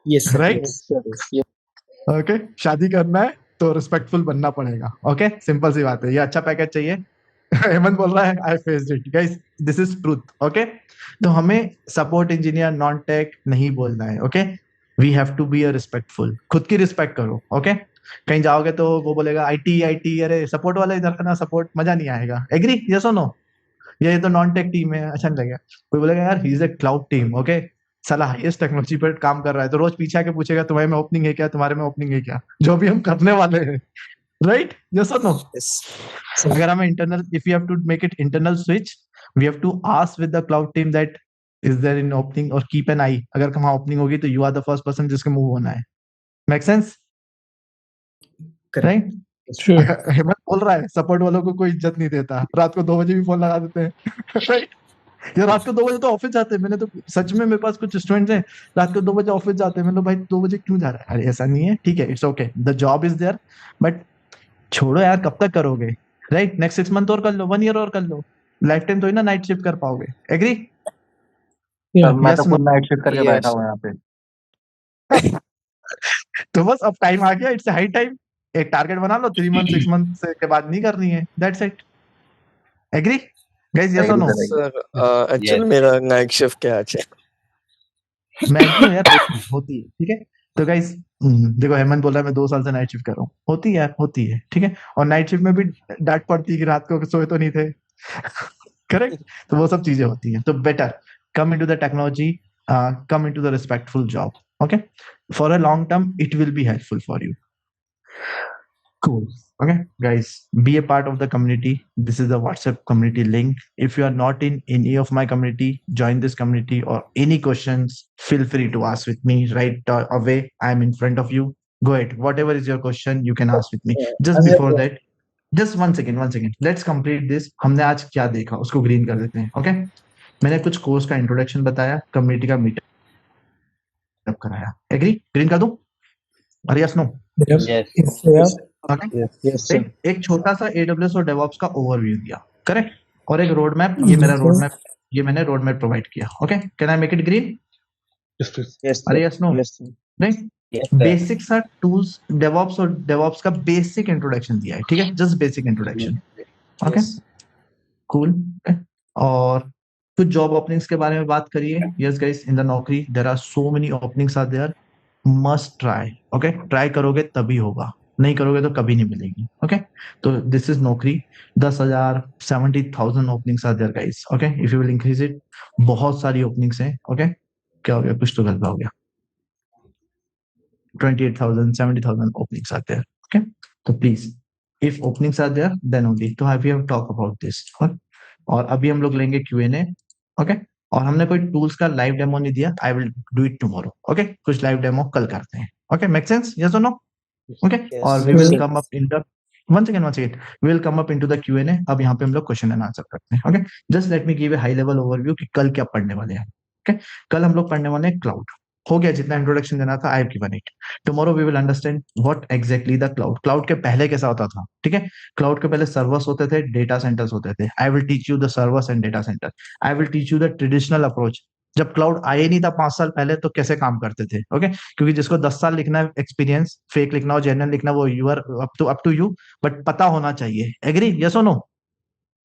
Yes, sir. right? Yes, sir. Yes. Okay, शादी करना है तो रिस्पेक्टफुल बनना पड़ेगा, ओके? सिंपल सी बात है. ये अच्छा पैकेज चाहिए. हेमंत बोल रहा है I faced it, guys, this is truth, okay? तो हमें सपोर्ट इंजीनियर, नॉन टेक नहीं बोलना है, okay? We have to be a respectful. खुद की रिस्पेक्ट करो, ओके? कहीं जाओगे तो वो बोलेगा आईटी, अरे सपोर्ट वाला इधर का ना, सपोर्ट मजा नहीं आएगा, एग्री? यस और नो? ये तो नॉन टेक टीम है, अच्छा नहीं लगेगा. कोई बोलेगा यार he is a cloud team, okay? साला हाईएस्ट टेक्नोलॉजी पर काम कर रहा है, तो रोज पीछे आके पूछेगा तुम्हारे में ओपनिंग है क्या, तुम्हारे में ओपनिंग है क्या? जो भी हम करने वाले हैं, राइट? यस और नो? अगर हमें internal, if you have to make it internal switch, we have to ask with the cloud team that is there in opening और कीप एन आई. अगर वहां ओपनिंग होगी तो you are the first person जिसके move होना है. Make sense, right? Sure. Hemant बोल रहा है सपोर्ट वालों को कोई इज्जत नहीं देता, रात को 2 बजे भी फोन लगा देते हैं, राइट? ये रात को 2 बजे तो ऑफिस जाते हैं. मैंने तो सच में, मेरे पास कुछ स्टूडेंट्स हैं रात को 2 बजे ऑफिस जाते हैं. मैंने भाई 2 बजे क्यों जा रहा है? अरे ऐसा नहीं है, ठीक है, it's okay, the job is there, but छोड़ो यार, कब तक करोगे, राइट? नेक्स्ट 6 मंथ और कर लो, 1 ईयर और कर लो, लाइफ टाइम तो ही ना नाइट शिफ्ट कर पाओगे, एग्री? Yeah. मैं Yes, तो no? खुद नाइट शिफ्ट करके Yes. बैठा हूँ यहाँ पे. तो बस अब टाइम आ गया, इट्स हाई टाइम, एक टारगेट बना लो 3 मंथ 6 मंथ के बाद नहीं करनी है, that's it. Agree guys, yes और नो? सर एक्चुअली मेरा नाइट शिफ्ट है आज। मैं एग्री हूँ यार, होती है, ठीक है। तो गाइस देखो, हेमंत बोल रहा है मैं 2 साल से नाइट शिफ्ट कर रहा हूँ, होती है यार, होती है, ठीक है। और नाइट शिफ्ट में भी डांट पड़ती है कि रात को सोए तो नहीं थे करेक्ट। तो वो सब चीजें होती हैं, तो better come into the technology, come into the respectful job, okay? For a long term it will be helpful for you. Cool. Okay guys, be a part of the community. This is the WhatsApp community link. If you are not in any of my community, join this community, or any questions feel free to ask with me right away. I am in front of you. Go ahead, whatever is your question you can ask with me. Just before that, just one second, let's complete this. हमने आज क्या देखा उसको green कर देते हैं, okay? मैंने कुछ कोर्स का इंट्रोडक्शन बताया, कम्युनिटी का मीटअप कराया, एग्री? ग्रीन कर दूं? अरे यस नो? यस ओके, एक छोटा सा AWS और DevOps का ओवरव्यू दिया, करेक्ट, और एक रोड मैप, ये मेरा रोड मैप, ये मैंने रोड मैप प्रोवाइड किया, okay? Can I make it green? अरे यस नो? नहीं, बेसिक सा टूल्स DevOps और DevOps का बेसिक इंट्रोडक्शन दिया है, ठीक है, just basic introduction, okay? Cool. और कुछ जॉब ओपनिंग्स के बारे में बात करिए। Yes guys, in the Naukri there are so many openings are there, must try, okay? Try करोगे तभी होगा, नहीं करोगे तो कभी नहीं मिलेगी, ओके? तो this is Naukri, 10,000 70,000 openings are there guys, okay? If you will increase it, बहुत सारी ओपनिंग्स हैं, ओके? क्या हो गया, कुछ तो गलत हो गया, 28,000 70,000 ओपनिंग्स आर देयर, ओके? तो please, if openings are there then only तो we have talk about this. और अभी हम लोग लेंगे Q&A, ओके? और हमने कोई टूल्स का लाइव डेमो नहीं दिया, I will do it tomorrow, okay? कुछ लाइव डेमो कल करते हैं, ओके? मेक सेंस, यस और नो? ओके, और we will come up in the one second we will come up into the Q&A। अब यहाँ पे हम लोग क्वेश्चन एंड आंसर करते हैं, okay? Just let me give a high level overview कि कल क्या पढ़ने वाले हैं, ओके? कल हम लोग पढ़ने वाले हैं क्लाउड, हो गया, जितना इंट्रोडक्शन देना था I have given it. Tomorrow we will understand what exactly the cloud, cloud के पहले कैसा होता था, ठीक है? क्लाउड के पहले सर्वर्स होते थे, डेटा सेंटर्स होते थे। आई will teach you the servers and data centre, I will teach you the traditional approach. जब क्लाउड आए नहीं था 5 साल पहले, तो कैसे काम करते थे, ओके? क्योंकि जिसको 10 साल लिखना है एक्सपीरियंस, फेक लिखना हो जेन्युइन लिखना, वो you are up to you, but पता होना चाहिए, एग्री, यस और no?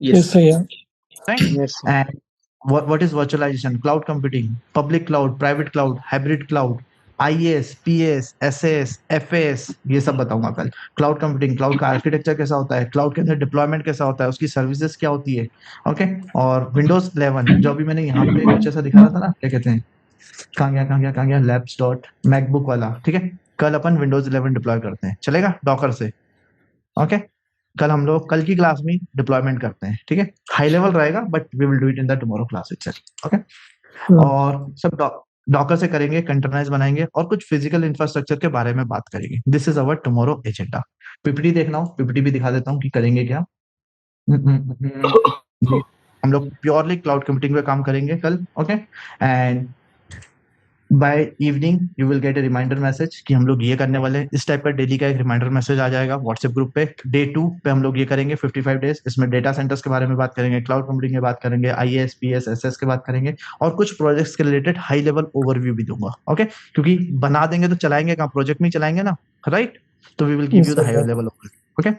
Yes, sir. Yes, sir. And what is virtualization, cloud computing, public cloud, private cloud, hybrid cloud, IaaS, PaaS, SaaS, FaaS, ये सब बताऊंगा कल। क्लाउड कंप्यूटिंग, क्लाउड का architecture कैसा होता है, क्लाउड के अंदर डिप्लॉयमेंट कैसा होता है, उसकी सर्विसेज क्या होती है, ओके? और विंडोज 11 जो अभी मैंने यहाँ पे कुछ ऐसा दिखा रहा था ना, क्या कहते हैं, कहाँ गया labs डॉट मैकबुक वाला, ठीक है? कल अपन विंडोज 11 डिप्लॉय करते हैं, चलेगा डॉकर से, ओके? कल हम लोग कल की क्लास में डिप्लॉयमेंट करते हैं, ठीक है? हाई लेवल रहेगा but we will do it in the tomorrow class itself, okay? और सब डॉकर से करेंगे, कंटेनराइज बनाएंगे, और कुछ फिजिकल इंफ्रास्ट्रक्चर के बारे में बात करेंगे। This is our tomorrow agenda. PPT देखना हो, पीपीटी भी दिखा देता हूँ कि करेंगे क्या। हम लोग प्योरली क्लाउड कंप्यूटिंग पे काम करेंगे कल, okay? And by evening you will get a reminder message कि हम लोग ये करने वाले हैं। इस टाइप का डेली का एक रिमाइंडर मैसेज आ जाएगा व्हाट्सएप ग्रुप पे। डे 2 पे हम लोग ये करेंगे 55 डेज, इसमें डेटा सेंटर्स के बारे में बात करेंगे, क्लाउड कंप्यूटिंग की बात करेंगे, IaaS, PaaS, SS की बात करेंगे, और कुछ प्रोजेक्ट्स के रिलेटेड हाई लेवल ओवरव्यू भी दूंगा, ओके? क्योंकि बना देंगे तो चलाएंगे कहाँ, प्रोजेक्ट में चलाएंगे ना, राइट? तो we will give you the high level overview, okay?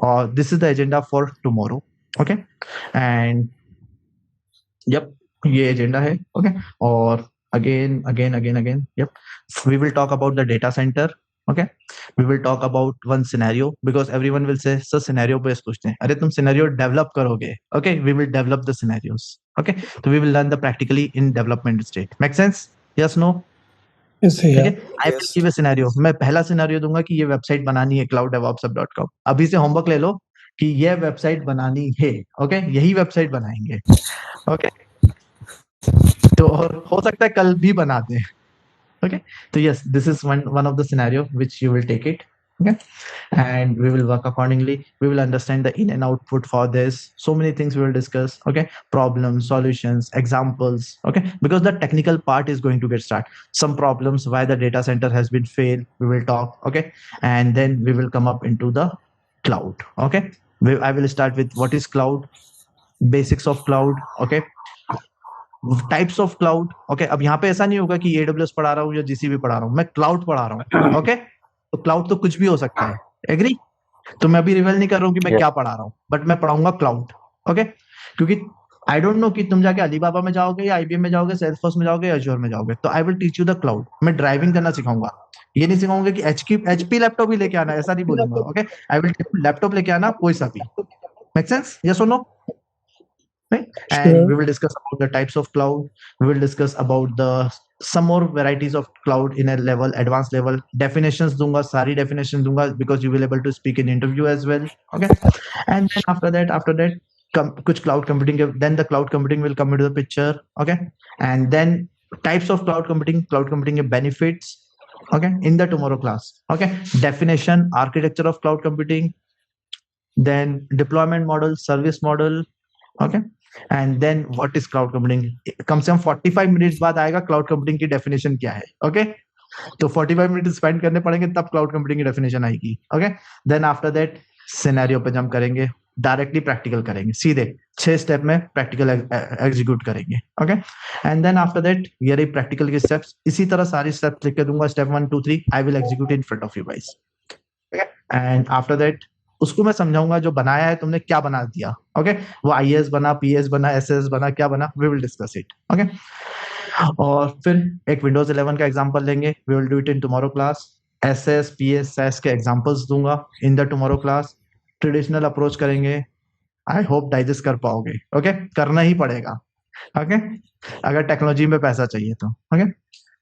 और this is the agenda for tomorrow, okay? And yup, ये एजेंडा है, ओके? और again, yep, we will talk about the data center, okay? We will talk about one scenario, because everyone will say sir scenario based पूछते हैं, अरे तुम scenario develop करोगे, okay? We will develop the scenarios, okay? So we will learn the practically in development state. Make sense? Yes, no? Yes, sir. Okay? I will give a scenario. मैं पहला scenario दूंगा कि ये website बनानी है cloud-devops.com। अभी से homework ले लो कि ये वेबसाइट बनानी है, ओके? यही वेबसाइट बनाएंगे, ओके? तो और हो सकता है कल भी बना दें, okay? So yes, this is one of the scenario which you will take it, okay? And we will work accordingly. We will understand the in and output for this. So many things we will discuss, okay? Problems, solutions, examples, okay? Because the technical part is going to get started. Some problems why the data center has been failed, we will talk, okay? And then we will come up into the cloud, okay? I will start with what is cloud, basics of cloud, okay? Types of cloud, okay? अब यहाँ पे ऐसा नहीं होगा कि AWS पढ़ा रहा हूँ या GCP पढ़ा रहा हूँ, मैं क्लाउड पढ़ा रहा हूँ, ओके? तो क्लाउड तो कुछ भी हो सकता है, एग्री? तो मैं अभी रिवील नहीं कर रहा हूँ कि मैं Yeah. क्या पढ़ा रहा हूँ, बट मैं पढ़ाऊंगा क्लाउड। ओके, क्योंकि आई डोंट नो कि तुम जाके अलीबाबा में जाओगे या आईबीएम में जाओगे, सेल्सफोर्स में जाओगे या अज्योर में जाओगे, तो I will teach you the cloud. मैं ड्राइविंग करना सिखाऊंगा, ये नहीं सिखाऊंगा कि एचपी लैपटॉप ही लेके आना, ऐसा नहीं बोलूंगा। ओके, आई विल लैपटॉप लेके आना, कोई सा भी। Make sense? यस और no? Right? And we will discuss about the types of cloud. We will discuss about the some more varieties of cloud in a level, advanced level. Definitions दूंगा, सारी definitions दूंगा, because you will able to speak in interview as well. Okay, and then after that, कुछ cloud computing, then the cloud computing will come into the picture. Okay, and then types of cloud computing benefits. Okay, in the tomorrow class. Okay, definition, architecture of cloud computing, then deployment model, service model. Okay, and then what is cloud computing. कम से कम 45 minutes बाद आएगा cloud computing की definition क्या है। Okay, तो 45 minute spend करने पड़ेंगे, तब क्लाउड कंप्यूटिंग की डेफिनेशन आएगी। Okay, then after that scenario पे जंप करेंगे, डायरेक्टली प्रैक्टिकल करेंगे, सीधे 6 स्टेप में प्रैक्टिकल एग्जीक्यूट करेंगे। Okay, and then after that ये रही प्रैक्टिकल के स्टेप्स। इसी तरह सारी स्टेप्स लिख के दूंगा, step 1 2 3 I will execute in front of you guys. And after that उसको मैं समझाऊंगा जो बनाया है तुमने क्या बना दिया। ओके, वो आईएएस बना, पीएस बना, एसएस बना, क्या बना, we will discuss it. Okay, और फिर एक विंडोज 11 का एग्जांपल लेंगे, we will do it in tomorrow class. IaaS PaaS SaaS के एग्जांपल्स दूंगा in the tomorrow class. Traditional approach करेंगे, आई होप डाइजेस्ट कर पाओगे। ओके, करना ही पड़ेगा। ओके, अगर टेक्नोलॉजी में पैसा चाहिए तो। ओके,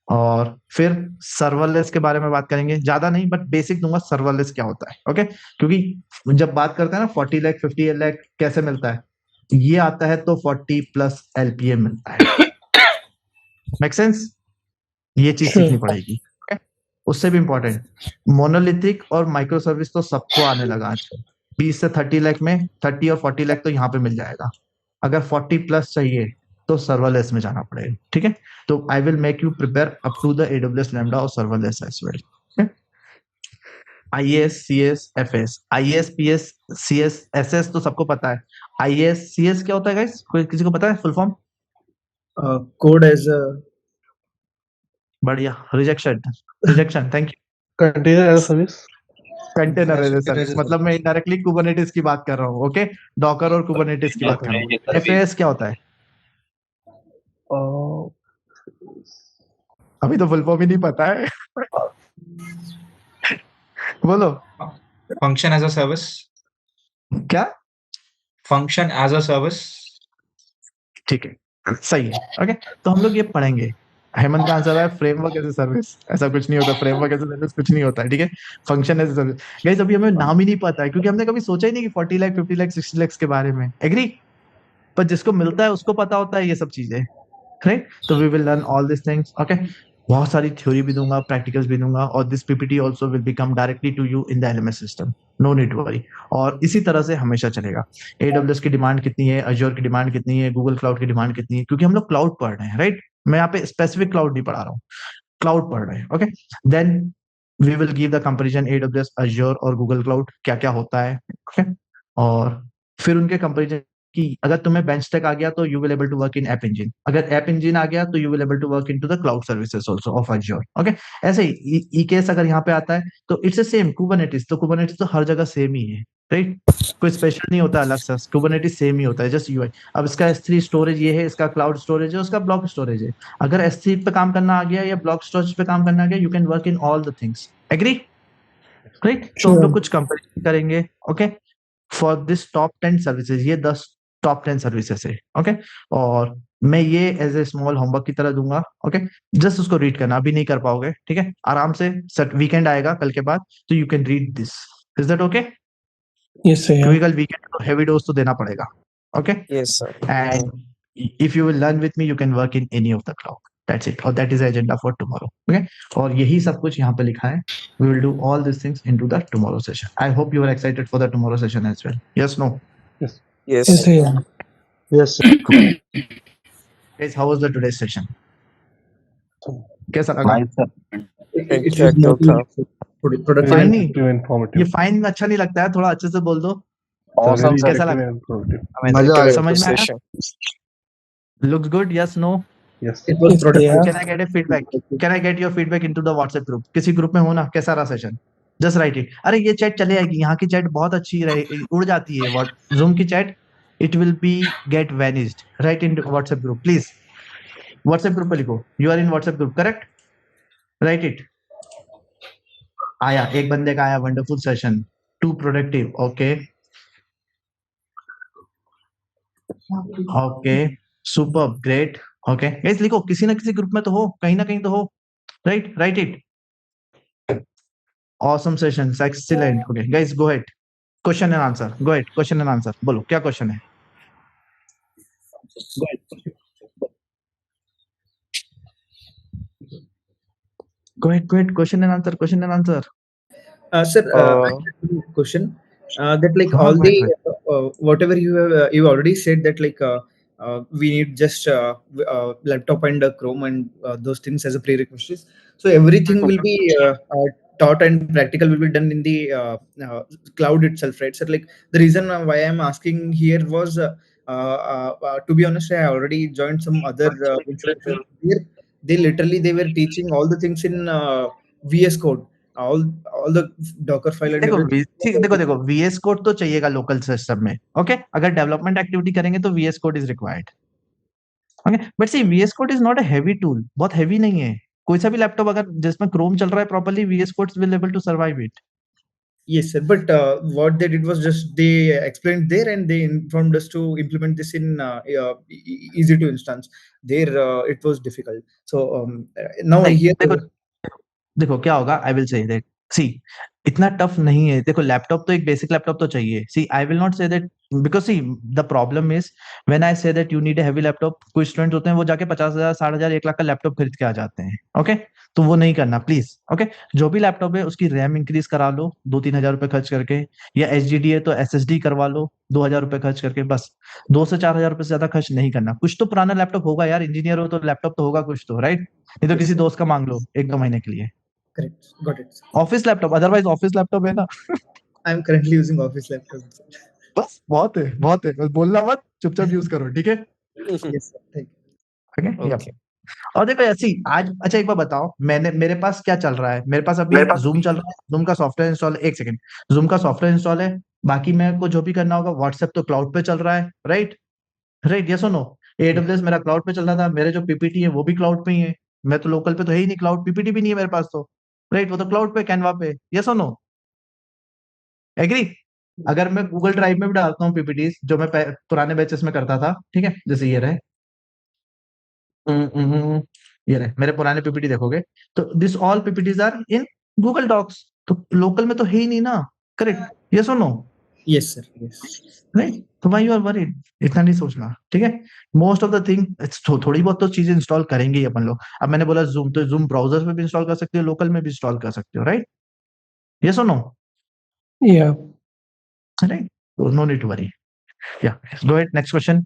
और फिर सर्वरलेस के बारे में बात करेंगे, ज्यादा नहीं बट बेसिक दूंगा सर्वरलेस क्या होता है। ओके, क्योंकि जब बात करते हैं ना 40 लाख 50 लाख कैसे मिलता है, ये आता है तो 40+ LPA मिलता है। Make sense? ये चीज सीखनी पड़ेगी। okay? उससे भी इंपॉर्टेंट मोनोलिथिक और माइक्रो सर्विस तो सबको आने लगा आजकल। 20 से 30 लाख में 30 और 40 लाख तो यहाँ पे मिल जाएगा। अगर 40+ चाहिए तो सर्वरलेस में जाना पड़ेगा। ठीक है, तो I will make you prepare up to the AWS lambda और serverless as well. IaaS CaaS FaaS, IaaS PaaS CaaS SaaS तो सबको पता है। आईएएस सीएस क्या होता है गाइस? कोई किसी को पता है full form? Code as a बढ़िया, rejection thank you. Container as a service, container as a service मतलब मैं इनडायरेक्टली कुबरनेटिस की बात कर रहा हूँ। ओके, डॉकर और कुबरनेटिस की बात कर रहा हूँ। एफएस क्या होता है? अभी तो फुल फॉर्म ही नहीं पता है। बोलो। Function as a service. क्या? Function as a service. ठीक है, सही है। ओके, तो हम लोग ये पढ़ेंगे। हेमंत का आंसर है फ्रेमवर्क एज अ सर्विस। ऐसा कुछ नहीं होता, फ्रेमवर्क एज अ सर्विस कुछ नहीं होता है। ठीक है, function as a service guys अभी हमें नाम ही नहीं पता है, क्योंकि हमने कभी सोचा ही नहीं कि 40 लाख 50 लाख 60 लाख के बारे में। एग्री? पर जिसको मिलता है उसको पता होता है ये सब चीजें, राइट? तो we will learn all this things. Okay, बहुत सारी थ्योरी भी दूंगा, प्रैक्टिकल्स भी दूंगा, और this PPT also will become directly to you in the LMS system, no need to worry. और इसी तरह से हमेशा चलेगा। AWS की डिमांड कितनी है, अज्योर की डिमांड कितनी है, गूगल क्लाउड की डिमांड कितनी है, क्योंकि हम लोग क्लाउड पढ़ रहे हैं, राइट? मैं यहाँ पे स्पेसिफिक क्लाउड नहीं पढ़ा रहा हूँ, क्लाउड पढ़ रहे हैं। Okay, then we will give the comparison AWS Azure और गूगल क्लाउड क्या क्या होता है। ओके, और फिर उनके कंपैरिजन कि अगर तुम्हें बेंच टेक आ गया तो you will able to work in app engine, अगर ऐप इंजन आ गया तो you will able to work into the cloud services also of Azure. Okay, ऐसे ही ईकेएस अगर यहाँ पे आता है तो इट्स द सेम कुबरनेटिस, तो कुबरनेटिस तो हर जगह सेम ही है, राइट? कोई स्पेशल नहीं होता अलग से, कुबरनेटिस सेम ही होता है, जस्ट यूआई। अब इसका S3 स्टोरेज ये है, इसका क्लाउड स्टोरेज है, उसका ब्लॉक स्टोरेज है। अगर S3 पे काम करना आ गया या ब्लॉक स्टोरेज पे काम करना आ गया, you can work in all the things. Agree? Right? तो हम लोग कुछ कंपैरिजन करेंगे। Okay, for this top 10 services, ये 10 टॉप 10 सर्विसेज है। ओके, और मैं ये एज ए स्मॉल होमवर्क की तरह दूंगा। ओके, जस्ट उसको रीड करना, अभी नहीं कर पाओगे, ठीक है? आराम से वीकेंड आएगा कल के बाद, तो you can read this. Is that okay? Yes sir. क्योंकि कल वीकेंड तो हेवी डोज तो देना पड़ेगा। Okay, yes sir. And if you will learn with me, you can work in any of the cloud. That's it, और that is agenda for tomorrow. Okay, और यही सब कुछ यहाँ पे लिखा है। We will do all this things into the tomorrow session. I hope you are excited for the tomorrow session as well. Yes, no? yes. Yes. Yes sir. Yes, sir. Guys, how was the today's session? कैसा लगा? Nice sir. Interactive था। Fine नहीं, Very informative. ये fine अच्छा नहीं लगता है, थोड़ा अच्छे से बोल दो। Awesome, sir. कैसा लगा? Very informative. मजा आया। समझ में आया? Session. Looks good? Yes, no? Yes. It was Can I get a feedback? Can I get your feedback into the WhatsApp group? किसी ग्रुप में हो ना? कैसा रहा सेशन? Just right it. अरे ये चैट चले आएगी, यहाँ की चैट बहुत अच्छी रहे, उड़ जाती है। व्हाट जूम की chat, it will be get vanished. Right in WhatsApp group please, WhatsApp group पे लिखो, you are in WhatsApp group, correct, right it. आया, एक बंदे का आया, wonderful session, too productive, okay okay, super great, okay guys लिखो, किसी ना किसी ग्रुप में तो हो, कहीं ना कहीं तो हो, right, write it. Awesome session, excellent, okay guys go ahead, question and answer, go ahead, question and answer, बोलो क्या क्वेश्चन है। Go ahead, question and answer, question and answer. Sir, I have a question. That like हाँ, all go ahead, the whatever you have you already said that like we need just laptop and Chrome and those things as a prerequisites. So everything will be taught and practical will be done in the cloud itself, right? So like the reason why I'm asking here was to be honest, I already joined some other institutions here. They were teaching all the things in VS Code, all the Docker file and देखो everything. ठीक, देखो VS code तो चाहिएगा local system में, okay अगर development activity करेंगे तो VS code is required, okay but see VS code is not a heavy tool, बहुत हैवी नहीं है। कोई सा भी लैपटॉप अगर जिसमें क्रोम चल रहा है properly, VS code will able to survive it. Yes, sir. But what they did was just they explained there and they informed us to implement this in easy to instance. There, it was difficult. So now I नहीं hear. देखो क्या होगा, I will say that, सी इतना tough नहीं है। देखो laptop तो एक बेसिक लैपटॉप तो चाहिए। See I will not say that, because see the problem is when I say that you need a heavy laptop, कुछ स्टूडेंट्स होते हैं वो जाके 50,000 60,000 1 लाख का लैपटॉप खरीद के आ जाते हैं, ओके तो वो नहीं करना प्लीज, ओके जो भी लैपटॉप है उसकी रैम इंक्रीज करा लो 2-3 हजार रुपए खर्च करके, या HDD है तो SSD करवा लो 2 हजार रुपए खर्च करके, बस 2 से 4 हजार रुपए से ज्यादा खर्च नहीं करना। कुछ तो पुराना लैपटॉप होगा यार, इंजीनियर हो तो लैपटॉप तो होगा कुछ तो, राइट? नहीं तो किसी दोस्त का मांग लो 1-2 महीने के लिए। Correct. Got it. Office laptop, otherwise office laptop है ना। I'm currently using office laptop. बस बहुत है, बहुत है, बस बोलना मत, चुपचाप यूज करो, ठीक है? Yes, sir. Thank okay you. या और देखो ऐसी आज, अच्छा एक बार बताओ, मेरे पास क्या चल रहा है, मेरे पास अभी जूम चल रहा है, जूम का सॉफ्टवेयर इंस्टॉल, एक सेकंड, जूम का सॉफ्टवेयर इंस्टॉल है, बाकी मेरे को जो भी करना होगा, व्हाट्सएप तो क्लाउड पे चल रहा है, राइट, राइट, यस और नो? AWS मेरा क्लाउड पे चल रहा था, मेरे जो PPT है वो भी क्लाउड पे ही है, मैं तो लोकल पे तो है ही नहीं, क्लाउड PPT भी नहीं है मेरे पास तो, राइट, वो तो क्लाउड पे कैनवा पे, यस और नो? एग्री? अगर मैं गूगल ड्राइव में भी डालता हूँ PPTs जो मैं पुराने बैचेस में करता था, ठीक है, जैसे ये रहे, ये रहे मेरे पुराने PPT देखोगे तो this all PPTs are in Google docs, तो लोकल में तो है ही नहीं ना, करेक्ट, यस और नो? Yes, sir. Yes. नहीं तो व्हाई यू आर वरीड, इतना नहीं सोचना, ठीक है? मोस्ट ऑफ द थिंग थोड़ी बहुत तो चीजें इंस्टॉल करेंगे ही अपन लोग। अब मैंने बोला जूम, तो जूम ब्राउजर पे भी इंस्टॉल कर सकते हो, लोकल में भी इंस्टॉल कर सकते हो, राइट, यस और no? Yeah. Right, no need to worry, या go ahead, next question.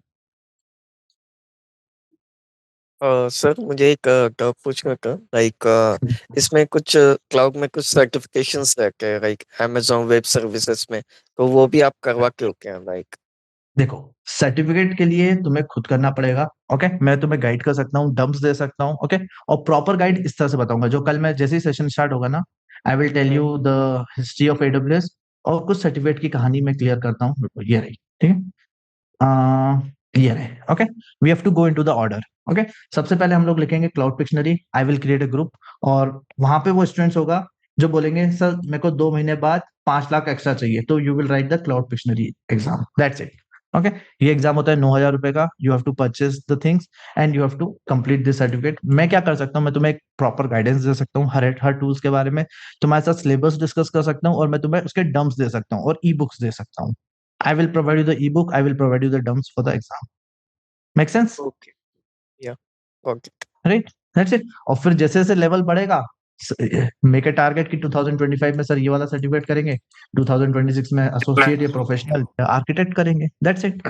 Sir मुझे एक डाउट पूछना था, लाइक इसमें कुछ क्लाउड में कुछ सर्टिफिकेशंस रहते हैं, लाइक Amazon वेब सर्विसेज में, तो वो भी आप करवा के हो क्या? लाइक देखो सर्टिफिकेट के लिए तुम्हें खुद करना पड़ेगा, ओके मैं तुम्हें गाइड कर सकता हूँ, डम्प्स दे सकता हूँ, ओके और प्रॉपर गाइड इस तरह से बताऊंगा, जो कल मैं जैसे ही सेशन स्टार्ट होगा ना, I will tell you the history of AWS और कुछ सर्टिफिकेट की कहानी मैं क्लियर करता हूँ, ये रही, ठीक है, ये रहे, okay we have to go into the order, okay सबसे पहले हम लोग लिखेंगे cloud dictionary, I will create a group, और वहां पे वो स्टूडेंट्स होगा जो बोलेंगे सर मेरे को 2 महीने बाद 5 लाख एक्स्ट्रा चाहिए, तो you will write the cloud dictionary exam, that's it, okay ये एग्जाम होता है 9,000 रुपए का, you have to purchase the things and you have to complete this certificate. मैं क्या कर सकता हूँ, मैं तुम्हें एक प्रॉपर गाइडेंस दे सकता हूँ हर टूल्स के बारे में, तुम्हारे साथ सिलेबस डिस्कस कर सकता हूँ, और मैं तुम्हें उसके डम्प्स दे सकता हूँ और ई बुक्स दे सकता हूँ। I will provide you the ebook, I will provide you the dumps for the exam. Make sense? Okay, या ओके, Right? That's it. और फिर जैसे जैसे लेवल बढ़ेगा, मेक अ टारगेट कि 2025 में सर ये वाला सर्टिफिकेट करेंगे, 2026 में एसोसिएट या प्रोफेशनल आर्किटेक्ट करेंगे, दैट्स इट।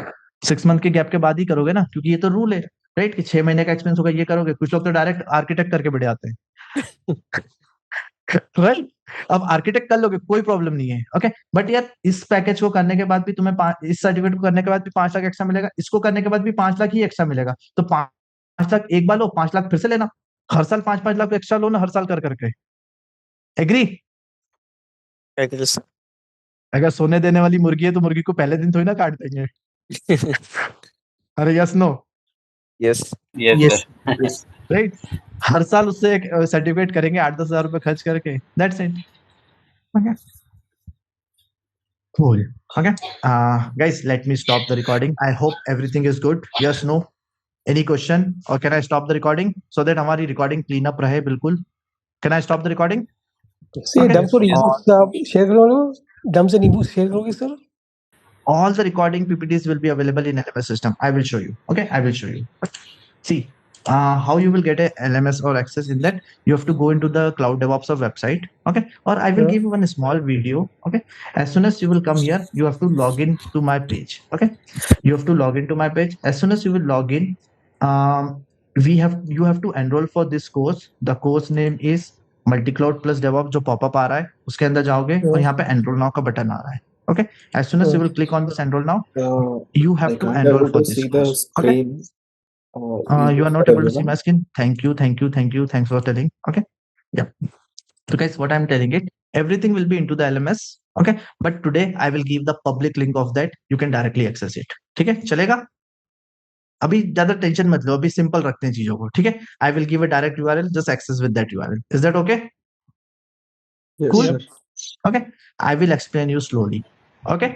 6 मंथ के गैप के बाद ही करोगे ना, क्योंकि ये तो रूल है, राइट, कि 6 महीने का एक्सपीरियंस होगा ये करोगे। कुछ लोग तो डायरेक्ट आर्किटेक्ट करके बढ़ जाते हैं। राइट, अब आर्किटेक्ट कर लोगे, कोई प्रॉब्लम नहीं है, ओके बट यार इस पैकेज को करने के बाद भी तुम्हें इस सर्टिफिकेट को करने के बाद भी 5 लाख एक्स्ट्रा मिलेगा, इसको करने के बाद भी 5 लाख ही एक्स्ट्रा मिलेगा, तो 5 लाख एक बार लो, 5 लाख फिर से लेना, हर साल 5-5 लाख एक्स्ट्रा लो ना, हर साल कर करके, एग्री? agree, sir. अगर सोने देने वाली मुर्गी है तो मुर्गी को पहले दिन थोड़ी ना काट देंगे। अरे yes no Yes. Yes, Yes. sir. Right, हर साल उससे एक सर्टिफिकेट करेंगे 8-10 हजार रुपए खर्च करके, that's it. Okay cool. Okay, guys, let me stop the recording. I hope everything is good. Yes, no, any question, or can I stop the recording so that हमारी recording clean up रहे बिल्कुल? Can I stop the recording? See, Okay. डम को result आप share करो, डम से नींबू शेयर करोगे sir? All the recording PPTs will be available in LMS system. I will show you. Okay, I will show you. See, how you will get a LMS or access in that. You have to go into the Cloud DevOps website. Okay, or I will Yeah. give you one small video. Okay, as soon as you will come here, you have to log in to my page. Okay, you have to log into my page. As soon as you will log in, you have to enroll for this course. The course name is Multi-Cloud plus DevOps. जो popup आ रहा है उसके अंदर जाओगे और Yeah. यहाँ पे enroll now का बटन आ रहा है। Okay, as soon as you Yeah. will click on this enroll now, you have I to can't enroll able for to this see the course. Okay, screen. you are for not able to see everyone. my screen. Thank you, thank you, thank you. Thanks for telling. Okay, yeah. So guys, what I'm telling it, everything will be into the LMS. Okay, but today I will give the public link of that. You can directly access it. ठीक है, चलेगा? अभी ज्यादा tension मत लो, अभी simple रखते हैं चीजों को। ठीक है, I will give a direct URL. Just access with that URL. Is that okay? Yes, Cool. sir. Okay, I will explain you slowly. Okay,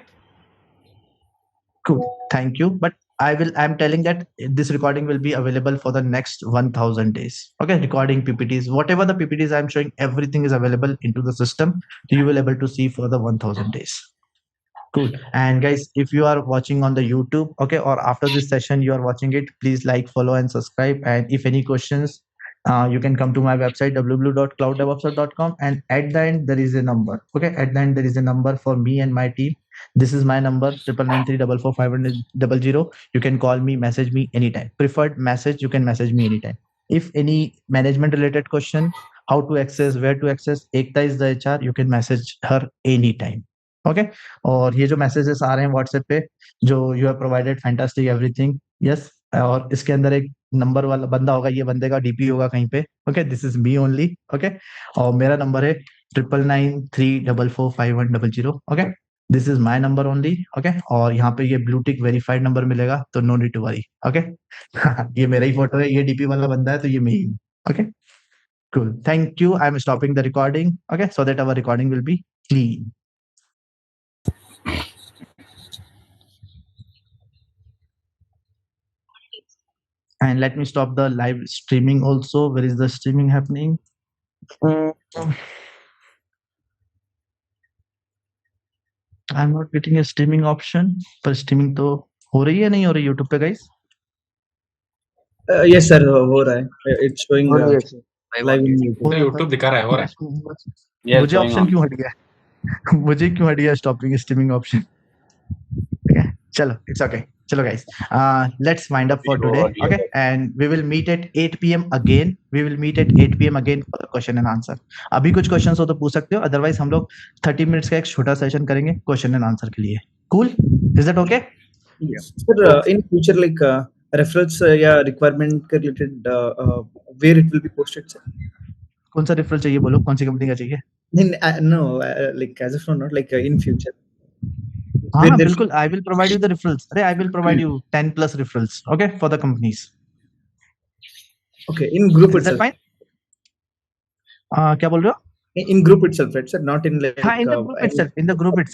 cool. Thank you. But I'm telling that this recording will be available for the next 1000 days. Okay, recording PPTs, whatever the PPTs I'm showing, everything is available into the system. So you will able to see for the 1000 days. Cool. And guys, if you are watching on the YouTube, okay, or after this session you are watching it, please like, follow, and subscribe. And if any questions, you can come to my website www.clouddevops.com, and at the end there is a number. Okay, at the end there is a number for me and my team. This is my number 9993445100. You can call me, message me anytime. Preferred message, you can message me anytime. If any management related question, how to access, where to access, Ekta is the HR, you can message her anytime. Okay, और ये जो messages आ रहे हैं WhatsApp पे, जो you have provided fantastic everything, yes, और इसके अंदर एक नंबर वाला बंदा होगा, ये बंदे का डीपी होगा कहीं पे। Okay, this is me only. Okay, और मेरा नंबर है 9993445100। Okay, this is my number only. Okay, और यहाँ पे ये ब्लू टिक वेरीफाइड नंबर मिलेगा, तो no need to worry. Okay, ये मेरा ही फोटो है, ये डीपी वाला बंदा है, तो ये मैं ही हूँ। Okay, cool. Thank you. I'm stopping the recording. Okay, so that our recording will be clean. And let me stop the live streaming also. Where is the streaming happening? I'm not getting a streaming option. पर streaming तो हो रही है, नहीं हो रही YouTube पे guys? Yes sir, हो रहा है. It's showing हो रहा है sir. live in YouTube. तो YouTube दिखा रहा है, हो रहा है। Yes, मुझे going ऑप्शन on. क्यों हट गया? मुझे क्यों हट गया स्टॉपिंग स्ट्रीमिंग ऑप्शन? चलो, it's okay. चलो guys, let's wind up for today. Okay, and we will meet at 8 p.m. again. We will meet at 8 p.m. again for the question and answer. अभी कुछ क्वेश्चंस हो तो पूछ सकते हो, otherwise हम लोग 30 मिनट्स का एक छोटा सेशन करेंगे क्वेश्चन एंड आंसर के लिए। Cool? Is that okay? Yes. Sir, in future like referrals या requirement के related where it will be posted sir? कौन सा रेफरल चाहिए बोलो, कौन सी कंपनी का चाहिए? No, like as of now, not like in future. हाँ बिल्कुल, I will provide you the referrals. अरे I will provide you 10 plus referrals, okay, for the companies. Okay, in group Is that itself. fine? क्या बोल रहे हो? In group itself, right sir? Not in like हाँ, in the group itself, in the group itself.